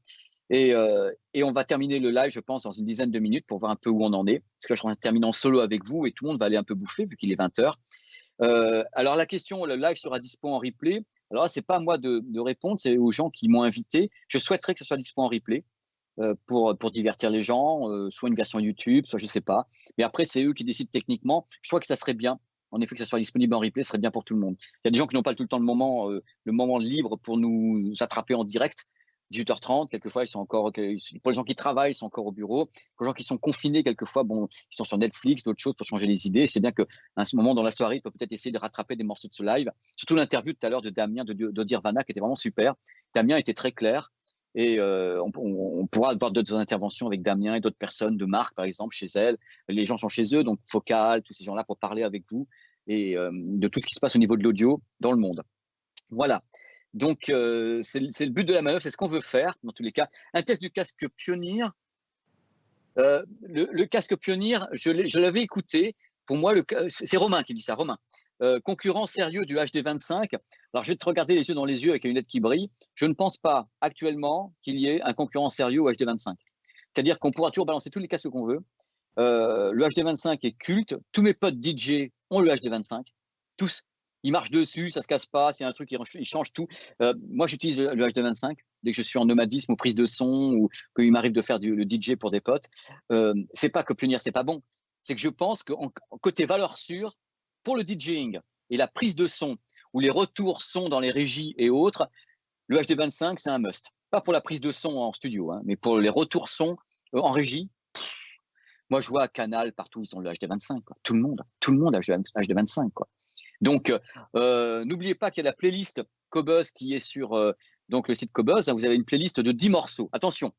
Et on va terminer le live, je pense, dans une dizaine de minutes pour voir un peu où on en est. Parce que là, je suis en terminer en solo avec vous et tout le monde va aller un peu bouffer vu qu'il est 20h. Alors, la question, le live sera dispo en replay. Alors là, c'est pas à moi de répondre, c'est aux gens qui m'ont invité. Je souhaiterais que ce soit dispo en replay pour divertir les gens, soit une version YouTube, soit je sais pas. Mais après, c'est eux qui décident techniquement. Je crois que ça serait bien. En effet, que ça soit disponible en replay, ce serait bien pour tout le monde. Il y a des gens qui n'ont pas tout le temps le moment libre pour nous attraper en direct. 18h30, quelquefois, ils sont encore, pour les gens qui travaillent, ils sont encore au bureau. Pour les gens qui sont confinés, quelquefois, bon, ils sont sur Netflix, d'autres choses pour changer les idées. C'est bien qu'à ce moment dans la soirée, ils peuvent peut-être essayer de rattraper des morceaux de ce live. Surtout l'interview tout à l'heure de Damien, d'Odir Vana, qui était vraiment super. Damien était très clair. Et on pourra avoir d'autres interventions avec Damien et d'autres personnes de marque, par exemple, chez elle. Les gens sont chez eux, donc Focal, tous ces gens-là pour parler avec vous et de tout ce qui se passe au niveau de l'audio dans le monde. Voilà. Donc, c'est le but de la manœuvre, c'est ce qu'on veut faire, dans tous les cas. Un test du casque Pioneer. Le casque Pioneer, je l'avais écouté. Pour moi, c'est Romain qui dit ça, Romain. Concurrent sérieux du HD25. Alors, je vais te regarder les yeux dans les yeux avec une lunette qui brille. Je ne pense pas actuellement qu'il y ait un concurrent sérieux au HD25. C'est-à-dire qu'on pourra toujours balancer tous les casques qu'on veut. Le HD25 est culte. Tous mes potes DJ ont le HD25. Tous. Ils marchent dessus, ça se casse pas, c'est un truc, ils changent tout. Moi, j'utilise le HD25 dès que je suis en nomadisme ou prise de son ou qu'il m'arrive de faire le DJ pour des potes. C'est pas que Pioneer, c'est pas bon. C'est que je pense que côté valeur sûre, pour le DJing et la prise de son ou les retours son dans les régies et autres, le HD25, c'est un must. Pas pour la prise de son en studio, hein, mais pour les retours son en régie. Moi, je vois à Canal, partout, ils ont le HD25. Quoi. Tout le monde a le HD25. Quoi. Donc, n'oubliez pas qu'il y a la playlist Cobuzz qui est sur donc le site Cobuzz. Hein, vous avez une playlist de 10 morceaux. Attention,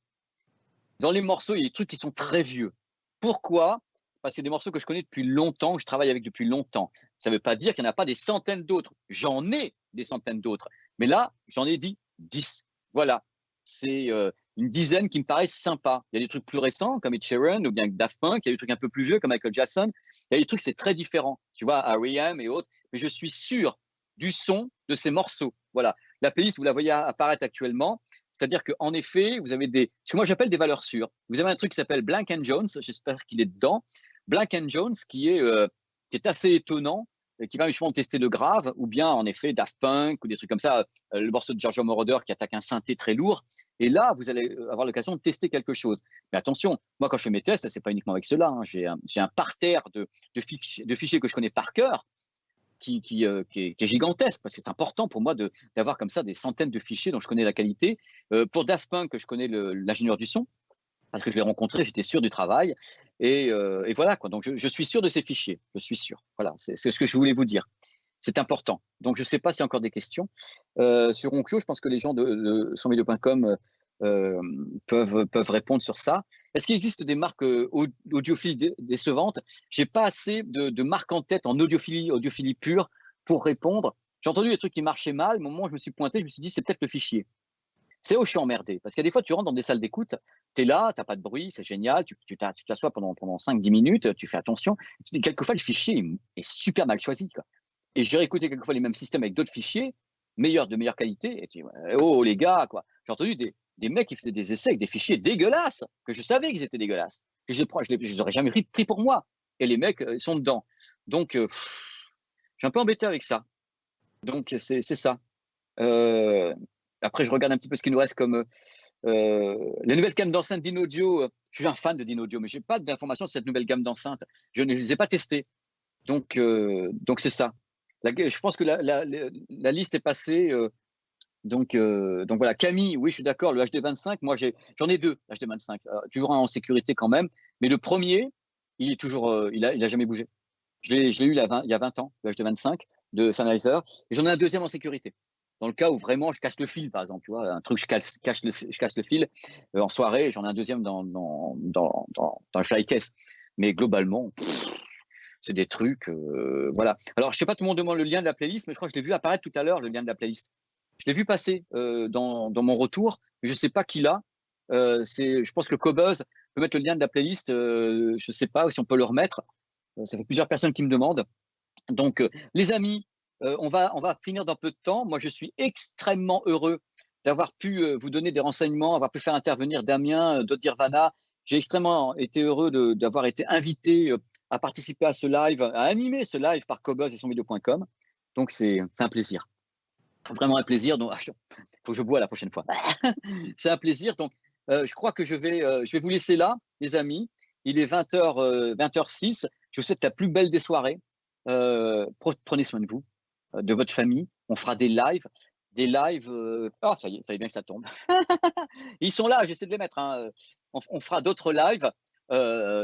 dans les morceaux, il y a des trucs qui sont très vieux. Pourquoi ? Parce que c'est des morceaux que je connais depuis longtemps, que je travaille avec depuis longtemps. Ça ne veut pas dire qu'il n'y en a pas des centaines d'autres. J'en ai des centaines d'autres. Mais là, j'en ai dit 10. Voilà. C'est une dizaine qui me paraissent sympas. Il y a des trucs plus récents comme Ed Sheeran ou bien Daft Punk, il y a des trucs un peu plus vieux comme Michael Jackson, il y a des trucs c'est très différent, tu vois, R.E.M. et autres, mais je suis sûr du son de ces morceaux. Voilà, la playlist, vous la voyez apparaître actuellement, c'est-à-dire qu'en effet, vous avez ce que moi j'appelle des valeurs sûres. Vous avez un truc qui s'appelle Blank & Jones, j'espère qu'il est dedans, Blank & Jones qui est assez étonnant, qui va justement tester de grave, ou bien en effet Daft Punk ou des trucs comme ça, le morceau de Giorgio Moroder qui attaque un synthé très lourd. Et là, vous allez avoir l'occasion de tester quelque chose. Mais attention, moi quand je fais mes tests, c'est pas uniquement avec cela. Hein. J'ai un parterre de fichiers que je connais par cœur qui est gigantesque parce que c'est important pour moi d'avoir comme ça des centaines de fichiers dont je connais la qualité. Pour Daft Punk, je connais l'ingénieur du son parce que je l'ai rencontré, j'étais sûr du travail. Et voilà quoi. Donc je suis sûr de ces fichiers, je suis sûr. Voilà, c'est ce que je voulais vous dire. C'est important. Donc je ne sais pas s'il y a encore des questions sur Onclo. Je pense que les gens de sonvideo.com peuvent répondre sur ça. Est-ce qu'il existe des marques audiophiles décevantes? J'ai pas assez de marques en tête en audiophilie pure pour répondre. J'ai entendu des trucs qui marchaient mal. Au moment où je me suis pointé, je me suis dit c'est peut-être le fichier. C'est où je suis emmerdé. Parce qu'il y a des fois, tu rentres dans des salles d'écoute, tu es là, tu n'as pas de bruit, c'est génial, tu t'assois pendant 5-10 minutes, tu fais attention. Quelquefois, le fichier est super mal choisi. Quoi. Et j'ai réécouté quelquefois les mêmes systèmes avec d'autres fichiers, de meilleure qualité. Et tu dis, oh les gars, quoi. J'ai entendu des mecs qui faisaient des essais avec des fichiers dégueulasses, que je savais qu'ils étaient dégueulasses. Que je les aurais jamais pris pour moi. Et les mecs, ils sont dedans. Donc, je suis un peu embêté avec ça. Donc, c'est ça. Après, je regarde un petit peu ce qu'il nous reste comme les nouvelles gammes d'enceintes d'Inaudio. Je suis un fan de d'Inaudio, mais je n'ai pas d'informations sur cette nouvelle gamme d'enceintes. Je ne les ai pas testées. Donc c'est ça. Je pense que la liste est passée. Donc voilà. Camille, oui, je suis d'accord. Le HD25, moi, j'en ai deux, HD25. Toujours un en sécurité quand même. Mais le premier, il est toujours, il a jamais bougé. Je l'ai eu il y a 20 ans, le HD25 de Sennheiser. Et j'en ai un deuxième en sécurité. Dans le cas où vraiment je casse le fil, par exemple, tu vois, un truc, je casse le fil en soirée, j'en ai un deuxième dans le flycase. Mais globalement, c'est des trucs, voilà. Alors, je sais pas, tout le monde demande le lien de la playlist, mais je crois que je l'ai vu apparaître tout à l'heure, le lien de la playlist. Je l'ai vu passer dans mon retour, mais je sais pas qui l'a. Je pense que Cobuzz peut mettre le lien de la playlist, je sais pas si on peut le remettre. Ça fait plusieurs personnes qui me demandent. Donc, les amis, on va finir dans peu de temps. Moi, je suis extrêmement heureux d'avoir pu vous donner des renseignements, avoir pu faire intervenir Damien, Dodirvana. J'ai extrêmement été heureux d'avoir été invité à participer à ce live, à animer ce live par Cobuzz et sonvideo.com. Donc, c'est un plaisir. Vraiment un plaisir. Donc, faut que je bois la prochaine fois. C'est un plaisir. Donc, je crois que je vais vous laisser là, les amis. Il est 20h06. Je vous souhaite la plus belle des soirées. Prenez soin de vous, de votre famille. On fera des lives. Oh, ça y est, il fallait bien que ça tombe. Ils sont là, j'essaie de les mettre. Hein. On fera d'autres lives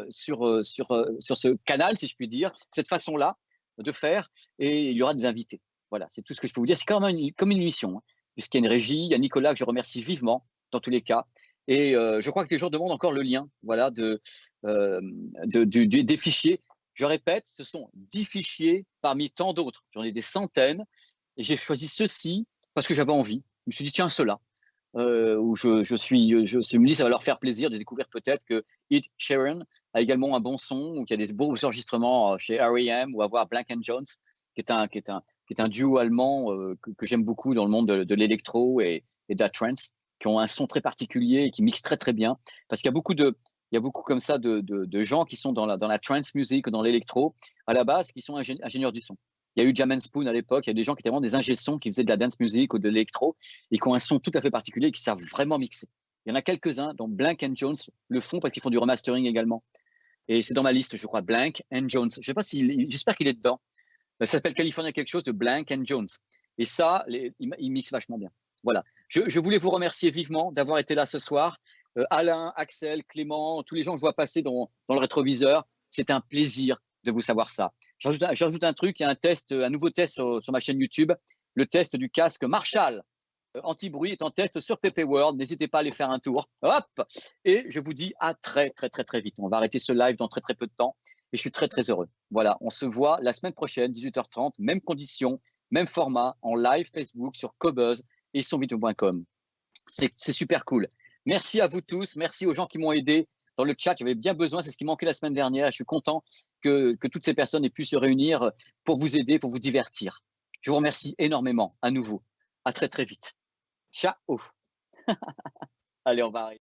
sur ce canal, si je puis dire, cette façon-là de faire. Et il y aura des invités. Voilà, c'est tout ce que je peux vous dire. C'est comme une émission, hein, puisqu'il y a une régie. Il y a Nicolas que je remercie vivement dans tous les cas. Et je crois que les gens demandent encore le lien, voilà, des fichiers. Je répète, ce sont 10 fichiers parmi tant d'autres. J'en ai des centaines. Et j'ai choisi ceux-ci parce que j'avais envie. Je me suis dit, tiens, ceux-là, où je me dis, ça va leur faire plaisir de découvrir peut-être que Ed Sheeran a également un bon son, ou qu'il y a des beaux enregistrements chez R.E.M. ou à voir Blank & Jones, qui est un duo allemand que j'aime beaucoup dans le monde de l'électro et de la trance, qui ont un son très particulier et qui mixent très très bien. Parce qu'il y a beaucoup comme ça de gens qui sont dans la trance music, dans l'électro, à la base, qui sont ingénieurs du son. Il y a eu Jam & Spoon à l'époque, il y a des gens qui étaient vraiment des ingé-sons qui faisaient de la dance music ou de l'électro et qui ont un son tout à fait particulier et qui savent vraiment mixer. Il y en a quelques-uns, dont Blank & Jones le font parce qu'ils font du remastering également. Et c'est dans ma liste, je crois, Blank & Jones. J'espère qu'il est dedans. Ça s'appelle California quelque chose de Blank & Jones. Et ça, ils mixent vachement bien. Voilà. Je voulais vous remercier vivement d'avoir été là ce soir. Alain, Axel, Clément, tous les gens que je vois passer dans le rétroviseur, c'est un plaisir de vous savoir ça. J'ajoute un truc, il y a un nouveau test sur ma chaîne YouTube, le test du casque Marshall anti-bruit est en test sur PP World. N'hésitez pas à aller faire un tour. Hop! Et je vous dis à très, très, très, très vite. On va arrêter ce live dans très, très peu de temps. Et je suis très, très heureux. Voilà, on se voit la semaine prochaine, 18h30, même condition, même format, en live Facebook sur Cobuzz et sonvideo.com. C'est super cool. Merci à vous tous. Merci aux gens qui m'ont aidé dans le chat. J'avais bien besoin. C'est ce qui manquait la semaine dernière. Je suis content que toutes ces personnes aient pu se réunir pour vous aider, pour vous divertir. Je vous remercie énormément à nouveau. À très, très vite. Ciao. Allez, on va arrêter.